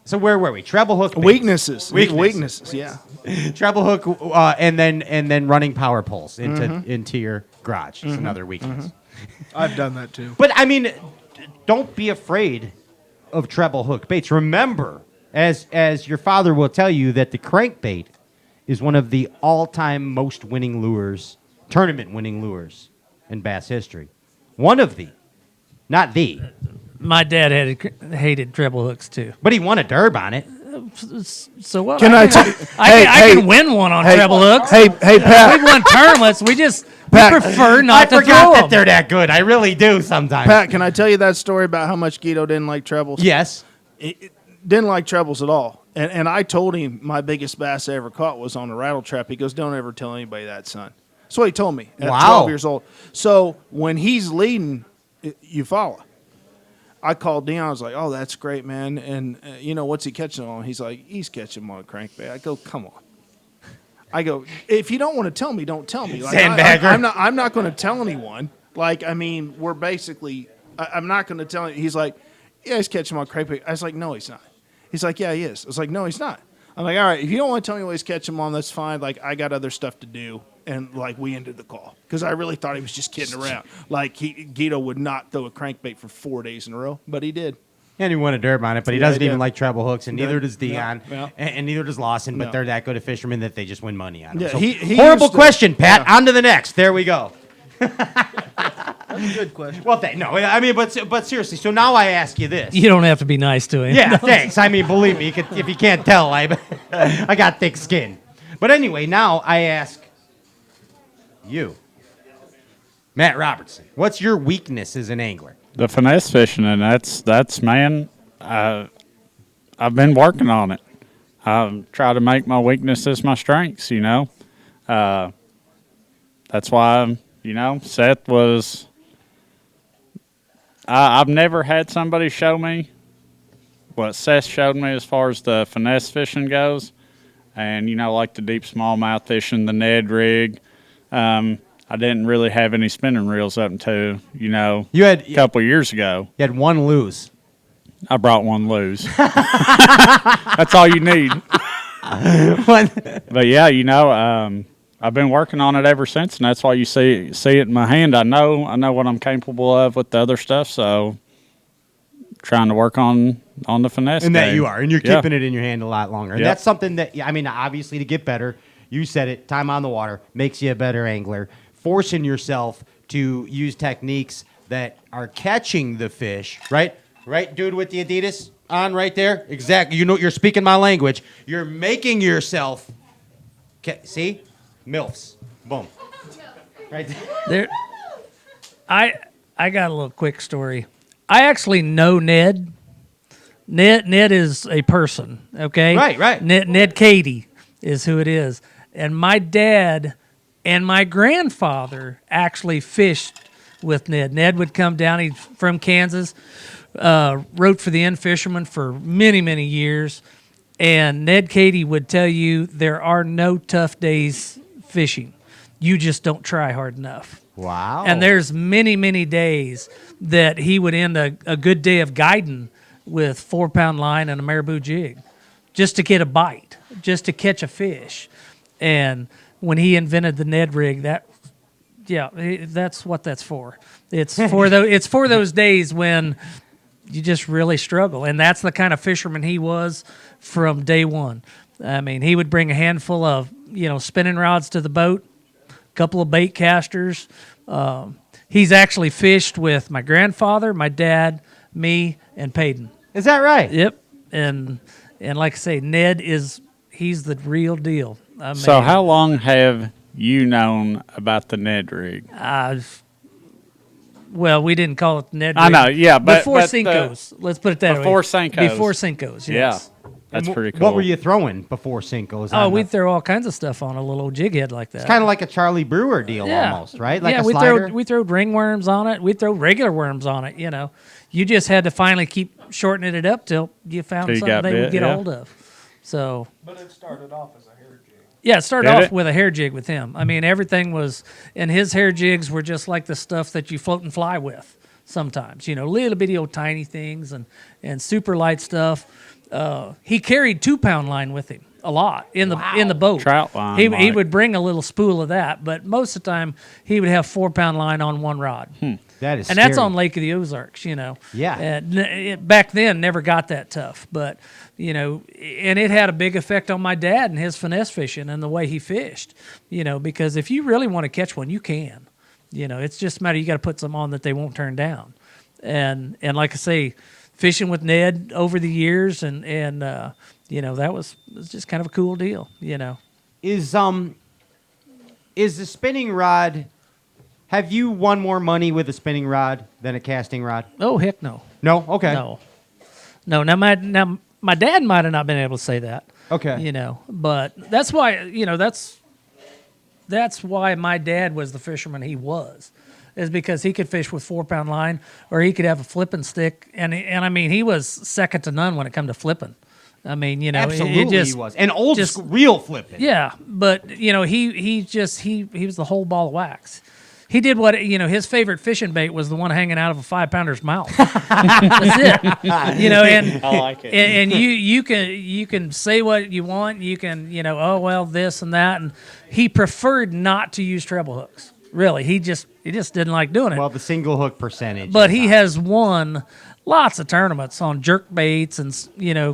So where were we? Treble hook baits. Weaknesses, yeah. Treble hook and then running power poles into your garage. It's another weakness. I've done that too. But I mean, don't be afraid of treble hook baits. Remember, as your father will tell you, that the crankbait is one of the all-time most winning lures, tournament winning lures in bass history. One of the, not the. My dad hated treble hooks too. But he won a derb on it. So what? I can win one on treble hooks. Hey, Pat. We won tournaments. We prefer not to I forgot throw that them. they're that good. I really do sometimes. Pat, can I tell you that story about how much Guido didn't like trebles? Yes. Didn't like trebles at all. And I told him my biggest bass I ever caught was on a rattle trap. He goes, don't ever tell anybody that, son. That's what he told me at 12 years old. So when he's leading, you follow. I called Dion. I was like, oh, that's great, man. And, what's he catching on? He's like, he's catching him on a crankbait. I go, come on. I go, if you don't want to tell me, don't tell me. Like, Sandbagger. I'm not going to tell anyone. Like, I mean, we're basically, I'm not going to tell you. He's like, yeah, he's catching him on a crankbait. I was like, no, he's not. He's like, yeah, he is. I was like, no, he's not. I'm like, all right, if you don't want to tell me what he's catching him on, that's fine. Like, I got other stuff to do. And, like, we ended the call. Because I really thought he was just kidding around. Like, Guido would not throw a crankbait for 4 days in a row, but he did. And he won a derb on it, but he doesn't even like treble hooks, and neither does Dion, Yeah. and neither does Lawson, but they're that good at fishermen that they just win money on them. Yeah, So, he horrible used to- question, Pat. On to the next. There we go. That's a good question. Well, I mean, but seriously, so now I ask you this. You don't have to be nice to him. Yeah, thanks. I mean, believe me, if you can't tell, I got thick skin. But anyway, now I ask you, Matt Robertson, what's your weakness as an angler? The finesse fishing, and that's man. I've been working on it. I try to make my weaknesses my strengths. That's why Seth was. I've never had somebody show me what Seth showed me as far as the finesse fishing goes, and like the deep smallmouth fishing, the Ned rig. I didn't really have any spinning reels up until, You had a couple years ago. You had one lose. I brought one lose. That's all you need. But yeah, I've been working on it ever since, and that's why you see it in my hand. I know what I'm capable of with the other stuff, so trying to work on the finesse. And that game. you are, and you're keeping it in your hand a lot longer. And Yep. that's something that, I mean, obviously to get better, you said it, time on the water makes you a better angler. Forcing yourself to use techniques that are catching the fish, right? Right, dude with the Adidas on right there? Exactly. You're speaking my language. You're making yourself, see? MILFs. Boom. Right There, I I got a little quick story. I actually know Ned. Ned is a person, okay? Right. Ned Cady is who it is. And my dad and my grandfather actually fished with Ned. Ned would come down. He's from Kansas, wrote for the Inn Fisherman for many, many years. And Ned Cady would tell you there are no tough days fishing. You just don't try hard enough. Wow. And there's many, many days that he would end a good day of guiding with 4-pound line and a marabou jig just to get a bite, just to catch a fish. And when he invented the Ned rig, that's what that's for. It's for those days when you just really struggle. And that's the kind of fisherman he was from day one. I mean, he would bring a handful of, spinning rods to the boat, a couple of bait casters. He's actually fished with my grandfather, my dad, me, and Peyton. Is that right? Yep. And like I say, Ned he's the real deal. I mean, So how long have you known about the Ned rig? Well, we didn't call it the Ned rig. I know, yeah, but before Cinco's. Let's put it that way. Before Cinco's. Before Cinco's, yes. Yeah, that's pretty cool. What were you throwing before Cinco's? Oh, we'd throw all kinds of stuff on a little jig head like that. It's kind of like a Charlie Brewer deal almost, right? Like yeah, a slider? we throw ringworms on it. We'd throw regular worms on it, You just had to finally keep shortening it up till you found something they would get a hold of. So. But it started off as a hair jig. Yeah, it started off with a hair jig with him. I mean, everything was, and his hair jigs were just like the stuff that you float and fly with sometimes, little bitty old tiny things and super light stuff. He carried 2-pound line with him a lot in the boat. Trout line. He would bring a little spool of that, but most of the time he would have 4-pound line on one rod. That is and scary. that's on Lake of the Ozarks, Yeah. And back then, never got that tough, but and it had a big effect on my dad and his finesse fishing and the way he fished. Because if you really want to catch one, you can. It's just a matter you got to put some on that they won't turn down. And like I say, fishing with Ned over the years and that was just kind of a cool deal. Is the spinning rod? Have you won more money with a spinning rod than a casting rod? Oh heck no. No. Okay. No. Now my dad might have not been able to say that. Okay. But that's why that's why my dad was the fisherman he was, is because he could fish with 4-pound line or he could have a flipping stick, and I mean he was second to none when it come to flipping. I mean, absolutely he was an old real flipping. Yeah, but he was the whole ball of wax. He did what his favorite fishing bait was the one hanging out of a 5-pounder's mouth. That's it. And I like it. And you can say what you want. You can oh well this and that. And he preferred not to use treble hooks. Really, he just didn't like doing it. Well, the single hook percentage. But he has won lots of tournaments on jerk baits and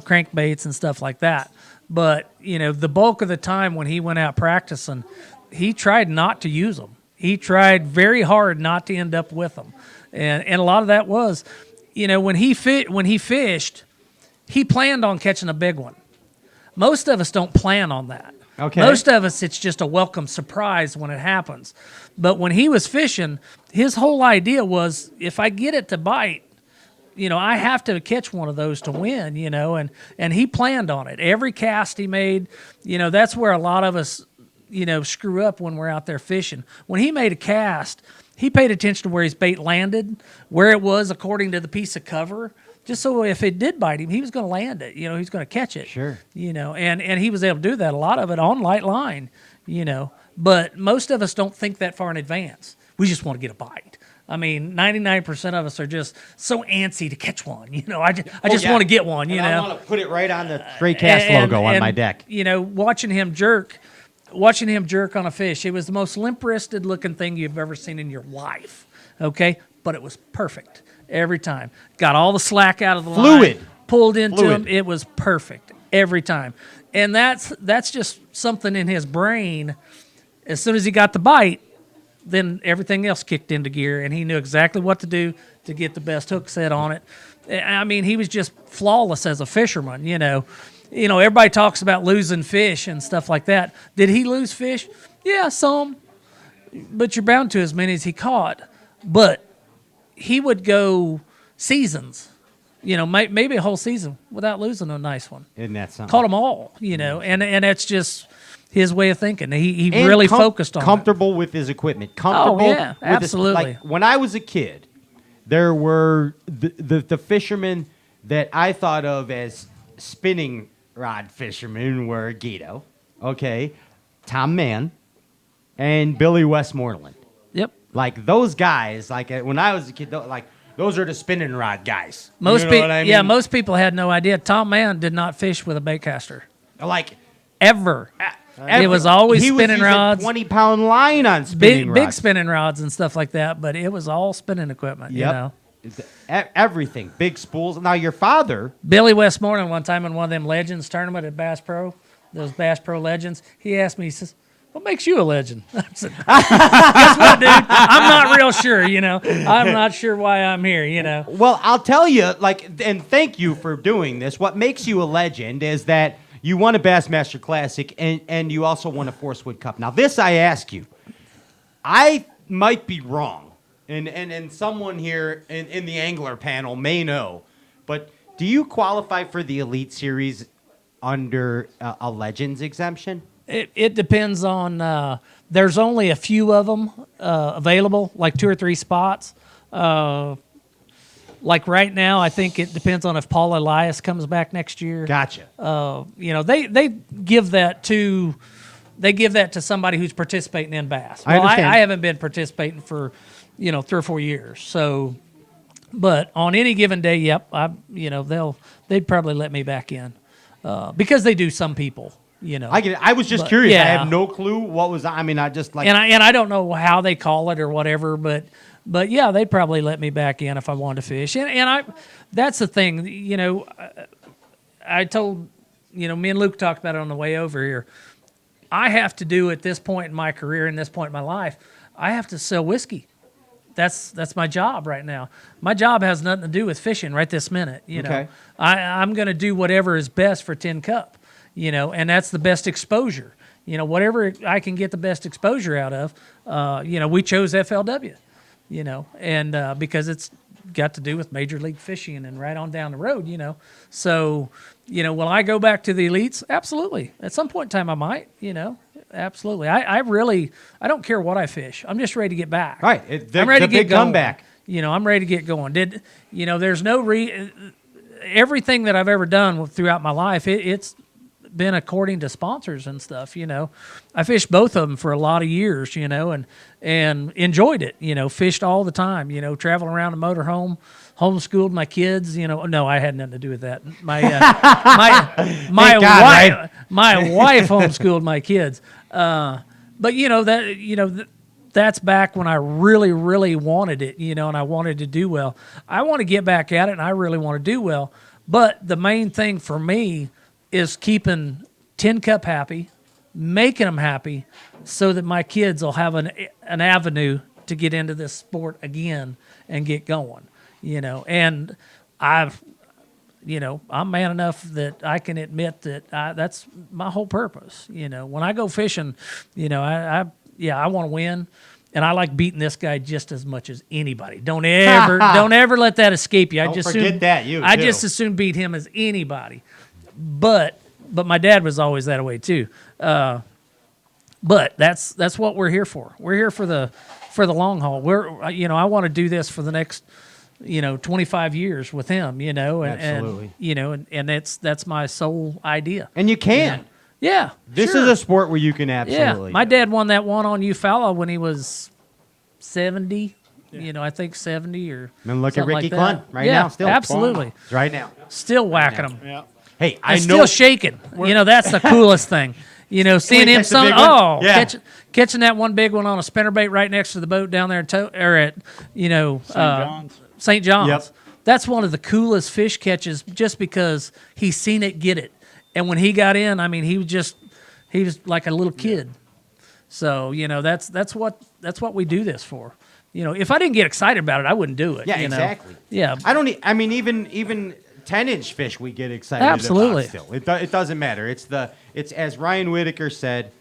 crank baits and stuff like that. But the bulk of the time when he went out practicing, he tried not to use them. He tried very hard not to end up with them, and a lot of that was, when he fished, he planned on catching a big one. Most of us don't plan on that. Okay. Most of us, it's just a welcome surprise when it happens. But when he was fishing, his whole idea was, if I get it to bite, I have to catch one of those to win. And he planned on it. Every cast he made, that's where a lot of us screw up when we're out there fishing. When he made a cast, he paid attention to where his bait landed, where it was according to the piece of cover, just so if it did bite him, he was going to land it. He was going to catch it. Sure. And he was able to do that, a lot of it on light line, But most of us don't think that far in advance. We just want to get a bite. I mean, 99% of us are just so antsy to catch one. I just want to get one, I want to put it right on the Straight Cast logo on my deck. Watching him jerk on a fish, it was the most limp-wristed looking thing you've ever seen in your life. Okay? But it was perfect every time. Got all the slack out of the line. Pulled into him. It was perfect every time. And that's just something in his brain. As soon as he got the bite, then everything else kicked into gear, and he knew exactly what to do to get the best hook set on it. I mean, he was just flawless as a fisherman, everybody talks about losing fish and stuff like that. Did he lose fish? Yeah, some. But you're bound to as many as he caught. But he would go seasons, maybe a whole season without losing a nice one. Isn't that something? Caught them all, and that's just his way of thinking. He And really focused on comfortable with his equipment. Comfortable. yeah, with absolutely. Like when I was a kid, there were the fishermen that I thought of as spinning rod fishermen were Guido, okay, Tom Mann, and Billy Westmoreland. Yep. Like those guys, like when I was a kid, like those are the spinning rod guys. Most you know people, what I mean? yeah, most people had no idea. Tom Mann did not fish with a baitcaster. Like ever. It was always he spinning was using rods, 20-pound line on spinning big rods. spinning rods and stuff like that. But it was all spinning equipment. Yep. Everything, big spools. Now your father, Billy Westmoreland, one time in one of them Legends tournament at Bass Pro, those Bass Pro Legends, he asked me, he says, "What makes you a legend?" I said, "Guess what, dude? I'm not real sure. I'm not sure why I'm here. Well, I'll tell you, and thank you for doing this. What makes you a legend is that you won a Bassmaster Classic and you also won a Forest Wood Cup. Now, this I ask you, I might be wrong, and someone here in the angler panel may know, but do you qualify for the Elite Series under a Legends exemption? It depends on. There's only a few of them available, like 2 or 3 spots. Like right now, I think it depends on if Paul Elias comes back next year. Gotcha. They give that to somebody who's participating in bass. I understand. I haven't been participating for 3 or 4 years. So, but on any given day, yep, they'd probably let me back in because they do some people. I get it. I was just curious. Yeah. I have no clue what was. I mean, I just like. And I don't know how they call it or whatever, but yeah, they'd probably let me back in if I wanted to fish. And that's the thing. I told me and Luke talked about it on the way over here. I have to do at this point in my career, in this point in my life, I have to sell whiskey. That's my job right now. My job has nothing to do with fishing right this minute. Okay. I'm going to do whatever is best for Tin Cup. And that's the best exposure. Whatever I can get the best exposure out of. We chose FLW. And because it's got to do with Major League Fishing and right on down the road. So, will I go back to the elites? Absolutely. At some point in time, I might. Absolutely. I don't care what I fish. I'm just ready to get back. Right. I'm ready to get going. Comeback. I'm ready to get going. There's no everything that I've ever done throughout my life, it's been according to sponsors and stuff. I fished both of them for a lot of years, and enjoyed it, fished all the time, traveling around the motorhome, homeschooled my kids, no, I had nothing to do with that. My wife homeschooled my kids. But that's back when I really, really wanted it, and I wanted to do well. I want to get back at it, and I really want to do well. But the main thing for me is keeping Tin Cup happy, making them happy, so that my kids will have an avenue to get into this sport again and get going. And I'm man enough that I can admit that that's my whole purpose. When I go fishing, I want to win. And I like beating this guy just as much as anybody. Don't ever let that escape you. Don't forget that, you I too. just as soon beat him as anybody. But my dad was always that way too. But that's what we're here for. We're here for the long haul. I want to do this for the next 25 years with him. Absolutely. And that's my sole idea. And you can. Yeah. This sure. is a sport where you can absolutely. Yeah. My dad won that one on Eufaula when he was 70. I think 70 or. And look at Ricky like Clun right yeah, now. Still absolutely. Right now. Still whacking him. Yeah. Hey, I still shaking. That's the coolest thing. Seeing him catching that one big one on a spinnerbait right next to the boat down there at St. John's. Yep. That's one of the coolest fish catches just because he's seen it get it. And when he got in, I mean, he was like a little kid. So, that's what we do this for. If I didn't get excited about it, I wouldn't do it. Yeah, exactly. Yeah. Even 10-inch fish we get excited Absolutely. about still. It doesn't matter. It's as Ryan Whitaker said,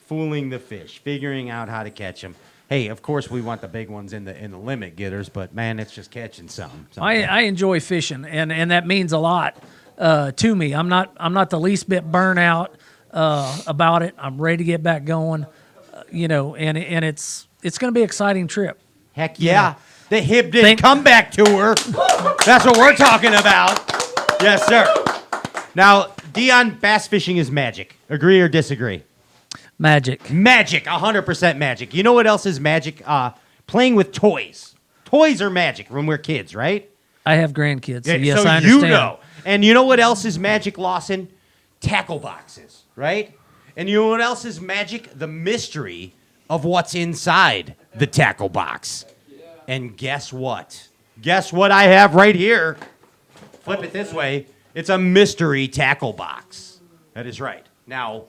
fooling the fish, figuring out how to catch them. Hey, of course we want the big ones in the limit getters, but man, it's just catching some. I enjoy fishing, and that means a lot to me. I'm not the least bit burnt out about it. I'm ready to get back going, and it's going to be an exciting trip. Heck yeah. The Hibdon comeback tour. That's what we're talking about. Yes, sir. Now, Dion, bass fishing is magic. Agree or disagree? Magic. Magic. 100% magic. You know what else is magic? Playing with toys. Toys are magic when we're kids, right? I have grandkids, so Yeah, yes, so I understand. you know. And you know what else is magic, Lawson? Tackle boxes, right? And you know what else is magic? The mystery of what's inside the tackle box. And guess what? Guess what I have right here? Flip it this way. It's a mystery tackle box. That is right. Now,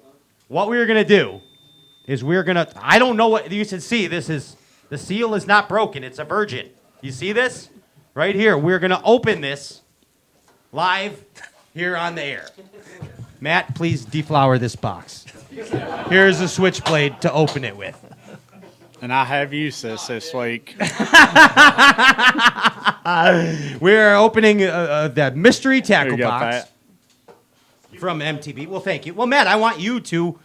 what we're going to do is I don't know what, you can see, the seal is not broken. It's a virgin. You see this? Right here. We're going to open this live here on the air. Matt, please deflower this box. Here's a switchblade to open it with. And I have used this week. We're opening the mystery tackle There you go, box Pat. from MTB. Well, thank you. Well, Matt, I want you to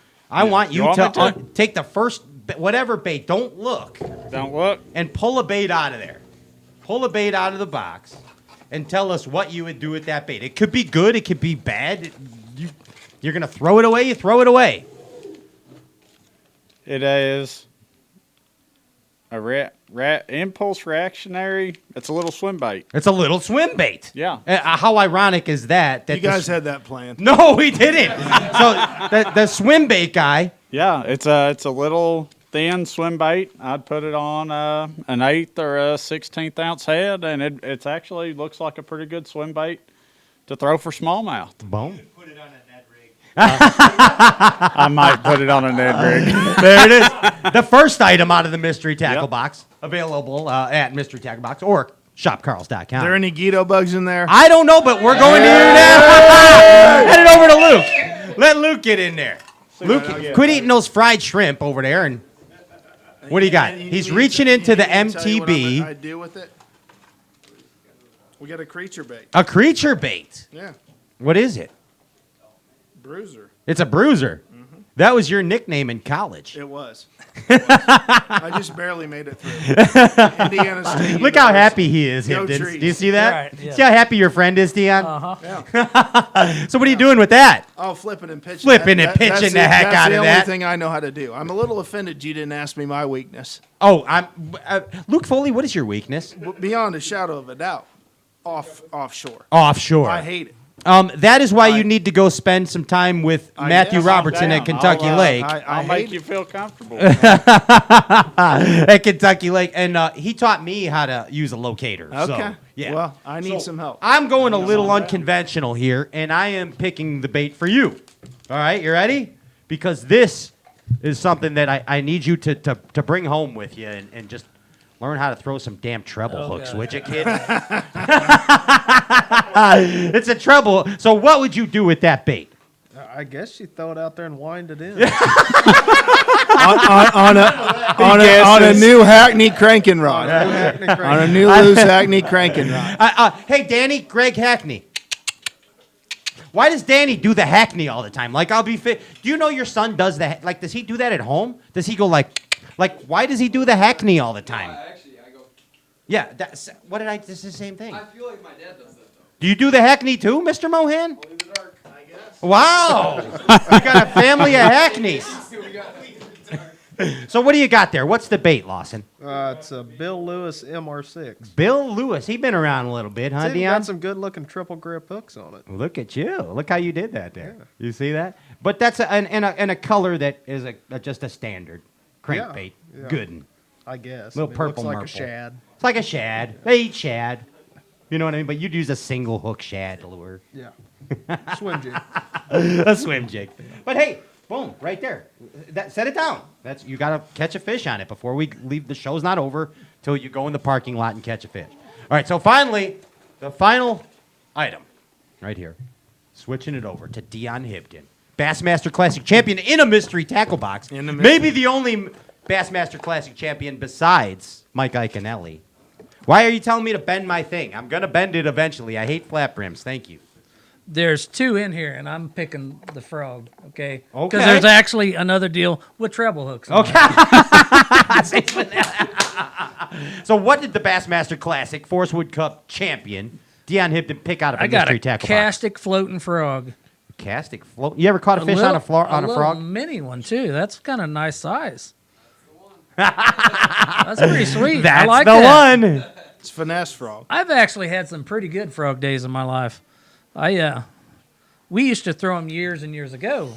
take the first whatever bait. Don't look. Don't look. And pull a bait out of there. Pull a bait out of the box, and tell us what you would do with that bait. It could be good. It could be bad. You're gonna throw it away. You throw it away. It is a impulse reactionary. It's a little swim bait. It's a little swim bait. Yeah. How ironic is that? You guys had that planned. No, we didn't. So the swim bait guy. Yeah, it's a little thin swim bait. I'd put it on an 1/8 or a 1/16 ounce head, and it actually looks like a pretty good swim bait to throw for smallmouth. Boom. I might put it on a Ned rig. There it is. The first item out of the mystery tackle box, available at mystery tackle box or shopcarls.com. Are there any Guido bugs in there? I don't know, but we're going to you now. Head it over to Luke. Let Luke get in there. Luke, quit eating those fried shrimp over there. And what do you got? He's reaching into the MTB. I do with it. We got a creature bait. A creature bait. Yeah. What is it? Bruiser. It's a bruiser. Mm-hmm. That was your nickname in college. It was. I just barely made it through. Indiana State. Look how happy he is, Go Hibdon. trees. Do you see that? Right, yeah. See how happy your friend is, Dion? Uh-huh. So what are you doing with that? Oh, flipping and pitching. Flipping and pitching the heck out of That's the that. only thing I know how to do. I'm a little offended you didn't ask me my weakness. Oh, Luke Foley, what is your weakness? Beyond a shadow of a doubt, offshore. Offshore. I hate it. That is why you need to go spend some time with Matthew Robertson at Kentucky Lake. I'll make you feel comfortable. At Kentucky Lake. And he taught me how to use a locator. Okay. So, yeah. Well, I need some help. I'm going a little unconventional here, and I am picking the bait for you. All right, you ready? Because this is something that I need you to bring home with you and just learn how to throw some damn treble hooks, would you, kid? It's a treble. So what would you do with that bait? I guess you throw it out there and wind it in. on a new Hackney cranking rod. On a new loose Hackney cranking rod. Hey, Danny, Greg Hackney. Why does Danny do the Hackney all the time? Like, I'll be fit. Do you know your son does that? Like, does he do that at home? Does he go like, why does he do the Hackney all the time? Actually, I go. Yeah, this is the same thing. I feel like my dad does that though. Do you do the Hackney too, Mr. Mohan? Only in the dark, I guess. Wow. You got a family of Hackneys. So what do you got there? What's the bait, Lawson? It's a Bill Lewis MR6. Bill Lewis. He been around a little bit, huh, It's even Dion? got some good-looking triple grip hooks on it. Look at you. Look how you did that there. Yeah. You see that? But that's a color that is just a standard crankbait. Yeah. Good 'un. I guess. Little purple looks like murple. a shad. It's like a shad. They eat shad. You know what I mean? But you'd use a single hook shad lure. Yeah. Swim jig. A swim jig. But hey, boom, right there. Set it down. You got to catch a fish on it before we leave. The show's not over till you go in the parking lot and catch a fish. All right, so finally, the final item right here. Switching it over to Dion Hibdon. Bassmaster Classic champion in a mystery tackle box. Maybe the only Bassmaster Classic champion besides Mike Iaconelli? Why are you telling me to bend my thing? I'm going to bend it eventually. I hate flat brims. Thank you. There's two in here, and I'm picking the frog, okay? Okay. Because there's actually another deal with treble hooks. Okay. So what did the Bassmaster Classic Forcewood Cup champion Dion Hibdon pick out of a I got mystery a tackle castic floating frog. box? Castic float. You ever caught a fish on a little frog? mini one, too. That's kind of nice size. That's pretty sweet. That's I like the that. one. It's finesse frog. I've actually had some pretty good frog days in my life. We used to throw them years and years ago,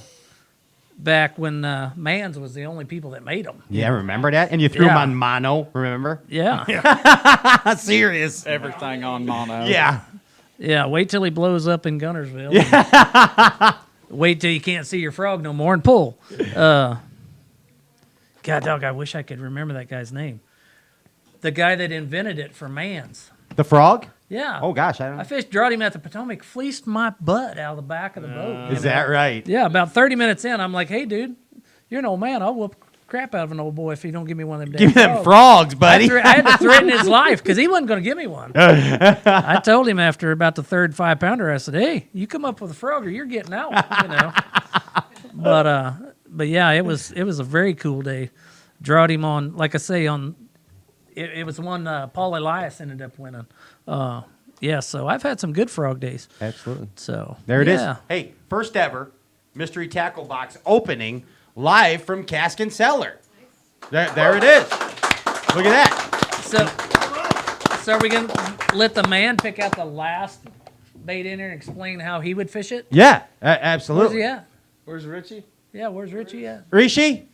back when Mans was the only people that made them. Yeah, remember that? And you threw them Yeah. on mono, remember? Yeah. Serious. Everything on mono. Yeah. Yeah, wait till he blows up in Gunnersville. Yeah. Wait till you can't see your frog no more and pull. God, dog, I wish I could remember that guy's name. The guy that invented it for Mans. The frog? Yeah. Oh, gosh. I don't I fished, drawed him at the Potomac, fleeced my butt out of the back of the boat. Is that right? Yeah, about 30 minutes in, I'm like, hey, dude, you're an old man. I'll whoop crap out of an old boy if you don't give me one of them damn Give me them frogs, buddy. I had to threaten his life because he wasn't going to give me one. I told him after about the third 5-pounder, I said, hey, you come up with a frog or you're getting out, you know. But yeah, it was a very cool day. Drawed him on, like I say, it was the one Paul Elias ended up winning. Yeah, so I've had some good frog days. Absolutely. So There it is. yeah. Hey, first ever mystery tackle box opening live from Cask and Cellar. There it is. Look at that. So are we going to let the man pick out the last bait in there and explain how he would fish it? Yeah, absolutely. Where's he at? Where's Richie? Yeah, where's Richie at? Rishi?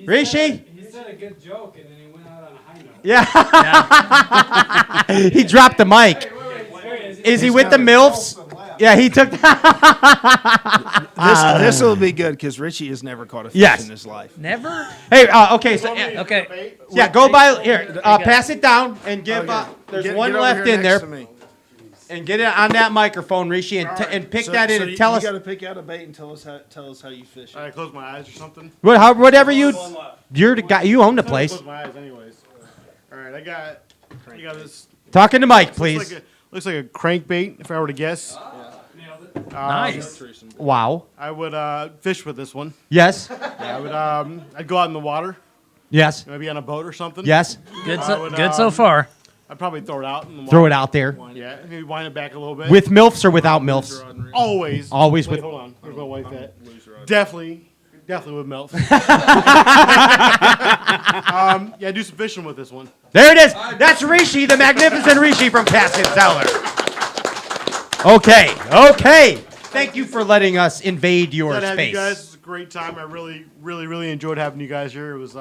Rishi? He said a good joke and then he went out on a high note. Yeah. He dropped the mic. Is he with the MILFs? Yeah, he took. This will be good because Richie has never caught a fish Yes. in his life. Never? Hey, okay, so Okay. yeah, go by here. Pass it down and give. There's one Get over left here in next there, to me. and get it on that microphone, Rishi, and pick that in and tell us You got to pick out a bait and tell us how you fish. I close my eyes or something. whatever you. You're the guy. You own the place. Close my eyes, anyways. All right, I got this. Talking to Mike, please. Looks like a crankbait, if I were to guess. Nice. Wow. I would fish with this one. Yes. Yeah, I would. I'd go out in the water, Yes. maybe on a boat or something. Yes. Good I so, would, good so far. I'd probably throw it out in the water. Throw it out there. Yeah, maybe wind it back a little bit. With MILFs or without MILFs? Always. Always Wait, with- Hold on. Where's my wife at? Definitely with milk. Yeah, do some fishing with this one. There it is. That's Rishi, the magnificent Rishi from Cask and Cellar. Okay. Thank you for letting us invade your Glad to have space. you guys. It was a great time. I really enjoyed having you guys here. It was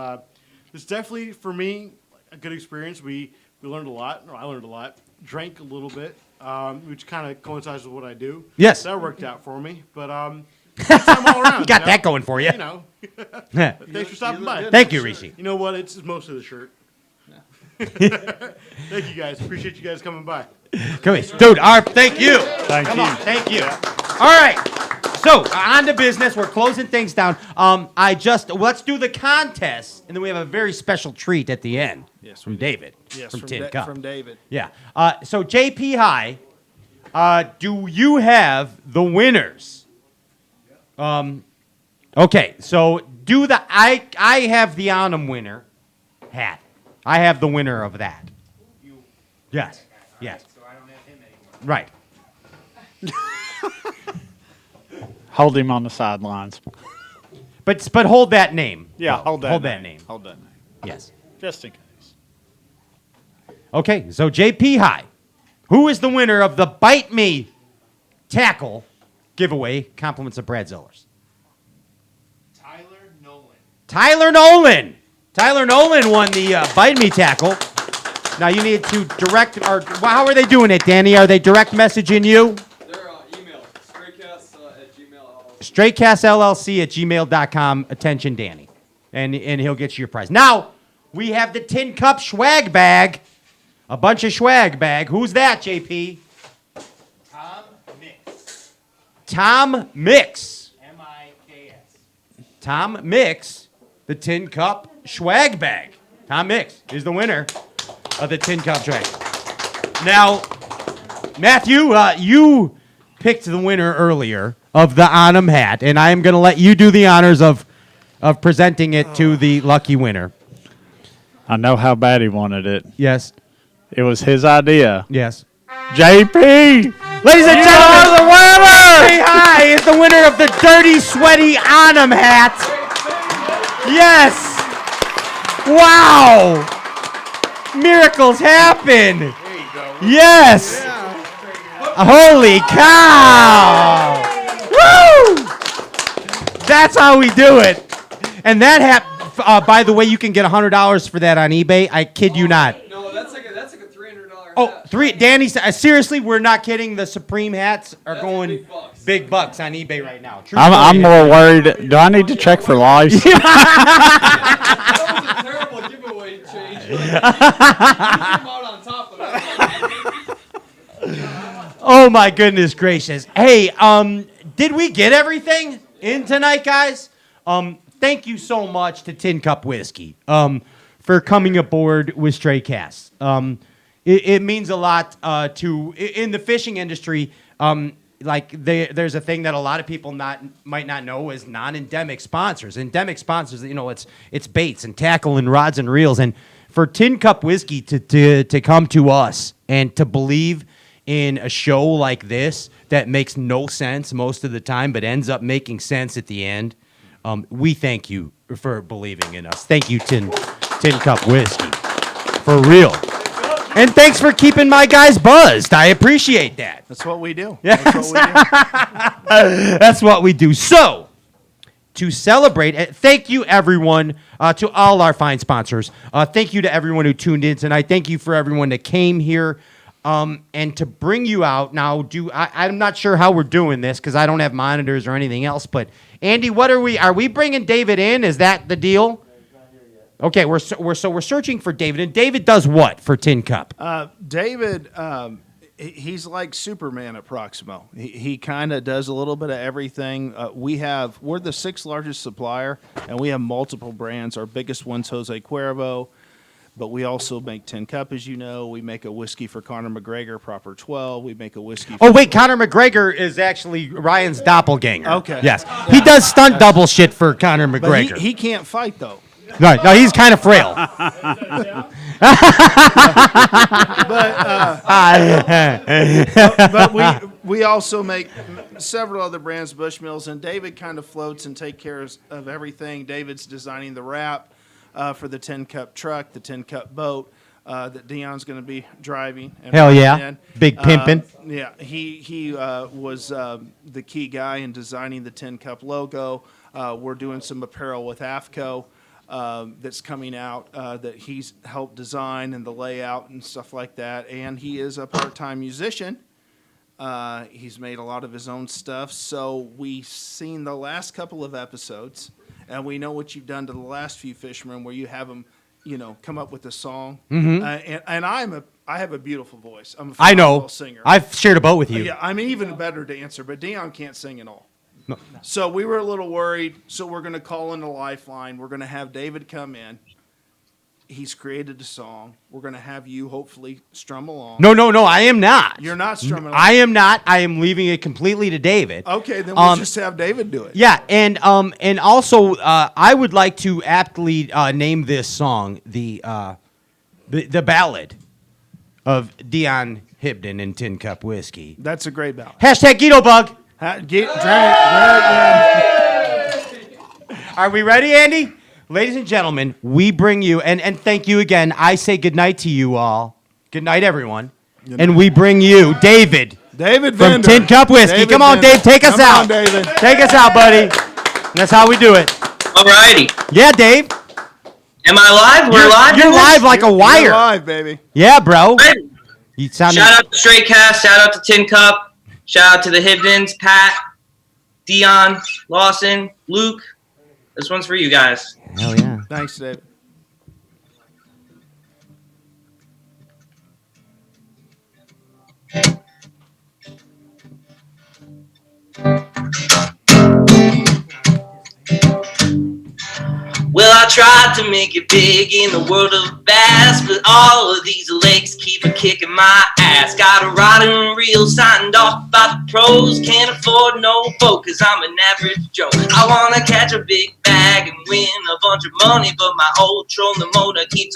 definitely for me a good experience. We learned a lot. Or I learned a lot. Drank a little bit, which kind of coincides with what I do. Yes. That worked out for me. But good time all around. You got that going for you. You know. Thanks for stopping by. Thank you, Rishi. You know what? It's mostly the shirt. Thank you guys. Appreciate you guys coming by. Come here. Dude, thank you. Thank Come you. on, thank you. All right. So, on to business. We're closing things down. Let's do the contest, and then we have a very special treat at the end. Yes, from David. Yes, from Tin Da- Cup. from David. Yeah. So, JP High, do you have the winners? Okay, so I have the Onum winner hat. I have the winner of that. Yes. Yes. So I don't have him anymore. Right. Hold him on the sidelines. But hold that name. Yeah, though. hold that Hold name. that name. Hold that name. Yes. Just in case. Okay, so JP High, who is the winner of the Bite Me Tackle giveaway? Compliments of Brad Zellers. Tyler Nolan. Tyler Nolan won the Bite Me Tackle. Now you need to direct, or how are they doing it, Danny? Are they direct messaging you? They're email, straightcast@gmail.com. straightcastllc@gmail.com. Attention, Danny. And he'll get you your prize. Now, we have the Tin Cup swag bag. A bunch of swag bag. Who's that, JP? Tom Mix. M-I-K-S. Tom Mix, the Tin Cup swag bag. Tom Mix is the winner of the Tin Cup Tray. Now, Matthew, you picked the winner earlier of the On 'em hat, and I am going to let you do the honors of presenting it to the lucky winner. I know how bad he wanted it. Yes. It was his idea. Yes. JP! Ladies and gentlemen, the winner! Say hi is the winner of the Dirty Sweaty On 'em hat. Yes! Wow! Miracles happen! There you go. Yes! Holy cow! Woo! That's how we do it. And that hat, by the way, you can get $100 for that on eBay. I kid you not. No, that's like a $300 Oh, Danny, seriously, we're not kidding. The Supreme hats are going big bucks on eBay right now. True I'm story. more worried. Do I need to check for lice? That was a terrible giveaway change. You came out on top of it. Oh my goodness gracious. Hey, did we get everything in tonight, guys? Thank you so much to Tin Cup Whiskey for coming aboard with Stray Casts. It means a lot in the fishing industry. There's a thing that a lot of people might not know is non-endemic sponsors. Endemic sponsors, it's baits and tackle and rods and reels. And for Tin Cup Whiskey to come to us and to believe in a show like this that makes no sense most of the time, but ends up making sense at the end, we thank you for believing in us. Thank you, Tin Cup Whiskey, for real. And thanks for keeping my guys buzzed. I appreciate that. That's what we do. Yes. That's what we do. That's what we do. So, to celebrate, thank you, everyone, to all our fine sponsors. Thank you to everyone who tuned in tonight. Thank you for everyone that came here. And to bring you out now, I'm not sure how we're doing this because I don't have monitors or anything else. But Andy, what are we bringing David in? Is that the deal? Okay, we're searching for David, and David does what for Tin Cup? David, he's like Superman at Proximo. He kind of does a little bit of everything. We're the 6th largest supplier, and we have multiple brands. Our biggest one's Jose Cuervo. But we also make Tin Cup, as you know. We make a whiskey for Conor McGregor, Proper 12. We make a whiskey. Oh, wait, Conor McGregor is actually Ryan's doppelganger. Okay. Yes. He does stunt double shit for Conor McGregor. But he can't fight, though. No, he's kind of frail. But we also make several other brands, Bushmills, and David kind of floats and takes care of everything. David's designing the wrap for the Tin Cup truck, the Tin Cup boat that Dion's going to be driving. And hell yeah, big pimpin'. Yeah, he was the key guy in designing the Tin Cup logo. We're doing some apparel with AFCO that's coming out that he's helped design and the layout and stuff like that. And he is a part-time musician. He's made a lot of his own stuff. So we've seen the last couple of episodes. And we know what you've done to the last few fishermen, where you have them, come up with a song. Mm-hmm. And I have a beautiful voice. I'm a I know. phenomenal singer. I've shared a boat with you. Yeah, I'm even a better dancer, but Dion can't sing at all. No. So we were a little worried. So we're going to call in a lifeline. We're going to have David come in. He's created a song. We're going to have you hopefully strum along. No, I am not. You're not strumming along. I am not. I am leaving it completely to David. Okay, then we'll just have David do it. Yeah, and also I would like to aptly name this song the ballad of Dion Hibdon and Tin Cup Whiskey. That's a great ballad. Hashtag Guido Bug. Drag. Are we ready, Andy? Ladies and gentlemen, we bring you, and thank you again. I say goodnight to you all. Good night, everyone. Good night. And we bring you David from Vender. Tin Cup Whiskey. David Come on, Vender. Dave, take us Come out. on, David. Take us out, buddy. That's how we do it. Alrighty. Yeah, Dave. Am I live? We're live? You're live like a wire. You're live, baby. Yeah, bro. You Shout out to Stray Cast. Shout out to Tin Cup. Shout out to the Hibdons, Pat, Dion, Lawson, Luke. This one's for you guys. Hell yeah. Thanks, David. Well, I tried to make it big in the world of bass, but all of these lakes keep a kicking my ass. Got a rod and reel signed off by the pros, can't afford no boat cause I'm an average Joe. I wanna catch a big bag and win a bunch of money, but my old trolling motor keeps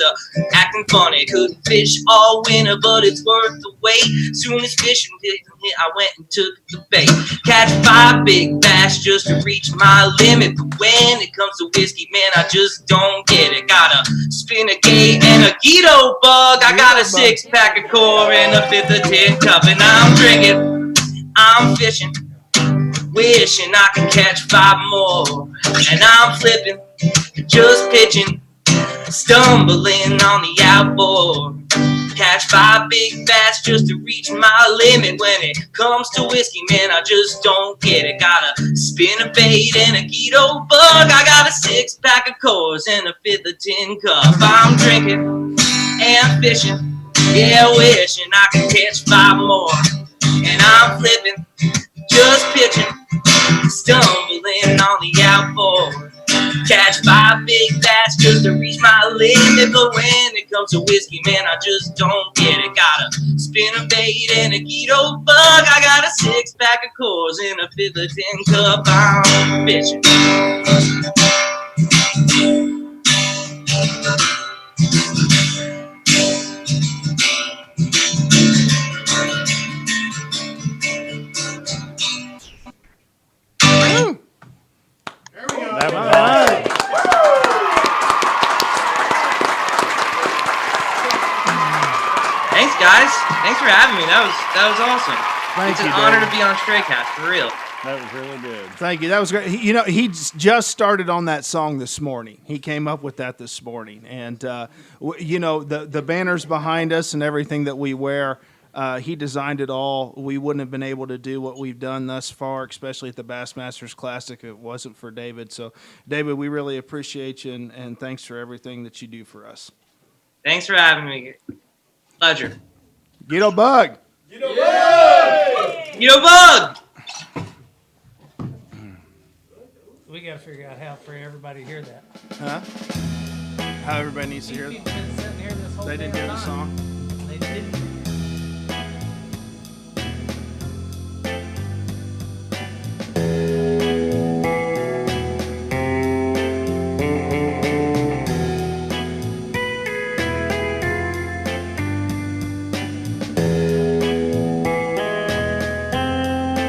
acting funny. Couldn't fish all winter, but it's worth the wait. Soon as fishing didn't hit, I went and took the bait. Catch 5 big bass just to reach my limit, but when it comes to whiskey, man, I just don't get it. Got a spinner gate and a Guido bug. I got a 6-pack of core and a 5th of tin cup, and I'm drinking, I'm fishing, wishing I could catch 5 more. And I'm flipping, just pitching, stumbling on the outboard. Catch 5 big bass just to reach my limit. When it comes to whiskey, man, I just don't get it. Got a spinner bait and a Guido bug. I got a 6-pack of cores and a 5th of tin cup. I'm drinking and fishing, yeah, wishing I could catch 5 more. And I'm flipping, just pitching, stumbling on the outboard. Catch 5 big bass just to reach my limit, but when it comes to whiskey, man, I just don't get it. Got a spinner bait and a Guido bug. I got a 6-pack of cores and a 5th of tin cup. I'm fishing. Thanks, guys. Thanks for having me. That was awesome. It's an honor to be on Straycast, for real. That was really good. Thank you. That was great. He just started on that song this morning. He came up with that this morning. And, the banners behind us and everything that we wear, he designed it all. We wouldn't have been able to do what we've done thus far, especially at the Bassmasters Classic, if it wasn't for David. So, David, we really appreciate you, and thanks for everything that you do for us. Thanks for having me. Pleasure. Guido Bug. Guido Bug! We got to figure out how for everybody to hear that. Huh? How everybody needs to hear it. They didn't hear the song.